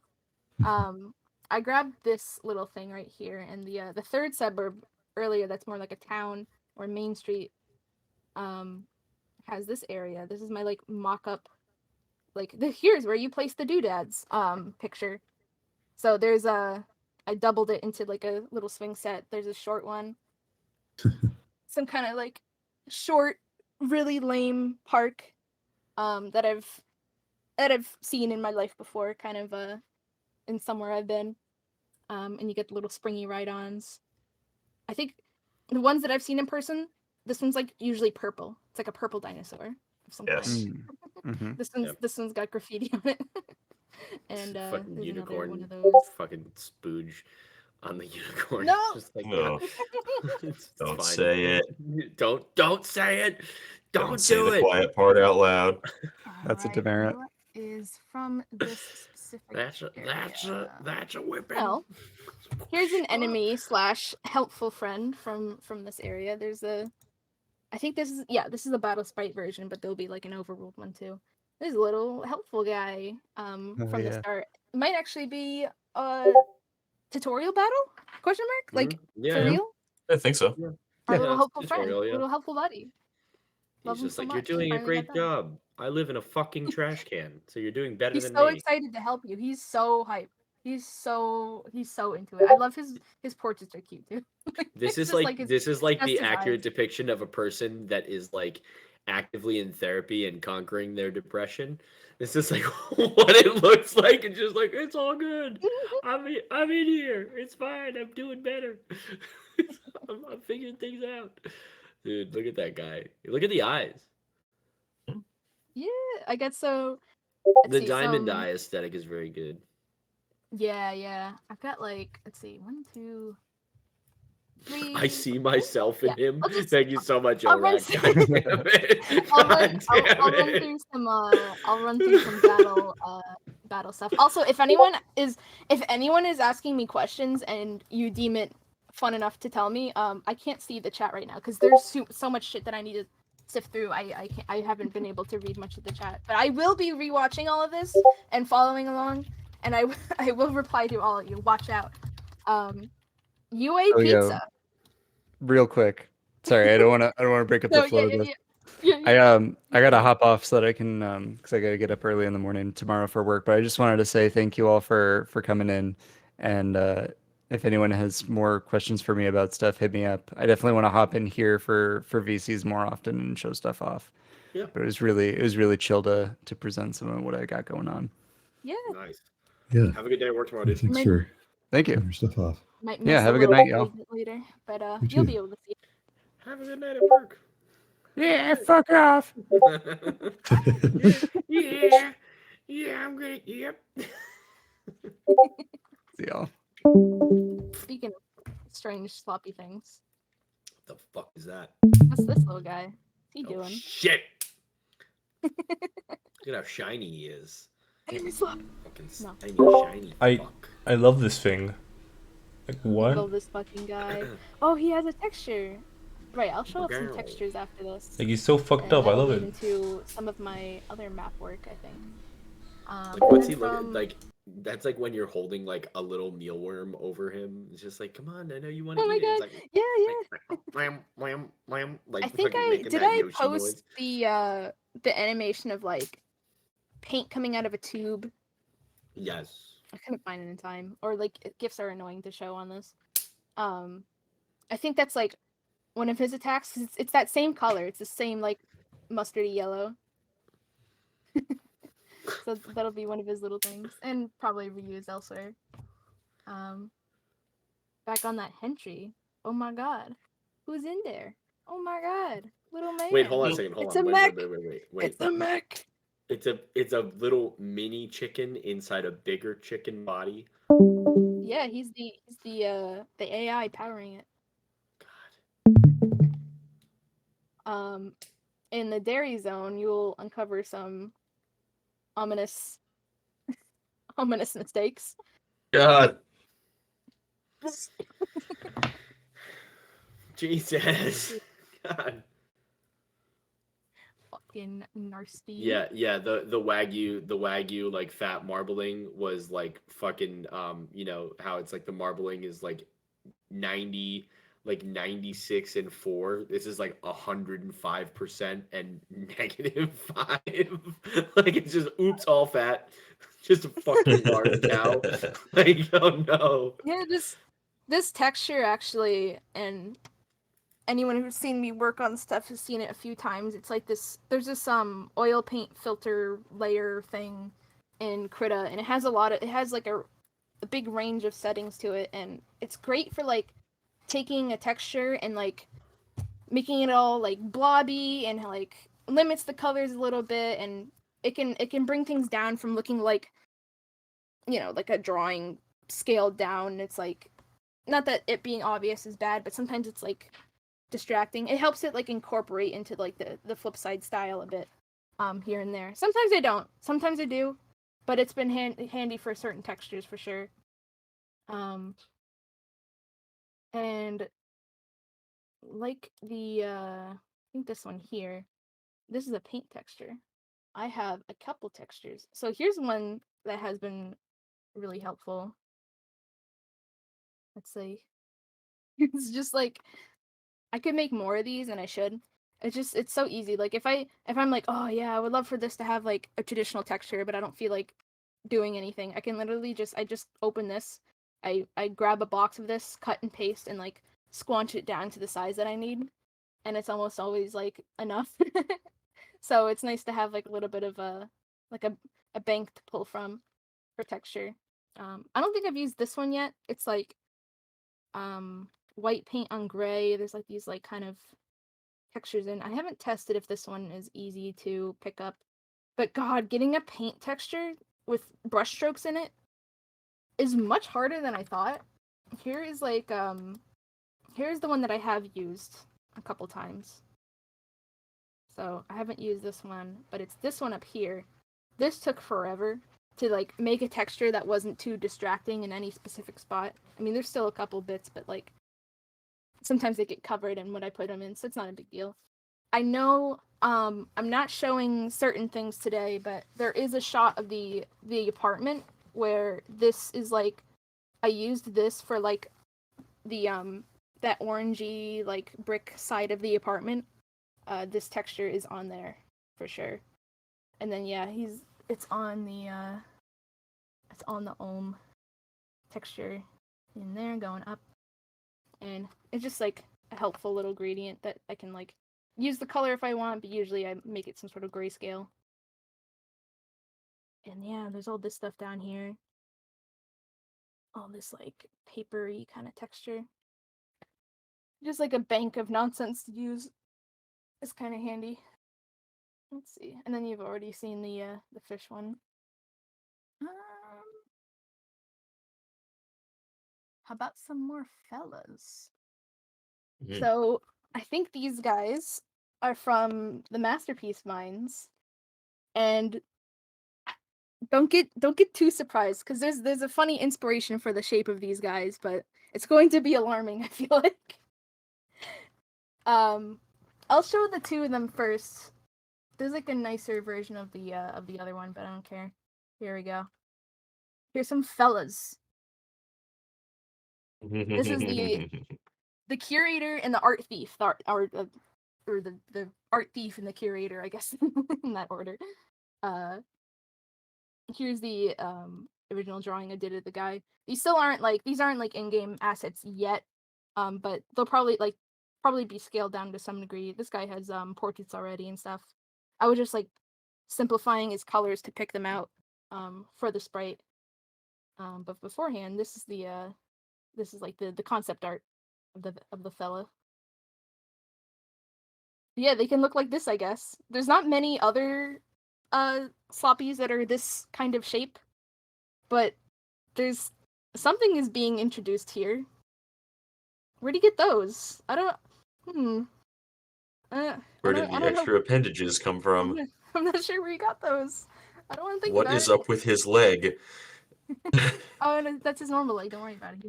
I grabbed this little thing right here, and the third suburb earlier that's more like a town or main street has this area. This is my like mock-up, like here's where you place the doodads picture. So there's I doubled it into like a little swing set. There's a short one, some kind of like short, really lame park that I've seen in my life before, kind of in somewhere I've been. And you get the little springy ride-ons. I think the ones that I've seen in person, this one's like usually purple. It's like a purple dinosaur of some Yes. kind. This one's got graffiti on it. And Fucking there's another one unicorn, of those. fucking spooge on the unicorn. No! It's just like, No. it's Don't fine. say it. Don't say it. Don't say do the it. quiet part out loud. That's a Alright, demerit. what is from this specific That's area? a whipping. Well, here's an enemy / helpful friend from this area. There's I think this is a battle sprite version, but there'll be like an overruled one too. There's a little helpful guy from the yeah. start. It might actually be a tutorial battle? Question mark? Like Yeah, for yeah. real? I think so. Our Yeah, little it's helpful friend, tutorial, yeah. little helpful buddy. Love He's him just so like, much. you're He doing a finally got great done. job. I live in a fucking trash can, so you're doing better He's than so me. excited to help you. He's so hyped. He's so into it. I love his portraits are cute too. This It's is just like his- this is like just the his accurate eyes. depiction of a person that is like actively in therapy and conquering their depression. This is like what it looks like. It's just like, it's all good. I'm in here. It's fine. I'm doing better. I'm figuring things out. Dude, look at that guy. Look at the eyes. Yeah, I guess so. The diamond eye aesthetic is very good. Yeah. I've got like, let's see, 1, 2, 3. I see myself in him. I'll just- Thank you so much, I'll run Orak. God damn it. I'll God damn it. through some I'll run through some battle stuff. Also, if anyone is asking me questions and you deem it fun enough to tell me, I can't see the chat right now because there's so much shit that I need to sift through. I haven't been able to read much of the chat, but I will be rewatching all of this and following along, and I will reply to all of you. Watch out. UA Oh, yo. pizza. Real quick. Sorry, I don't want to break up the No, flow of this. Yeah. I gotta hop off so that I can because I gotta get up early in the morning tomorrow for work. But I just wanted to say thank you all for coming in, and if anyone has more questions for me about stuff, hit me up. I definitely want to hop in here for VCs more often and show stuff off. Yeah. But it was really chill to present some of what I got going on. Yeah. Nice. Yeah. Have a good day at work tomorrow, Yeah, dude. thanks for Thank you. getting your stuff off. Might Yeah, miss have a good little night, y'all. bit later, but You you'll too. be able to see it. Have a good night at work. Yeah, fuck off. Yeah, I'm great. Yep. See y'all. Speaking of strange sloppy things, The fuck is that? what's this little guy? What's he Oh, doing? shit. Look at how shiny he is. He's sloppy. Fucking No. shiny I- fuck. I love this thing. Like I what? love this fucking guy. Oh, he has a texture. Right, I'll show up some Okay. textures after this. Like, he's so fucked And up. I that'll love lead it. into some of my other map work, I think. Like, what's And he then looking from like? That's like when you're holding like a little mealworm over him. It's just like, come on, I know you want oh to my eat it. It's god, like, yeah, yeah. wham, wham, wham, I like think fucking making did that I Yoshi post noise. the animation of like paint coming out of a tube. Yes. I couldn't find it in time, or like gifs are annoying to show on this. I think that's like one of his attacks. 'Cause it's that same color. It's the same like mustardy yellow. So that'll be one of his little things, and probably reused elsewhere. Back on that Hentry. Oh my god, who's in there? Oh my god, little man. Wait, hold on a second. Hold It's on. a Wait, mech. wait, wait, wait, wait, wait. It's a mech. It's a little mini chicken inside a bigger chicken body. Yeah, he's the AI powering it. God. In the dairy zone, you'll uncover some ominous mistakes. God. Jesus. God. Fucking nasty. Yeah, yeah. The wagyu like fat marbling was like fucking you know how it's like the marbling is like 90 like 96 and 4. This is like 105% and -5. Like it's just oops all fat. Just a fucking large cow. Like oh no. Yeah, this texture actually, and anyone who's seen me work on stuff has seen it a few times. It's like this. There's this oil paint filter layer thing in Krita, and it has like a big range of settings to it, and it's great for like taking a texture and like making it all like blobby and like limits the colors a little bit, and it can bring things down from looking like, you know, like a drawing scaled down. It's like, not that it being obvious is bad, but sometimes it's like distracting. It helps it like incorporate into like the Flipside style a bit, here and there. Sometimes I don't, sometimes I do, but it's been handy for certain textures for sure. And like I think this one here, this is a paint texture. I have a couple textures. So here's one that has been really helpful. Let's see. It's just like, I could make more of these, and I should. It's so easy. Like if I'm like, oh yeah, I would love for this to have like a traditional texture, but I don't feel like doing anything. I can literally just open this. I grab a box of this, cut and paste, and like squanch it down to the size that I need, and it's almost always like enough. So it's nice to have like a little bit of a bank to pull from for texture. I don't think I've used this one yet. It's like white paint on gray. There's like these like kind of textures in. I haven't tested if this one is easy to pick up, but god, getting a paint texture with brush strokes in it is much harder than I thought. Here is like here's the one that I have used a couple times. So I haven't used this one, but it's this one up here. This took forever to like make a texture that wasn't too distracting in any specific spot. I mean, there's still a couple bits, but like sometimes they get covered in what I put them in, so it's not a big deal. I know I'm not showing certain things today, but there is a shot of the apartment where this is like, I used this for like the that orangey like brick side of the apartment. This texture is on there for sure. And then yeah, it's on the ohm texture in there going up. And it's just like a helpful little gradient that I can like use the color if I want, but usually I make it some sort of grayscale. And yeah, there's all this stuff down here. All this like papery kind of texture. Just like a bank of nonsense to use. It's kind of handy. Let's see. And then you've already seen the fish one. How about some more fellas? Mhm. So I think these guys are from the Masterpiece Mines, and don't get too surprised because there's a funny inspiration for the shape of these guys, but it's going to be alarming. I feel like. I'll show the two of them first. There's like a nicer version of the other one, but I don't care. Here we go. Here's some fellas. This is the curator and the art thief. The or the art thief and the curator, I guess, in that order. Here's the original drawing I did of the guy. These aren't like in-game assets yet. But they'll probably be scaled down to some degree. This guy has portraits already and stuff. I was just like simplifying his colors to pick them out for the sprite. But beforehand, this is like the concept art of the fella. Yeah, they can look like this, I guess. There's not many other sloppies that are this kind of shape, but there's something is being introduced here. Where'd he get those? I don't. Where did the extra appendages come from? I'm not sure where he got those. I don't want to think What about is it. up with his leg? Oh, no, that's his normal leg. Don't worry about it.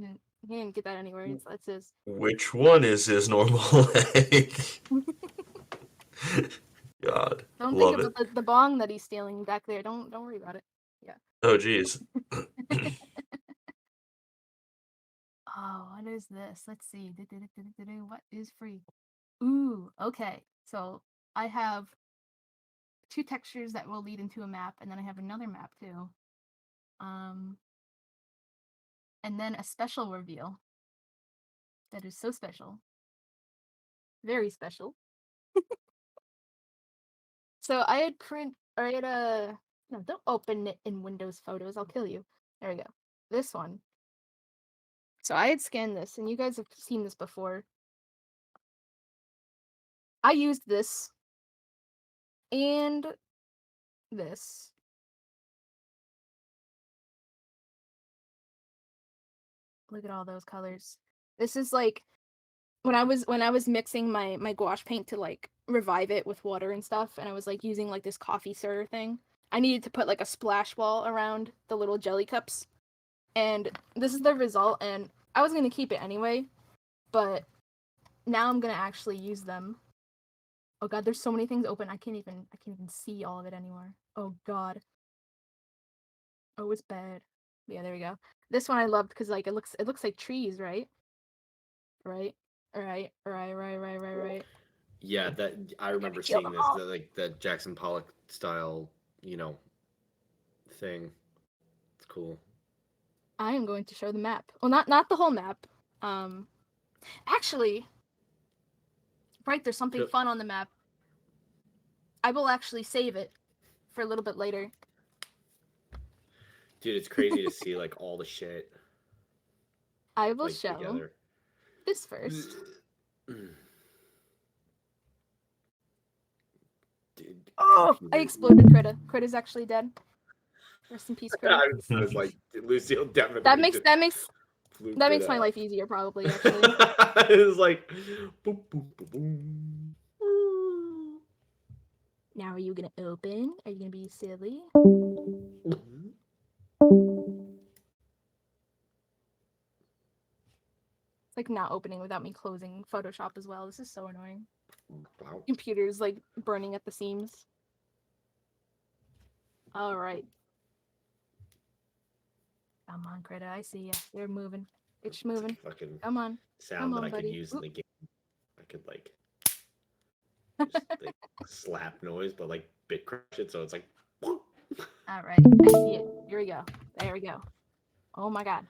He didn't get that anywhere. That's his. Which one is his normal leg? God, Don't love think about the bong that he's stealing back there. Don't worry about it. Yeah. Oh, geez. Oh, what is this? Let's see. What is free? Ooh, okay. So I have two textures that will lead into a map, and then I have another map too. And then a special reveal that is so special. Very special. So I had no, don't open it in Windows Photos. I'll kill you. There we go. This one. So I had scanned this, and you guys have seen this before. I used this and this. Look at all those colors. This is like when I was mixing my gouache paint to like revive it with water and stuff, and I was like using like this coffee stirrer thing. I needed to put like a splash wall around the little jelly cups, and this is the result. And I was gonna keep it anyway, but now I'm gonna actually use them. Oh god, there's so many things open. I can't even see all of it anymore. Oh god. Oh, it's bad. Yeah, there we go. This one I loved because like it looks like trees, right? Right. Right. Yeah, that I remember kill seeing them this, all. the Jackson Pollock style, thing. It's cool. I am going to show the map. Well, not the whole map. Actually, right, there's something Yep. fun on the map. I will actually save it for a little bit later. Dude, it's crazy to see like all the shit I will like show together. this first. Dude, Oh, I computer. exploded Krita. Krita's actually dead. Rest in peace, Krita. I was like, Lucille definitely. That makes flew my Krita life up. easier, probably, actually. It was like, boom, boom, boom, boom. Now, are you gonna open? Are you gonna be silly? It's like not opening without me closing Photoshop as well. This is so annoying. Wow. Computer's like burning at the seams. All right. Come on, Krita. I see ya. You're moving. It's moving. Fucking Come on. sound Come that on, I buddy. could use in the game. I could like just like slap noise, but like bit crush it, so it's like. All right. I see it. Here we go. There we go. Oh my god.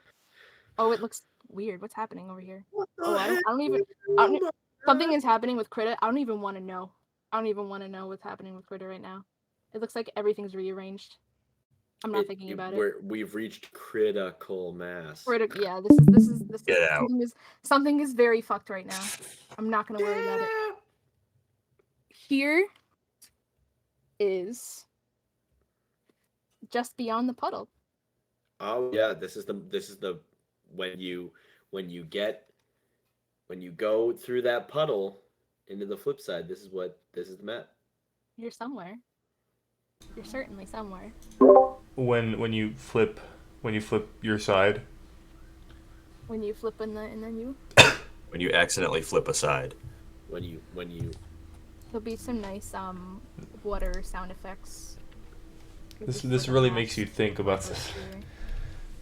Oh, it looks weird. What's happening over here? Oh, I don't even. Something is happening with Krita. I don't even want to know. I don't even want to know what's happening with Krita right now. It looks like everything's rearranged. I'm not thinking about it. We've reached critical mass. Yeah, this is Get out. something is very fucked right now. I'm not gonna worry about it. Here is just beyond the puddle. Oh yeah, this is the when you go through that puddle into the flip side, this is the map. You're somewhere. You're certainly somewhere. When you flip your side. When you flip and then you. When you accidentally flip aside. when you There'll be some nice water sound effects. This really makes you think about this.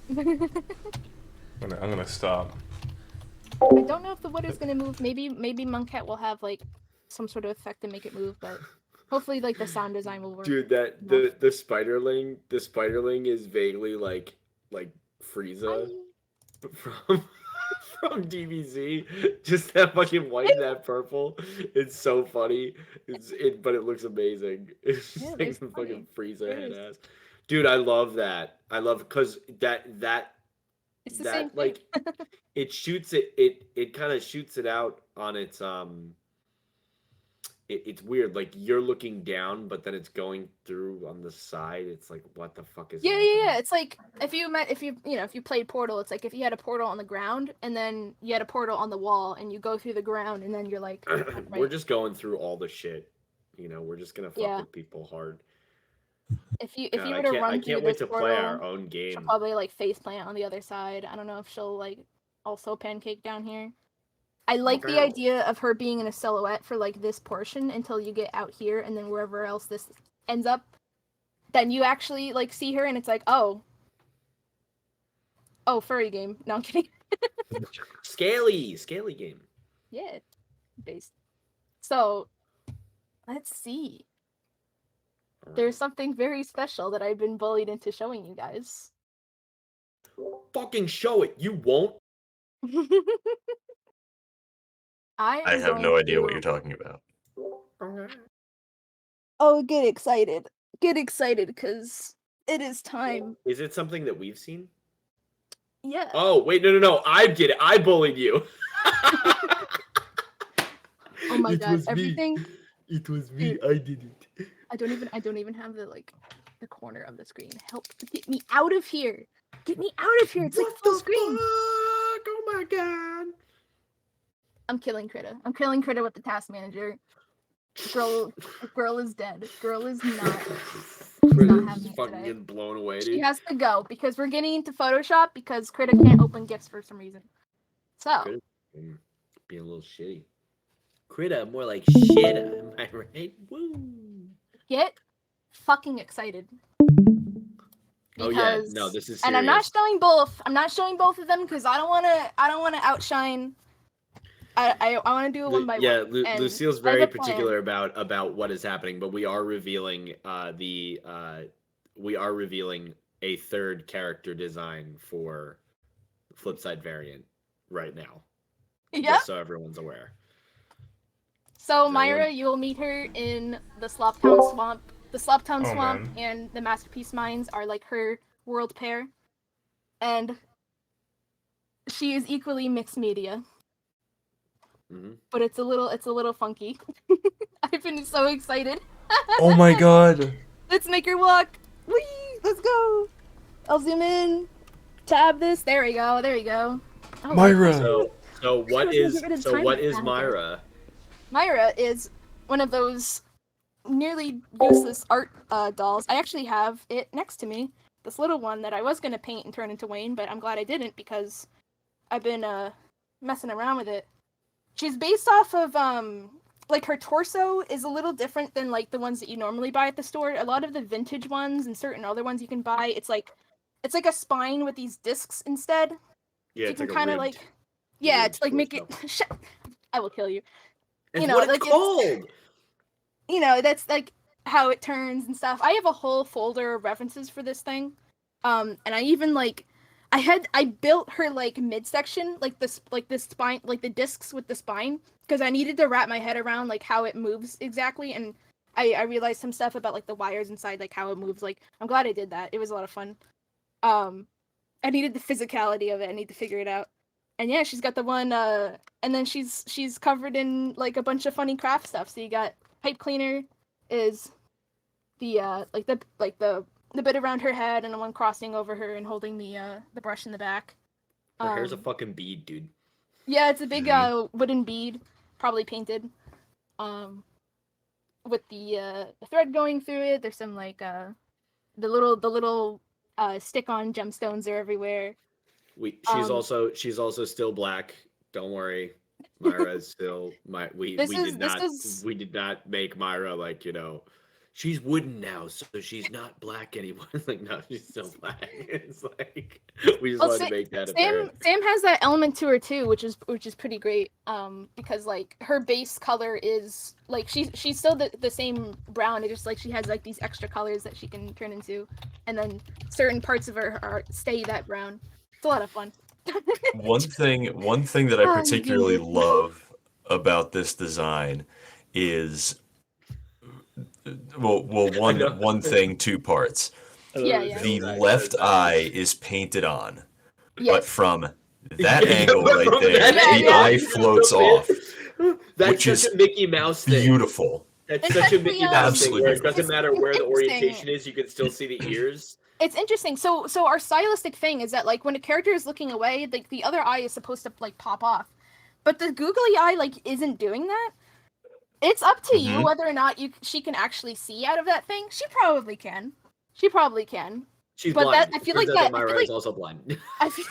I'm gonna stop. I don't know if the water's gonna move. Maybe Monkcat will have like some sort of effect to make it move, but hopefully like the sound design will work. Dude, the spiderling is vaguely like Frieza from from DBZ. Just that fucking white and that purple. It's so funny. But it looks amazing. It's just Yeah, like there's some funny. fucking Frieza There head is. ass. Dude, I love that. I love because that It's the same that thing. like it kind of shoots it out on its it's weird, like you're looking down but then it's going through on the side. It's like, what the fuck is Yeah. happening? It's like if you played Portal, it's like if you had a portal on the ground and then you had a portal on the wall and you go through the ground and then you're like We're just going through all the shit, we're just gonna fuck Yeah. with people hard. if you God, were to I run through can't wait this to portal, play our own she'll game. probably like face plant on the other side. I don't know if she'll like also pancake down here. I like the Wow. idea of her being in a silhouette for like this portion until you get out here, and then wherever else this ends up, then you actually like see her, and it's like, oh, furry game. No, I'm kidding. Scaly game. Yeah, based. So, let's see. There's something very special that I've been bullied into showing you guys. Fucking show it. You won't. I have no idea what you're talking about. Oh, get excited. Get excited, because it is time. Is it something that we've seen? Yeah. Oh, wait, no. I get it. I bullied you. Oh my It god, was me. everything. It was me. Dude. I did it. I don't even have the corner of the screen. Help get me out of here. Get me out of here. It's like full screen. Fuck? Oh my god. I'm killing Critta. I'm killing Critta with the task manager. Girl is dead. Girl is not. Critter having just it fucking today. getting blown away, She dude. has to go because we're getting into Photoshop because Critta can't open gifts for some reason. So Critter being a little shitty. Critter, more like shit. Am I right? Woo. get fucking excited. Oh yeah, no, this is serious. And I'm not showing both. I'm not showing both of them because I don't want to outshine. I want to do it one by yeah, one. And Lucille's I have very a plan. particular about what is happening, but we are revealing a third character design for the Flipside variant right now. Yeah. Just so everyone's aware. So Is Myra, everyone- you will meet her in the Sloptown Swamp. The Sloptown Oh, Swamp man. and the Masterpiece Mines are like her world pair, and she is equally mixed media. Mhm. But it's a little funky. I've been so excited. Oh my god. Let's make her walk. Whee! Let's go. I'll zoom in. Tab this. There we go. There we go. Oh, Myra. So what Get is rid of time Myra? Myra is one of those nearly useless art dolls. I actually have it next to me. This little one that I was gonna paint and turn into Wayne, but I'm glad I didn't because I've been messing around with it. She's based off of like her torso is a little different than like the ones that you normally buy at the store. A lot of the vintage ones and certain other ones you can buy, it's like a spine with these discs instead. Yeah, You it's can like kind of ribbed. like, yeah, ribbed it's like make it. torso. Shut. I will kill you. It's know, what like, it's called. That's like how it turns and stuff. I have a whole folder of references for this thing. And I even like I built her like midsection, like this spine, like the discs with the spine, because I needed to wrap my head around like how it moves exactly, and I realized some stuff about like the wires inside, like how it moves. Like I'm glad I did that. It was a lot of fun. I needed the physicality of it. I need to figure it out. And yeah, she's got the one and then she's covered in like a bunch of funny craft stuff. So you got pipe cleaner is the the bit around her head, and the one crossing over her and holding the brush in the back. Her hair's a fucking bead, dude. Yeah, it's a big wooden bead, probably painted. With the thread going through it. There's some like the little stick-on gemstones are everywhere. She's also still black. Don't worry. Myra is still we This did is this not is make Myra like, she's wooden now, so she's not black anymore. It's like, no, she's still black. It's like we just well, wanted to make that Sam apparent. Sam has that element to her too, which is pretty great. Because like her base color is like she's still the same brown. It's just like she has like these extra colors that she can turn into, and then certain parts of her are stay that brown. It's a lot of fun. One thing that I Oh, particularly goodness. love about this design is I know. one thing, two parts. Yeah. The left eye is painted on, but Yes. from that Yeah, angle but right from there, that the angle, eye floats off, That's which such is a Mickey Mouse thing. beautiful. That's It's such a actually, Mickey Mouse thing Absolutely where it beautiful. doesn't matter where the interesting. orientation is, you can still see the ears. It's interesting. So our stylistic thing is that like when a character is looking away, like the other eye is supposed to like pop off, but the googly eye like isn't doing that. It's up to you Mhm. whether or not she can actually see out of that thing. She probably can. She probably can. She's But blind. that I feel Turns like out that Myra is also blind. I feel,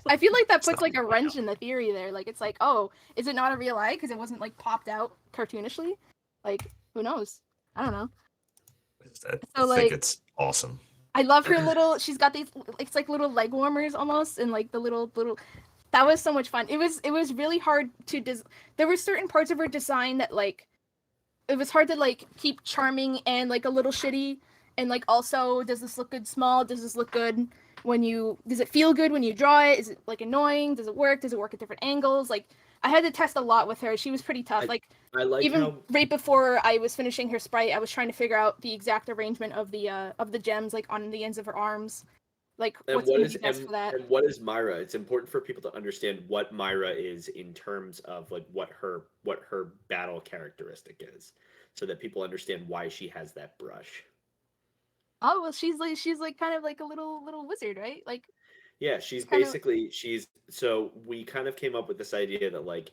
I feel like that It's puts not like a wrench in the theory there. Like it's like, oh, is it not a real eye because it wasn't like popped out cartoonishly? Like who knows? I don't know. I So think like it's awesome. I love her little. She's got these. It's like little leg warmers almost, and like the little. That was so much fun. It was really hard to There were certain parts of her design that like, it was hard to like keep charming and like a little shitty, and like also does this look good small? Does this look good when you? Does it feel good when you draw it? Is it like annoying? Does it work? Does it work at different angles? Like I had to test a lot with her. She was pretty tough. Like I like even how right before I was finishing her sprite, I was trying to figure out the exact arrangement of the gems, like on the ends of her arms, like and what's what gonna is be best for that. and what is Myra? It's important for people to understand what Myra is in terms of like what her battle characteristic is, so that people understand why she has that brush. Oh well, she's like kind of like a little wizard, right? Like Yeah, she's it's kind of basically she's so we kind of came up with this idea that like,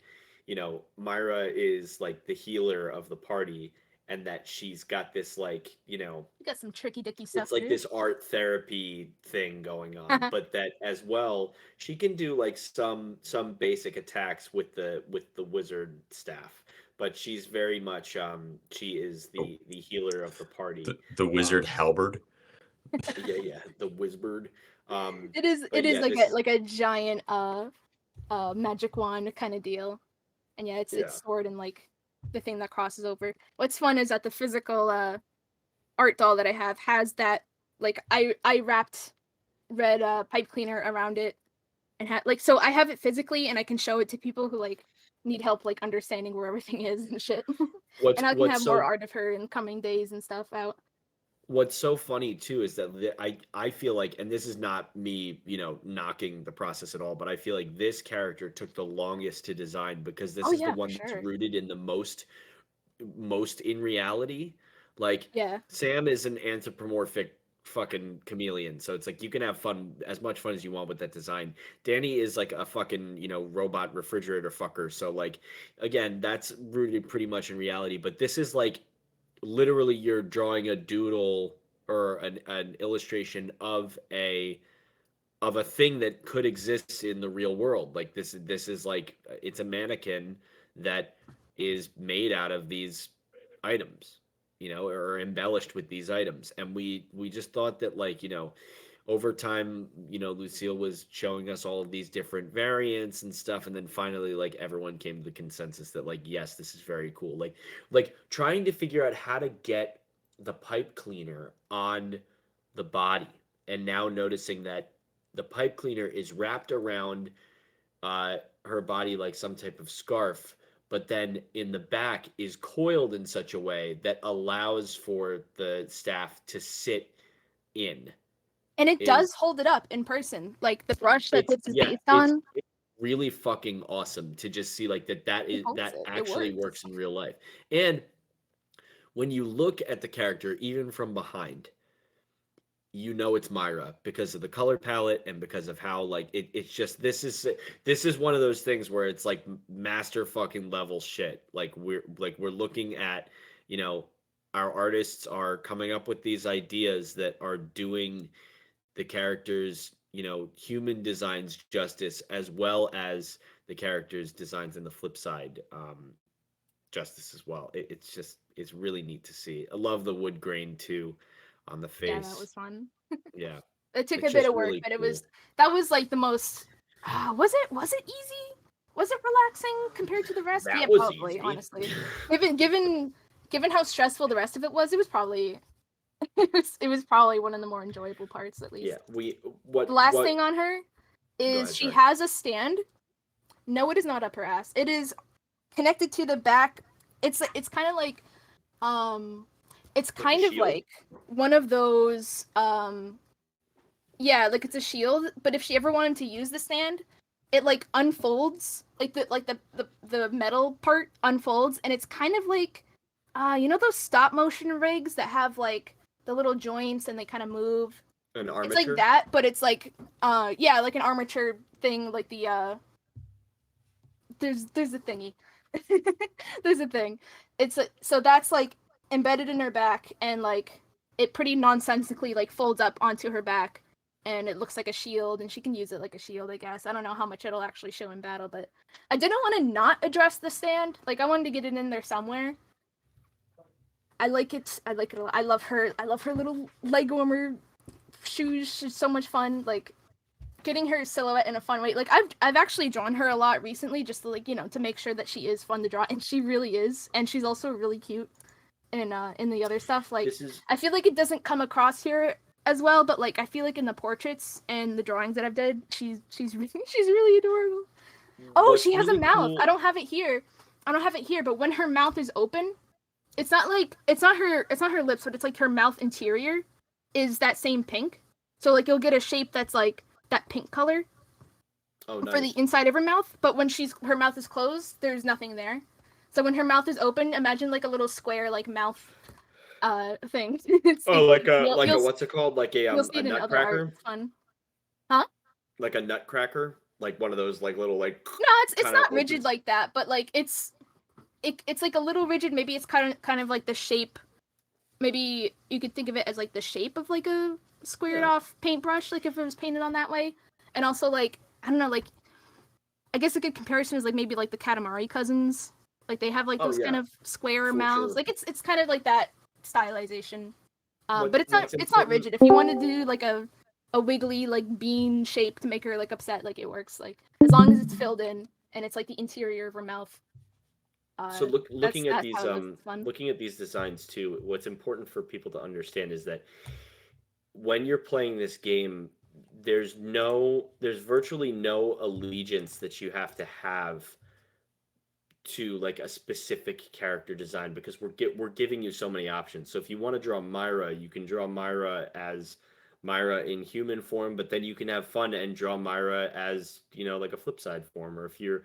Myra is like the healer of the party, and that she's got this like, you got some tricky dicky stuff it's like there. this art therapy thing going on, but that as well she can do like some basic attacks with the wizard staff, but she's very much she is Oh, the healer of the party. the wizard Um, halberd. yeah, the wizbird. It is But yeah, this like a giant magic wand kind of deal, and yeah, yeah. it's stored in like the thing that crosses over. What's fun is that the physical art doll that I have has that, like I wrapped red pipe cleaner around it, and like so I have it physically and I can show it to people who like need help like understanding where everything is and shit. What's And I can what's have more so art of her in coming days and stuff out. what's so funny too is that I feel like, and this is not me, knocking the process at all, but I feel like this character took the longest to design because this Oh is the yeah, for one that's sure. rooted in the most in reality. Like Yeah. Sam is an anthropomorphic fucking chameleon, so it's like you can have fun, as much fun as you want with that design. Danny is like a fucking, robot refrigerator fucker, so like again, that's rooted pretty much in reality, but this is like literally you're drawing a doodle or an illustration of a thing that could exist in the real world. Like this is like it's a mannequin that is made out of these items, or embellished with these items. And we just thought that like, over time, Lucille was showing us all of these different variants and stuff, and then finally, like everyone came to the consensus that like, yes, this is very cool. Like trying to figure out how to get the pipe cleaner on the body, and now noticing that the pipe cleaner is wrapped around her body like some type of scarf, but then in the back is coiled in such a way that allows for the staff to sit in. And it Is does hold it up in person. Like the brush that it's this is yeah, based on, it's really fucking awesome to just see like it holds that it. It actually works. works in real life. And when you look at the character even from behind, it's Myra because of the color palette and because of how like it's just this is one of those things where it's like master fucking level shit. Like we're looking at, our artists are coming up with these ideas that are doing the characters human designs justice as well as the characters designs in the flip side justice as well. It's really neat to see. I love the wood grain too on the Yeah, that face. was fun. Yeah, It took it's a bit just of work, really but cool. that was like the most. Was it easy? Was it relaxing compared to the rest? That Yeah, was probably. easy. Honestly, given how stressful the rest of it was probably it was probably one of the more enjoyable parts, at Yeah, least. we The last what thing on her go is ahead, she sorry. has a stand. No, it is not up her ass. It is connected to the back. It's kind of like um it's Like a kind of shield? like one of those yeah, like it's a shield, but if she ever wanted to use the stand, it like unfolds, like the metal part unfolds, and it's kind of like those stop motion rigs that have like the little joints and they kind of move. An It's like armature? that, but it's like yeah, like an armature thing, like the there's a thingy. There's a thing. So that's like embedded in her back, and like it pretty nonsensically like folds up onto her back, and it looks like a shield, and she can use it like a shield, I guess. I don't know how much it'll actually show in battle, but I didn't want to not address the stand. Like I wanted to get it in there somewhere. I like it. I like it a lot. I love her. I love her little leg warmer shoes. She's so much fun. Like getting her silhouette in a fun way. Like I've actually drawn her a lot recently, just to like to make sure that she is fun to draw, and she really is, and she's also really cute in the other stuff. Like This is I feel like it doesn't come across here as well, but like I feel like in the portraits and the drawings that I've did, she's really she's really adorable. Oh, what's she has a really mouth. cool. I don't have it here. I don't have it here, but when her mouth is open, it's not her lips, but it's like her mouth interior is that same pink. So like you'll get a shape that's like that pink color Oh, for the nice. inside of her mouth, but when her mouth is closed, there's nothing there. So when her mouth is open, imagine like a little square like mouth thing. Oh, You'll like a you'll what's it called? Like you'll see a it in other art. nutcracker? It's fun. Huh? Like a nutcracker? Like one of those like little like No, it's kind of not rigid opens. like that, but like it's like a little rigid. Maybe it's kind of like the shape. Maybe you could think of it as like the shape of like a squared Yeah. off paintbrush, like if it was painted on that way. And also like I don't know, like I guess a good comparison is like maybe like the Katamari cousins. Like they have like Oh those kind yeah, of square for mouths. sure. Like it's kind of like that stylization. But What's it's not important rigid. If you want to do like a wiggly like bean shape to make her like upset, like it works. Like as long as it's filled in and it's like the interior of her mouth. so That's how it looks fun. looking at these designs too, what's important for people to understand is that when you're playing this game, there's virtually no allegiance that you have to have to like a specific character design because we're giving you so many options. So if you want to draw Myra, you can draw Myra as Myra in human form, but then you can have fun and draw Myra as, like a Flipside form. Or if you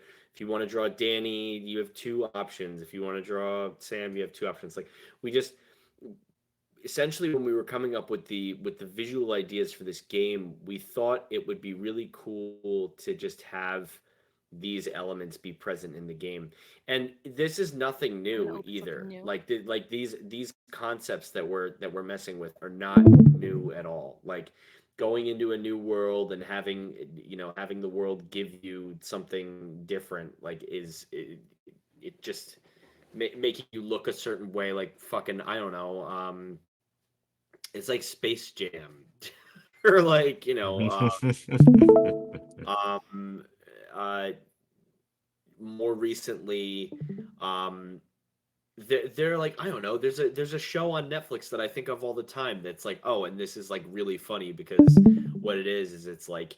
want to draw Danny, you have two options. If you want to draw Sam, you have two options. Like we just essentially when we were coming up with the visual ideas for this game, we thought it would be really cool to just have these elements be present in the game. And this is nothing I'm gonna new open something either. new. Like these concepts that we're messing with are not new at all. Like going into a new world and having the world give you something different like it just making you look a certain way, like fucking I don't know. It's like Space Jam, or like um, uh, more recently, um, they're like I don't know. There's a show on Netflix that I think of all the time. That's like oh, and this is like really funny because what it is it's like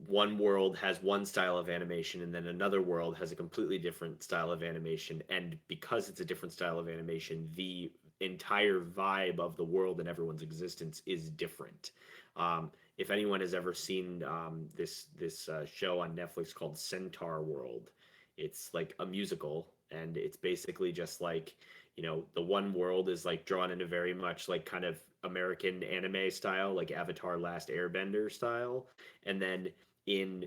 one world has one style of animation and then another world has a completely different style of animation, and because it's a different style of animation, the entire vibe of the world and everyone's existence is different. If anyone has ever seen this show on Netflix called Centaur World, it's like a musical, and it's basically just like the one world is like drawn in a very much like kind of American anime style, like Avatar Last Airbender style, and then in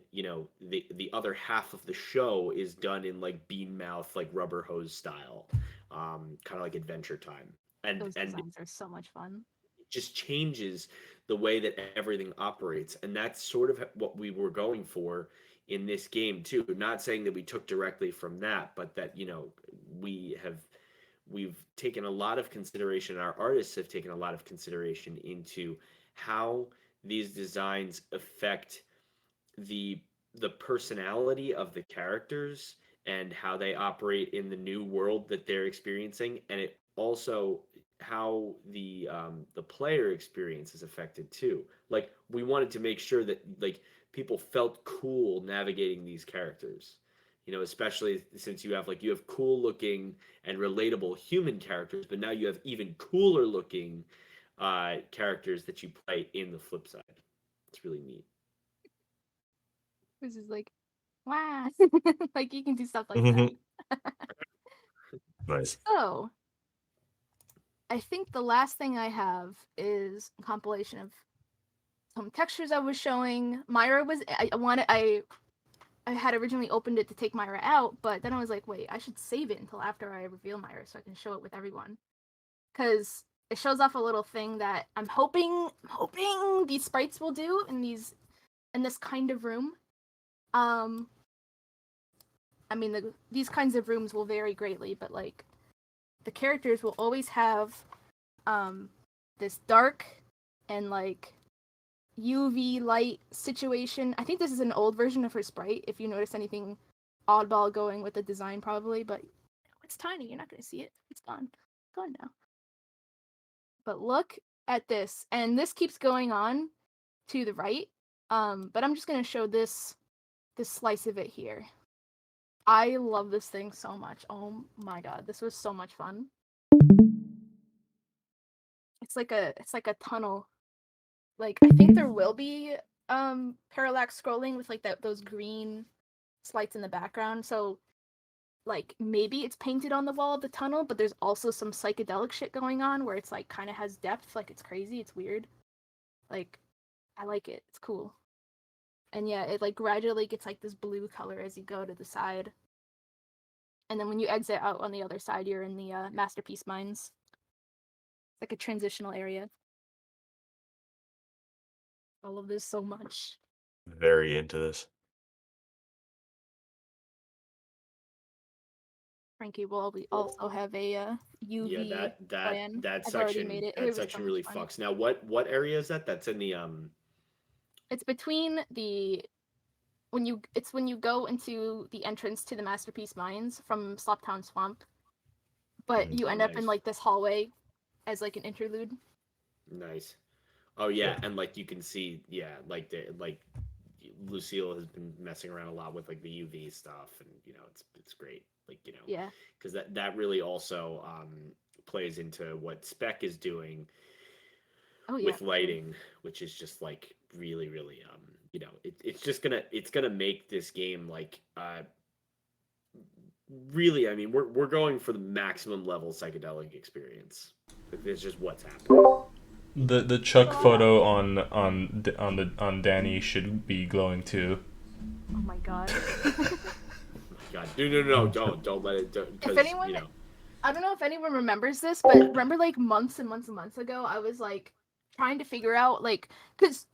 the other half of the show is done in like bean mouth like rubber hose style, kind of like Adventure Time, and Those designs are so much fun. just changes the way that everything operates, and that's sort of what we were going for in this game too. Not saying that we took directly from that, but that we have we've taken a lot of consideration, our artists have taken a lot of consideration into how these designs affect the the personality of the characters and how they operate in the new world that they're experiencing, and it also how the player experience is affected too. Like we wanted to make sure that like people felt cool navigating these characters, especially since you have cool looking and relatable human characters, but now you have even cooler looking characters that you play in the flip side. It's really neat. This is like, wow. Like you can do stuff like Mhm. that. Nice. So, I think the last thing I have is a compilation of some textures I was showing. Myra was I had originally opened it to take Myra out, but then I was like, wait, I should save it until after I reveal Myra so I can show it with everyone. Cuz it shows off a little thing that I'm hoping these sprites will do in this kind of room. I mean, these kinds of rooms will vary greatly, but like the characters will always have this dark and like UV light situation. I think this is an old version of her sprite. If you notice anything oddball going with the design, probably, but it's tiny. You're not gonna see it. It's gone. It's gone now. But look at this, and this keeps going on to the right. But I'm just gonna show this slice of it here. I love this thing so much. Oh my god, this was so much fun. It's like a tunnel. Like I think there will be parallax scrolling with like those green slides in the background. So like maybe it's painted on the wall of the tunnel, but there's also some psychedelic shit going on where it's like kind of has depth. Like it's crazy. It's weird. Like I like it. It's cool. And yeah, it like gradually gets like this blue color as you go to the side. And then when you exit out on the other side, you're in the masterpiece mines. It's like a transitional area. I love this so much. Very into this. Frankie will also have a UV Yeah, plan. that I've already section made it. that It was so section much really fun. fucks. Now what area is that? That's in the It's between when you go into the entrance to the masterpiece mines from Sloptown Swamp, but you end up in nice. like this hallway as like an interlude. Nice. Oh yeah, and like you can see, yeah, like Lucille has been messing around a lot with like the UV stuff, and it's great. Like Yeah. because that really also plays into what Spec is doing Oh yeah. with lighting, which is just like really really it's gonna make this game like really. I mean, we're going for the maximum level psychedelic experience. It's just what's happening. The Chuck photo on Danny should be glowing too. Oh my god. God, no, don't let it. Because If anyone, I don't know if anyone remembers this, but remember like months and months and months ago, I was like trying to figure out like because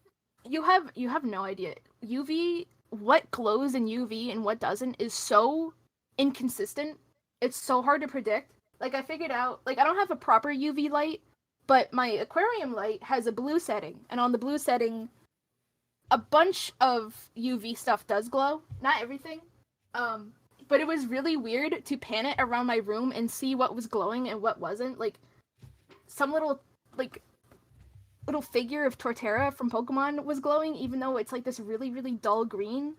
you have no idea UV what glows in UV and what doesn't is so inconsistent. It's so hard to predict. Like I figured out like I don't have a proper UV light, but my aquarium light has a blue setting, and on the blue setting, a bunch of UV stuff does glow. Not everything. But it was really weird to pan it around my room and see what was glowing and what wasn't. Like some little figure of Torterra from Pokemon was glowing, even though it's like this really really dull green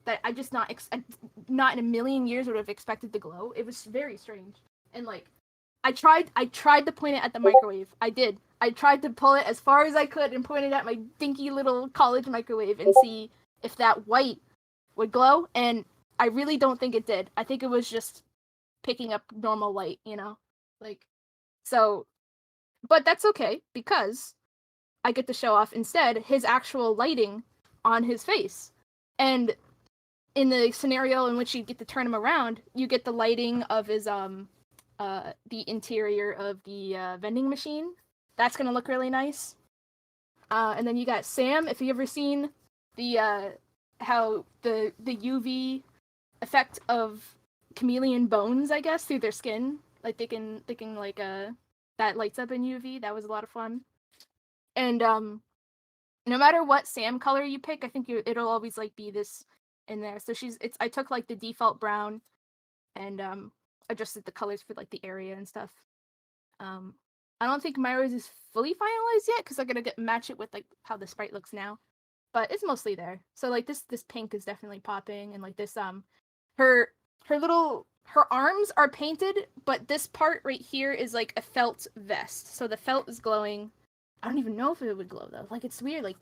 that I just not in a million years would have expected to glow. It was very strange. And like I tried to point it at the microwave. I did. I tried to pull it as far as I could and point it at my dinky little college microwave and see if that white would glow, and I really don't think it did. I think it was just picking up normal light, Like so but that's okay because I get to show off instead his actual lighting on his face. And in the scenario in which you get to turn him around, you get the lighting of his the interior of the vending machine that's gonna look really nice. And then you got Sam. If you ever seen the how the UV effect of chameleon bones, I guess, through their skin, like they can like that lights up in UV. That was a lot of fun. And no matter what Sam color you pick, I think it'll always like be this in there. So I took like the default brown and adjusted the colors for like the area and stuff. I don't think Myra's is fully finalized yet because I gotta match it with like how the sprite looks now, but it's mostly there. So like this pink is definitely popping, and like this her arms are painted, but this part right here is like a felt vest, so the felt is glowing. I don't even know if it would glow though. Like it's weird, like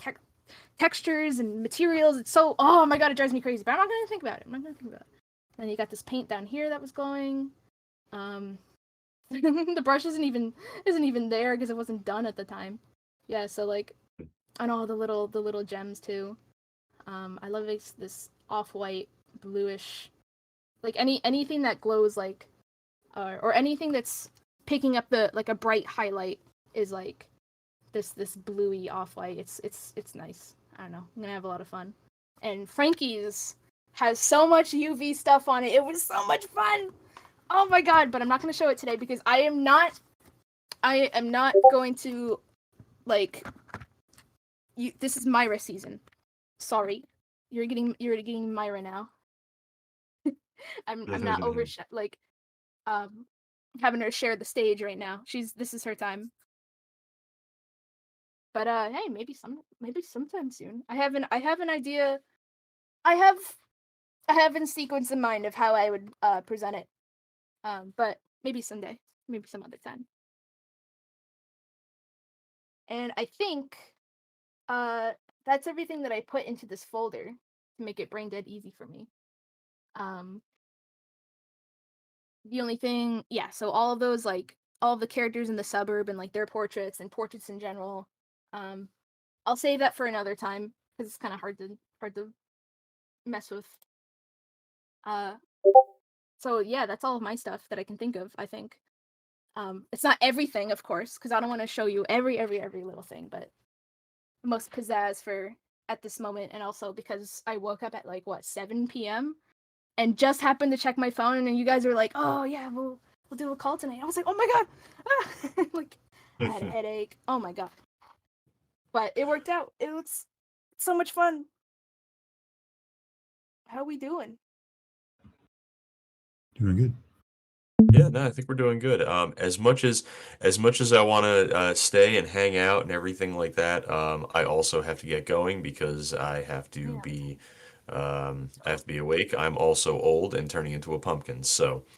textures and materials. It's so, oh my god, it drives me crazy. But I'm not gonna think about it. Then you got this paint down here that was glowing. The brush isn't even there because it wasn't done at the time. Yeah, so like, and all the little gems too. I love this off-white, bluish, like anything that glows like, or anything that's picking up the like a bright highlight is like this bluey off-white. It's nice. I don't know. I'm gonna have a lot of fun. And Frankie's has so much UV stuff on it. It was so much fun. Oh my god, but I'm not going to show it today because I am not going to like this is Myra season. Sorry. You're getting Myra now. I'm not having her share the stage right now. This is her time. But hey, maybe sometime soon. I have an idea. I have a sequence in mind of how I would present it. But maybe someday, maybe some other time. And I think that's everything that I put into this folder to make it brain dead easy for me. The only thing, yeah, so all of those, like all of the characters in the suburb and like their portraits and portraits in general, I'll save that for another time because it's kind of hard to mess with. So yeah, that's all of my stuff that I can think of, I think. It's not everything, of course, because I don't want to show you every little thing, but most pizzazz for at this moment, and also because I woke up at like 7 p.m. and just happened to check my phone, and you guys were like, "Oh yeah, we'll do a call tonight." I was like, "Oh my god!" Ah! Like I had a headache. Oh my god! But it worked out. It was so much fun. How are we doing? Doing good. Yeah, no, I think we're doing good. As much as I want to stay and hang out and everything like that, I also have to get going because I have to Yeah. be awake. I'm also old and turning into a pumpkin, so